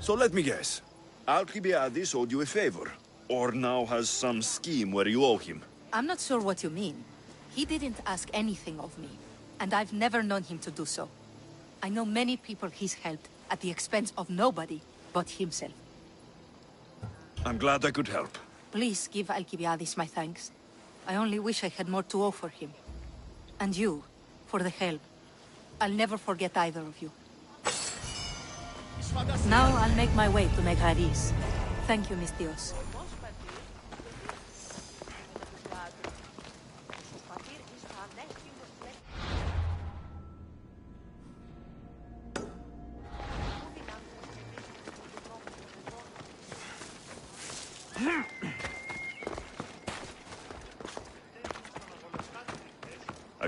So let me guess. Alcibiades owed you a favor. Or now has some scheme where you owe him. I'm not sure what you mean. He didn't ask anything of me, and I've never known him to do so. I know many people he's helped at the expense of nobody but himself. I'm glad I could help. Please give Alcibiades my thanks. I only wish I had more to offer him. And you, for the help. I'll never forget either of you. Now I'll make my way to Megaris. Thank you, Mistios. I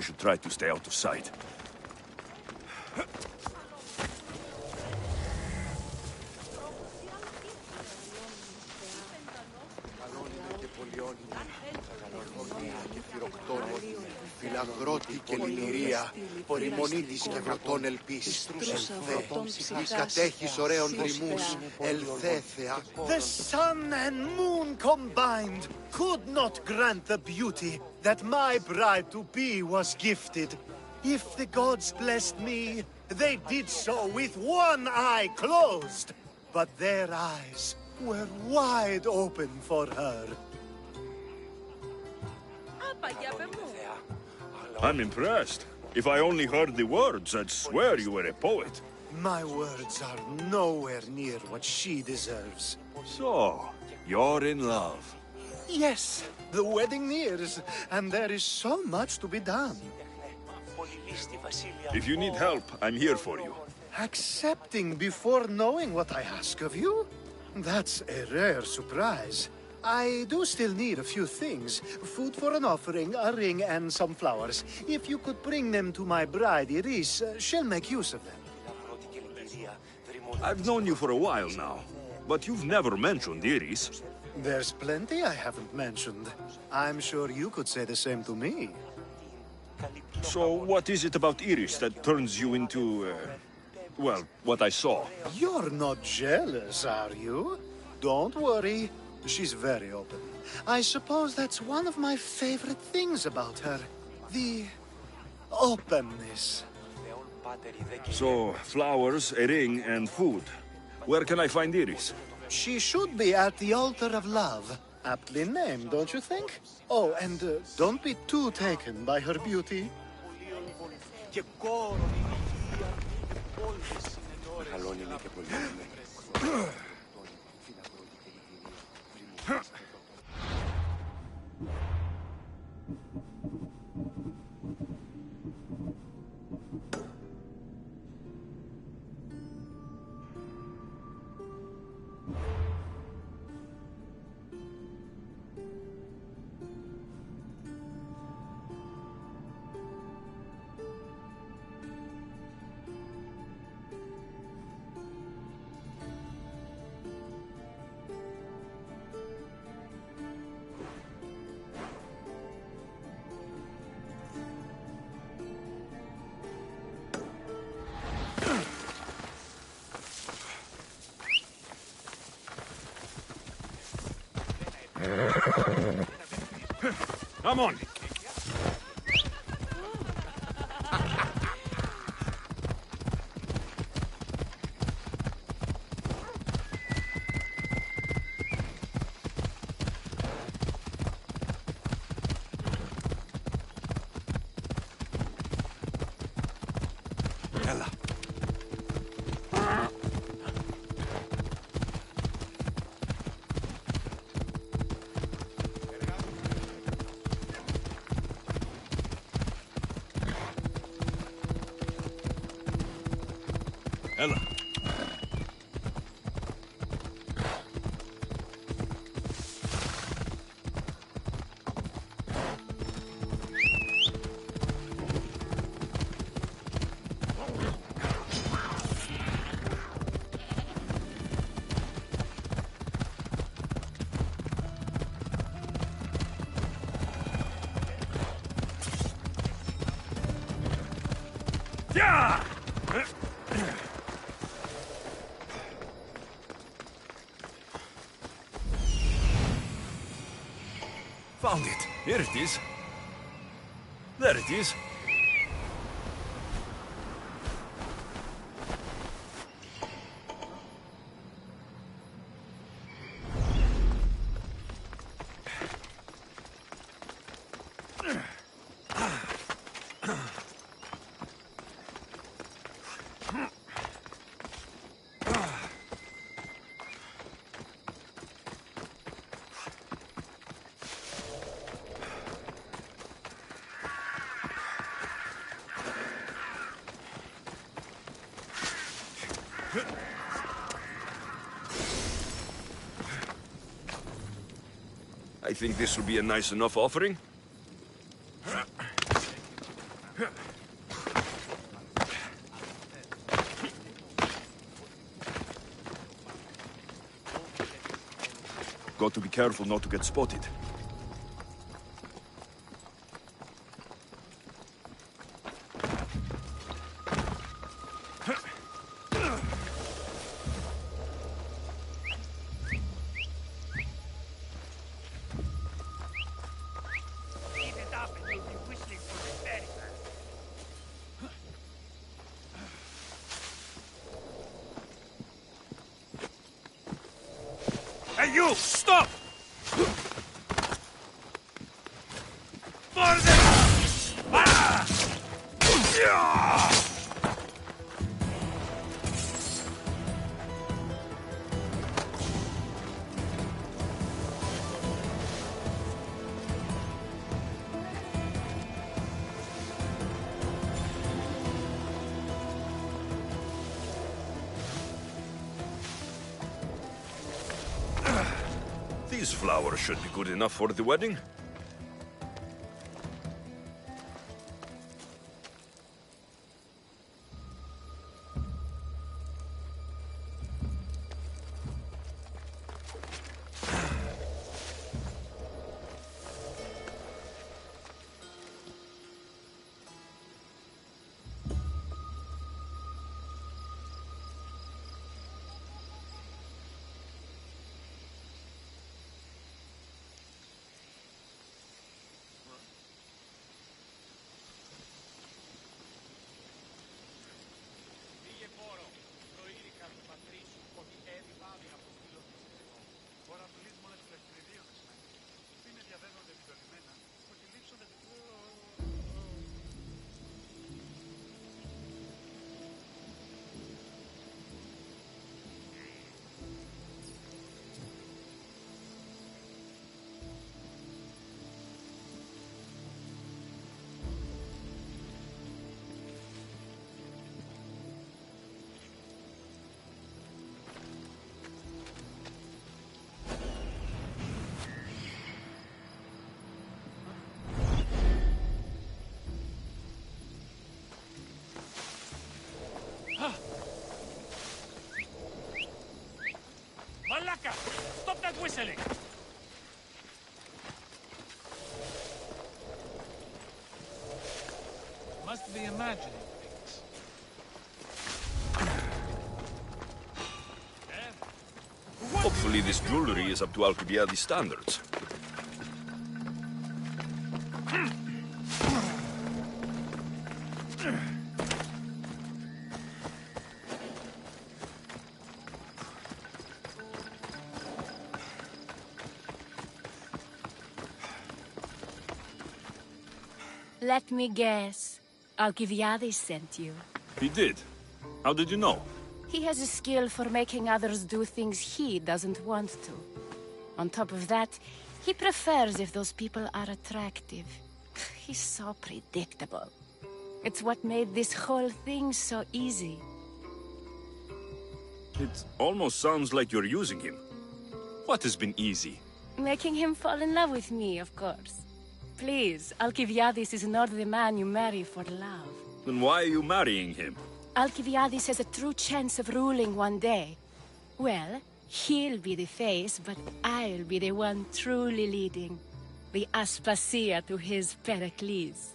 should try to stay out of sight. Φιλαγρώτη και λυτηρία, οριμονή της και βρωτών ελπίς. Ελθέ, εις κατέχεις ωραίων δρυμούς, ελθέ Θεά. The sun and moon combined could not grant the beauty that my bride-to-be was gifted. If the gods blessed me, they did so with one eye closed. But their eyes were wide open for her. I'm impressed. If I only heard the words, I'd swear you were a poet. My words are nowhere near what she deserves. So, you're in love. Yes, the wedding nears, and there is so much to be done. If you need help, I'm here for you. Accepting before knowing what I ask of you? That's a rare surprise. I do still need a few things. Food for an offering, a ring, and some flowers. If you could bring them to my bride, Iris, she'll make use of them. I've known you for a while now, but you've never mentioned Iris. There's plenty I haven't mentioned. I'm sure you could say the same to me. So what is it about Iris that turns you into, well, what I saw? You're not jealous, are you? Don't worry. She's very open. I suppose that's one of my favorite things about her. The openness. So, flowers, a ring, and food. Where can I find Iris? She should be at the altar of love. Aptly named, don't you think? Oh, and don't be too taken by her beauty. Come on! Ella. Ella. Yeah! Found it. Here it is. There it is. I think this will be a nice enough offering. Got to be careful not to get spotted. Eat it up and you'll be whistling for the ferryman. Hey, you! Stop! For the... Ah! Yeah! These flowers should be good enough for the wedding. Malaka! Stop that whistling! Must be imagining things. Hopefully this jewelry is up to Alcibiades standards. Let me guess. Alcibiades sent you. He did. How did you know? He has a skill for making others do things he doesn't want to. On top of that, he prefers if those people are attractive. He's so predictable. It's what made this whole thing so easy. It almost sounds like you're using him. What has been easy? Making him fall in love with me, of course. Please, Alcibiades is not the man you marry for love. Then why are you marrying him? Alcibiades has a true chance of ruling one day. Well, he'll be the face, but I'll be the one truly leading. The Aspasia to his Pericles.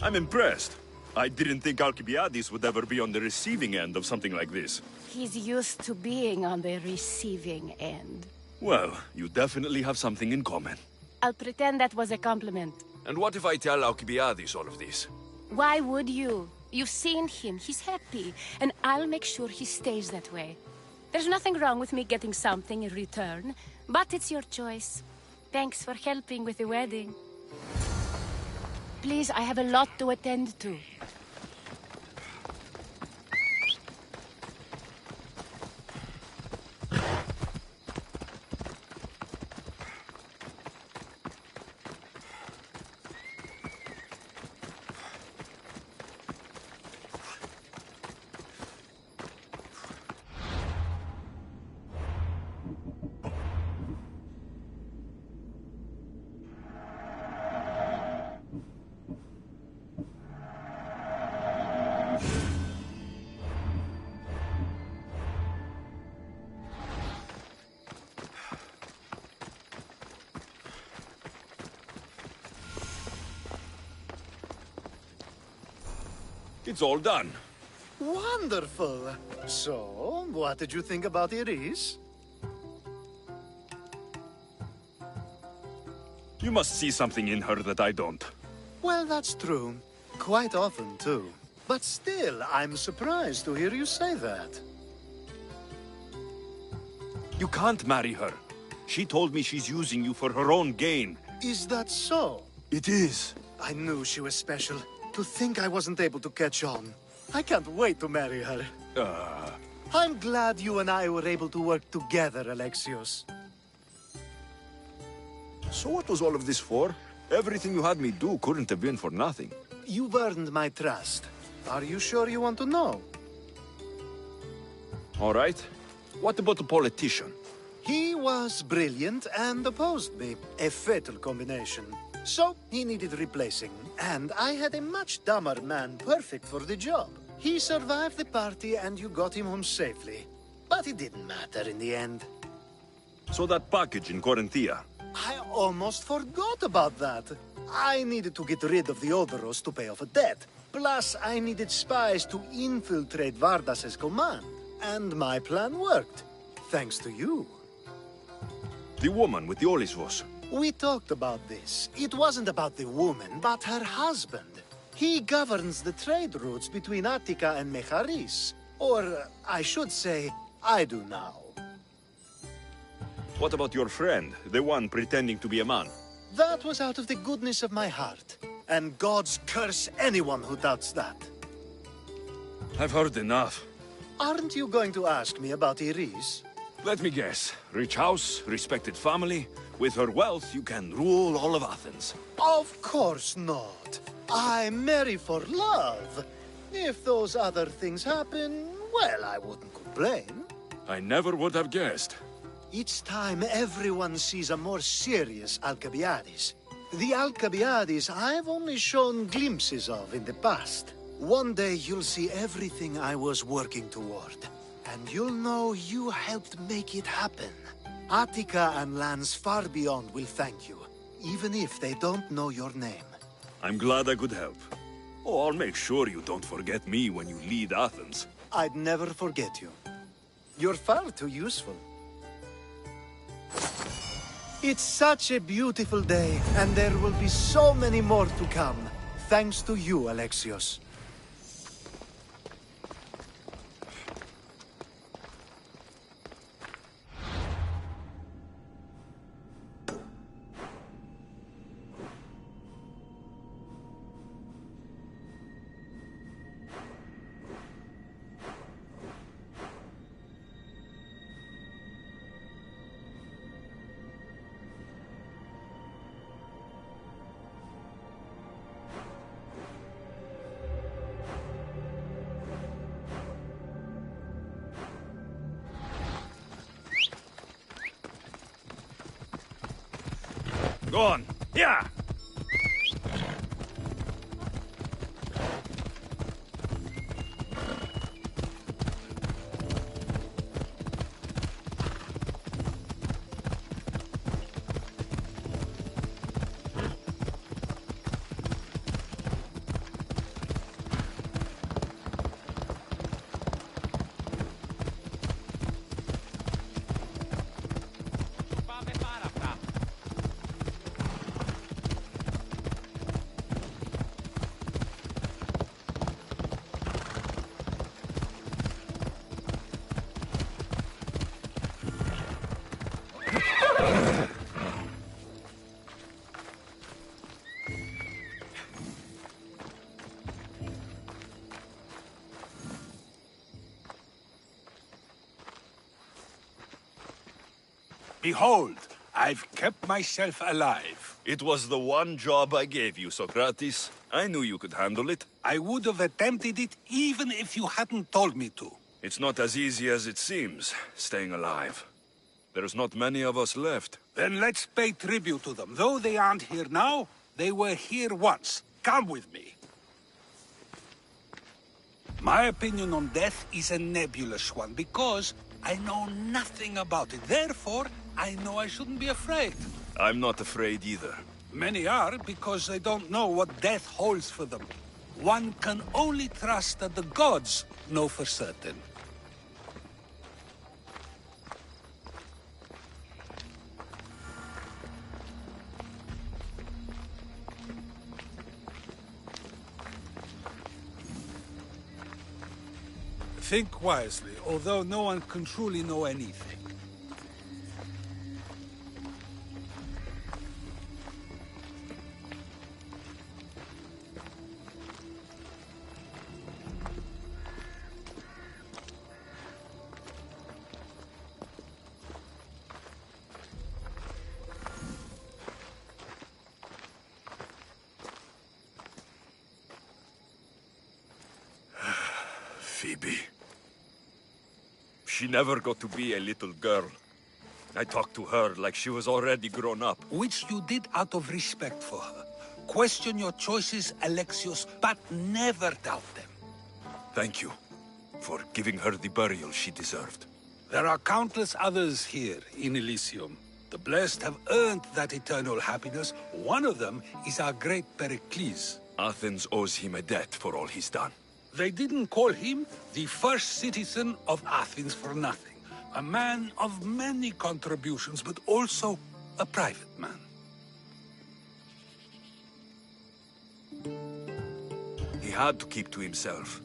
I'm impressed. I didn't think Alcibiades would ever be on the receiving end of something like this. He's used to being on the receiving end. Well, you definitely have something in common. I'll pretend that was a compliment. And what if I tell Alcibiades all of this? Why would you? You've seen him, he's happy, and I'll make sure he stays that way. There's nothing wrong with me getting something in return, but it's your choice. Thanks for helping with the wedding. Please, I have a lot to attend to. It's all done. Wonderful. So, what did you think about Iris? You must see something in her that I don't. Well, that's true. Quite often, too. But still, I'm surprised to hear you say that. You can't marry her. She told me she's using you for her own gain. Is that so? It is. I knew she was special. To think I wasn't able to catch on. I can't wait to marry her. I'm glad you and I were able to work together, Alexios. So what was all of this for? Everything you had me do couldn't have been for nothing. You've earned my trust. Are you sure you want to know? All right. What about the politician? He was brilliant and opposed me. A fatal combination. So, he needed replacing. And I had a much dumber man perfect for the job. He survived the party and you got him home safely. But it didn't matter in the end. So that package in Corinthia. I almost forgot about that. I needed to get rid of the Odoros to pay off a debt. Plus, I needed spies to infiltrate Vardas's command. And my plan worked. Thanks to you. The woman with the Olisvos. We talked about this. It wasn't about the woman, but her husband. He governs the trade routes between Attica and Mecharis. Or, I should say, I do now. What about your friend, the one pretending to be a man? That was out of the goodness of my heart. And gods curse anyone who doubts that. I've heard enough. Aren't you going to ask me about Iris? Let me guess. Rich house, respected family. With her wealth, you can rule all of Athens. Of course not. I marry for love. If those other things happen, well, I wouldn't complain. I never would have guessed. Each time everyone sees a more serious Alcibiades. The Alcibiades I've only shown glimpses of in the past. One day you'll see everything I was working toward. And you'll know you helped make it happen. Attica and lands far beyond will thank you, even if they don't know your name. I'm glad I could help. Oh, I'll make sure you don't forget me when you lead Athens. I'd never forget you. You're far too useful. It's such a beautiful day, and there will be so many more to come. Thanks to you, Alexios. Go on. Yeah! Behold, I've kept myself alive. It was the one job I gave you, Socrates. I knew you could handle it. I would have attempted it even if you hadn't told me to. It's not as easy as it seems, staying alive. There's not many of us left. Then let's pay tribute to them. Though they aren't here now, they were here once. Come with me. My opinion on death is a nebulous one, because I know nothing about it. Therefore, I know I shouldn't be afraid. I'm not afraid either. Many are, because they don't know what death holds for them. One can only trust that the gods know for certain. Think wisely, although no one can truly know anything. Phoebe. She never got to be a little girl. I talked to her like she was already grown up. Which you did out of respect for her. Question your choices, Alexios, but never doubt them. Thank you for giving her the burial she deserved. There are countless others here in Elysium. The blessed have earned that eternal happiness. One of them is our great Pericles. Athens owes him a debt for all he's done. They didn't call him the first citizen of Athens for nothing. A man of many contributions, but also a private man. He had to keep to himself.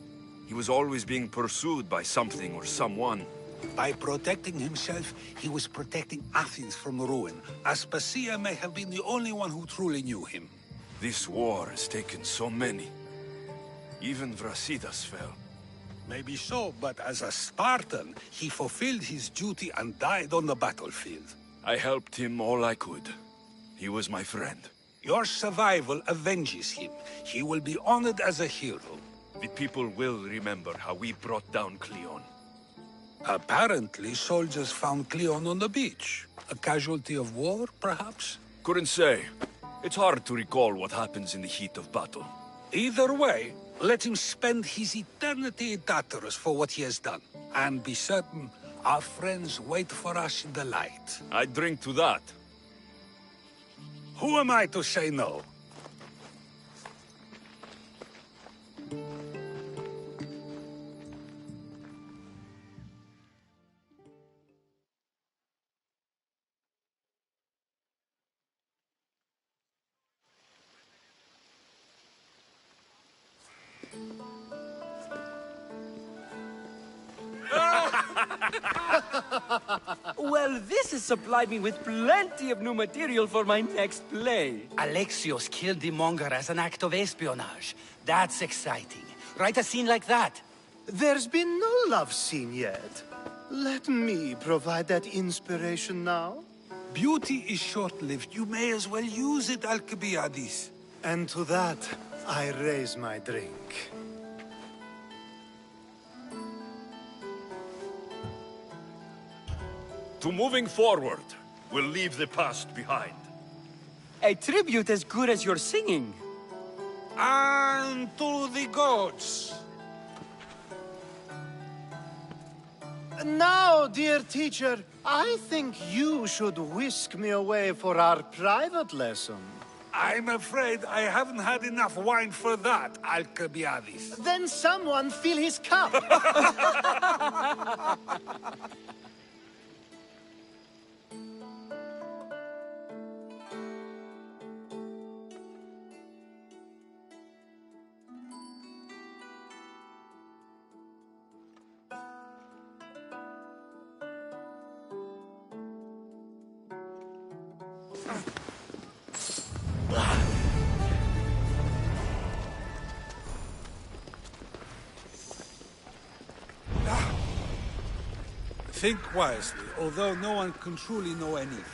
He was always being pursued by something or someone. By protecting himself, he was protecting Athens from ruin. Aspasia may have been the only one who truly knew him. This war has taken so many. Even Brasidas fell. Maybe so, but as a Spartan, he fulfilled his duty and died on the battlefield. I helped him all I could. He was my friend. Your survival avenges him. He will be honored as a hero. The people will remember how we brought down Cleon. Apparently, soldiers found Cleon on the beach. A casualty of war, perhaps? Couldn't say. It's hard to recall what happens in the heat of battle. Either way, let him spend his eternity in Tartarus for what he has done. And be certain, our friends wait for us in the light. I drink to that. Who am I to say no? Well, this has supplied me with plenty of new material for my next play. Alexios killed the monger as an act of espionage. That's exciting. Write a scene like that. There's been no love scene yet. Let me provide that inspiration now. Beauty is short-lived. You may as well use it, Alcibiades. And to that, I raise my drink. To moving forward, we'll leave the past behind. A tribute as good as your singing. And to the gods. Now, dear teacher, I think you should whisk me away for our private lesson. I'm afraid I haven't had enough wine for that, Alcibiades. Then someone fill his cup. Think wisely, although no one can truly know anything.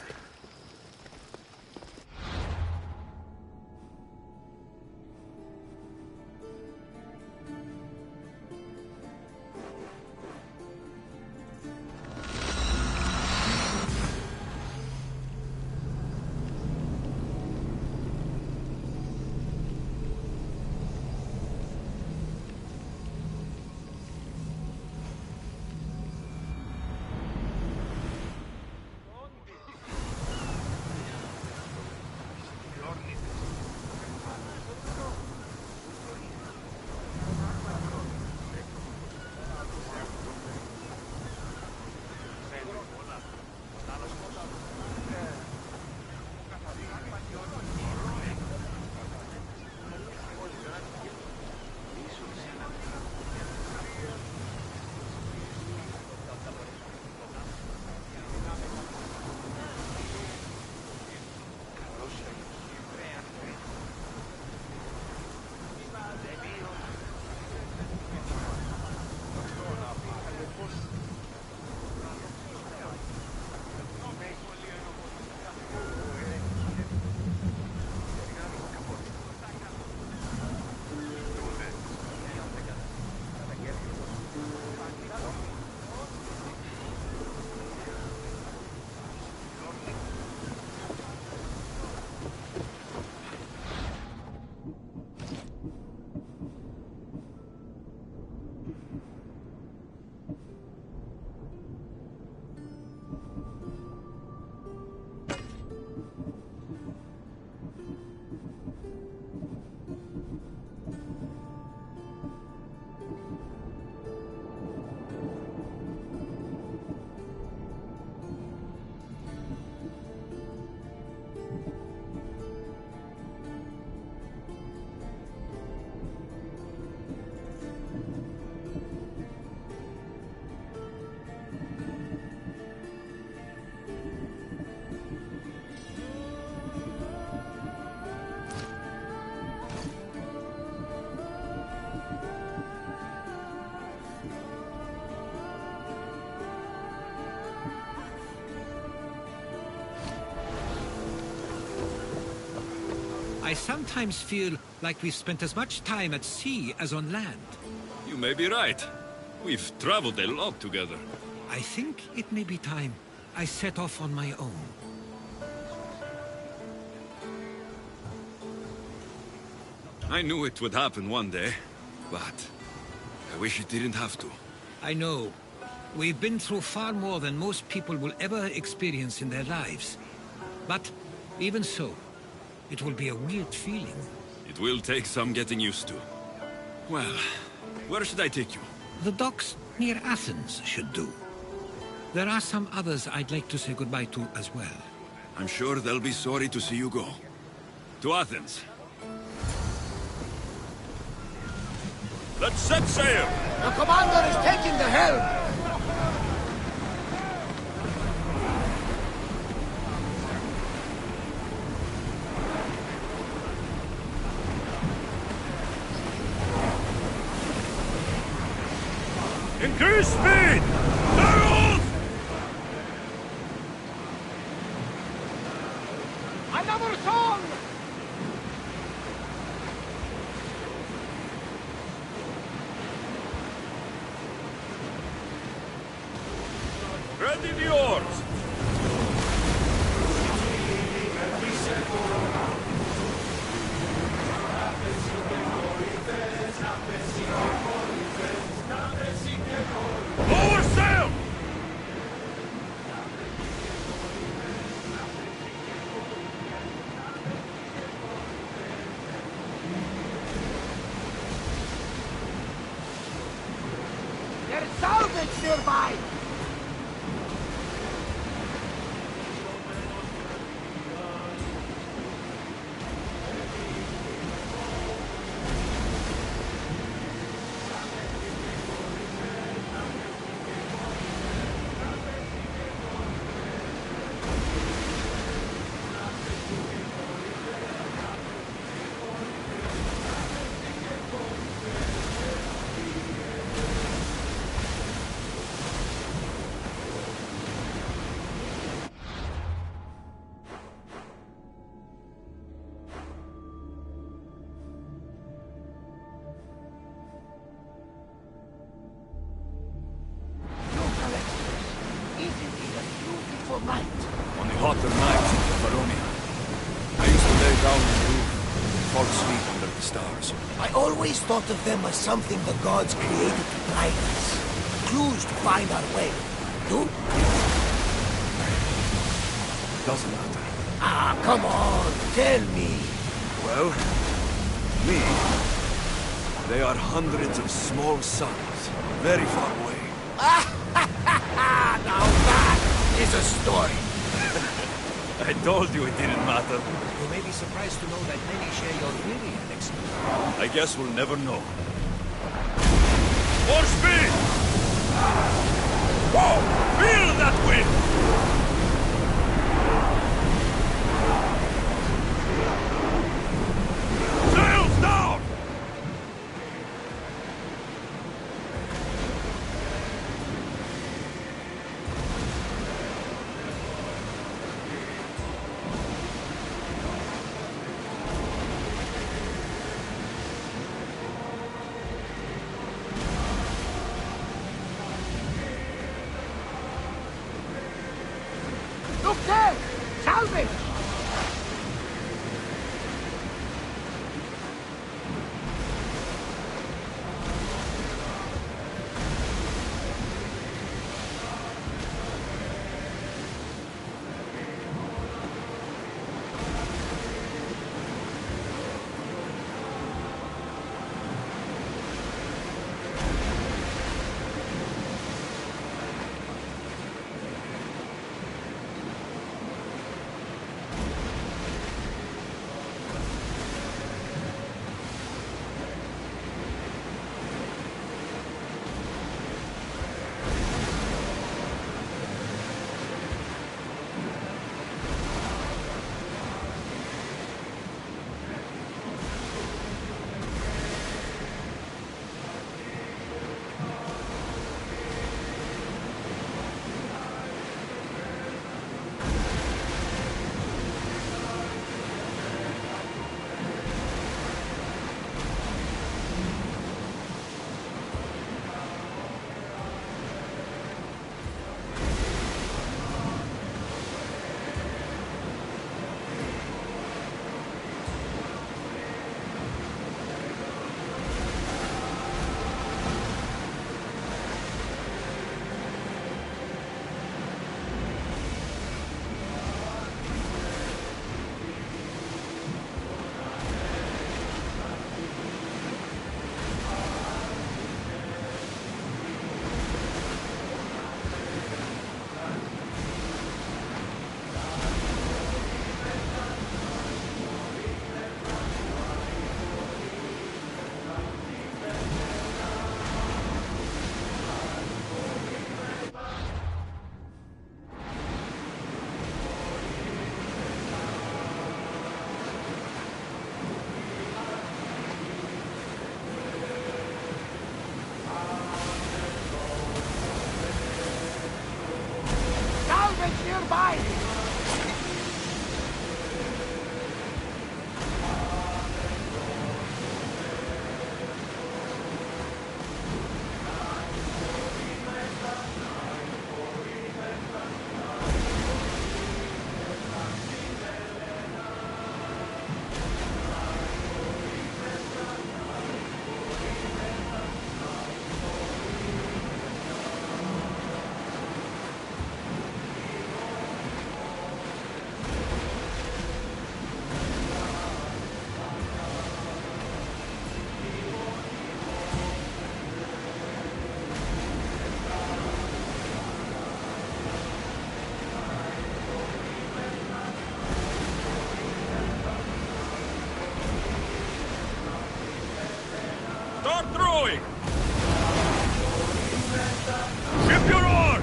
I sometimes feel like we've spent as much time at sea as on land. You may be right. We've traveled a lot together. I think it may be time I set off on my own. I knew it would happen one day, but I wish it didn't have to. I know. We've been through far more than most people will ever experience in their lives. But even so, it will be a weird feeling. It will take some getting used to. Well, where should I take you? The docks near Athens should do. There are some others I'd like to say goodbye to as well. I'm sure they'll be sorry to see you go. To Athens. Let's set sail! The commander is taking the helm! Increase speed! Barrels! Another song! Ready the oars! Lower sail! There's salvage nearby! On the hotter nights in Baronia, I used to lay down in the roof and fall asleep under the stars. I always thought of them as something the gods created to guide us. Clues to find our way. You? Doesn't matter. Ah, come on, tell me. Well, me. They are hundreds of small suns, very far away. Now that is a story. I told you it didn't matter. You may be surprised to know that many share your myriad experience. I guess we'll never know. More speed! Whoa! Feel that wind! Sails down! village nearby! Start throwing! Ship your oars!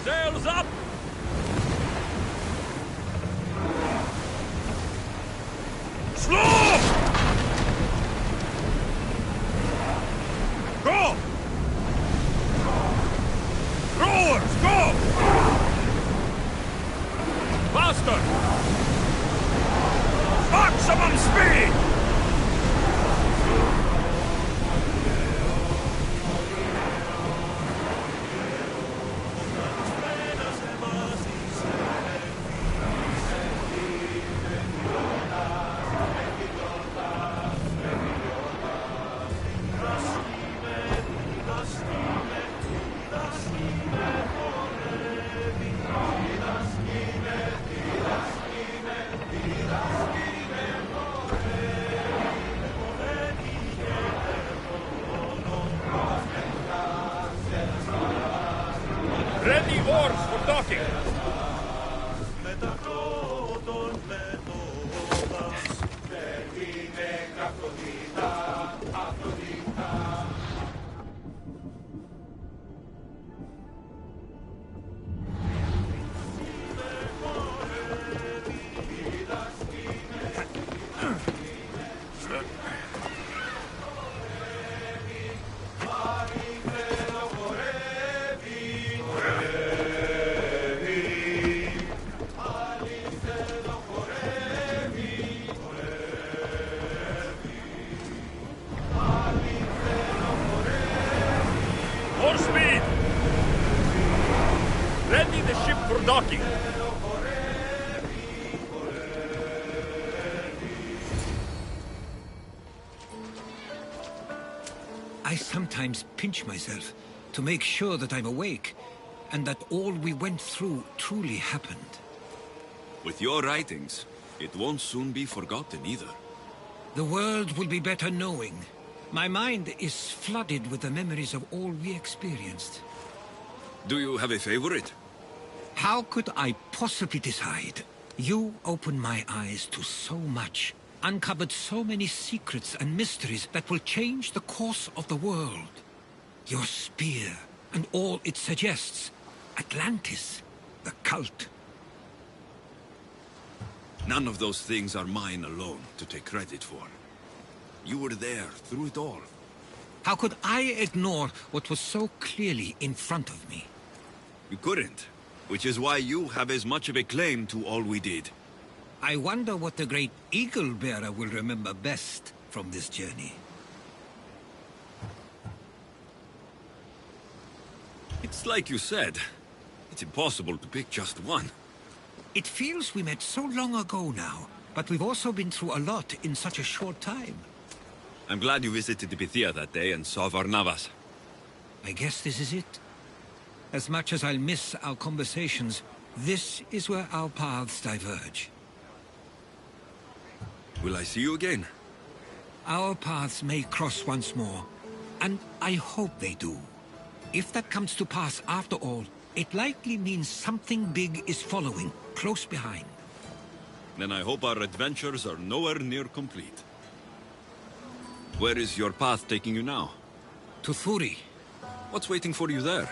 Sails up! Slow! Go! Rowers, go! Faster! Maximum speed! Ready oars for docking! More speed! Ready the ship for docking! I sometimes pinch myself to make sure that I'm awake, and that all we went through truly happened. With your writings, it won't soon be forgotten either. The world will be better knowing. My mind is flooded with the memories of all we experienced. Do you have a favorite? How could I possibly decide? You opened my eyes to so much, uncovered so many secrets and mysteries that will change the course of the world. Your spear, and all it suggests. Atlantis, the cult. None of those things are mine alone to take credit for. You were there through it all. How could I ignore what was so clearly in front of me? You couldn't, which is why you have as much of a claim to all we did. I wonder what the great Eagle Bearer will remember best from this journey. It's like you said. It's impossible to pick just one. It feels we met so long ago now, but we've also been through a lot in such a short time. I'm glad you visited Bithia that day and saw Varnavas. I guess this is it. As much as I'll miss our conversations, this is where our paths diverge. Will I see you again? Our paths may cross once more, and I hope they do. If that comes to pass after all, It likely means something big is following, close behind. Then I hope our adventures are nowhere near complete. Where is your path taking you now? To Thuri. What's waiting for you there?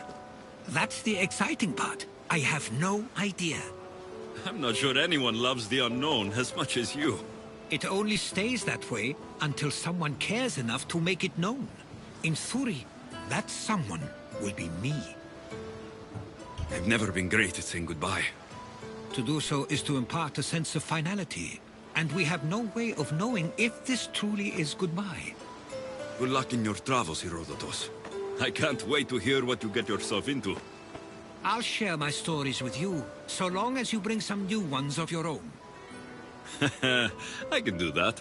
That's the exciting part. I have no idea. I'm not sure anyone loves the unknown as much as you. It only stays that way until someone cares enough to make it known. In Thuri, that someone will be me. I've never been great at saying goodbye. To do so is to impart a sense of finality, and we have no way of knowing if this truly is goodbye. Good luck in your travels, Herodotus. I can't wait to hear what you get yourself into. I'll share my stories with you, so long as you bring some new ones of your own. I can do that.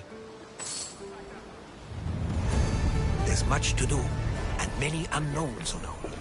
There's much to do, and many unknowns on our horizon.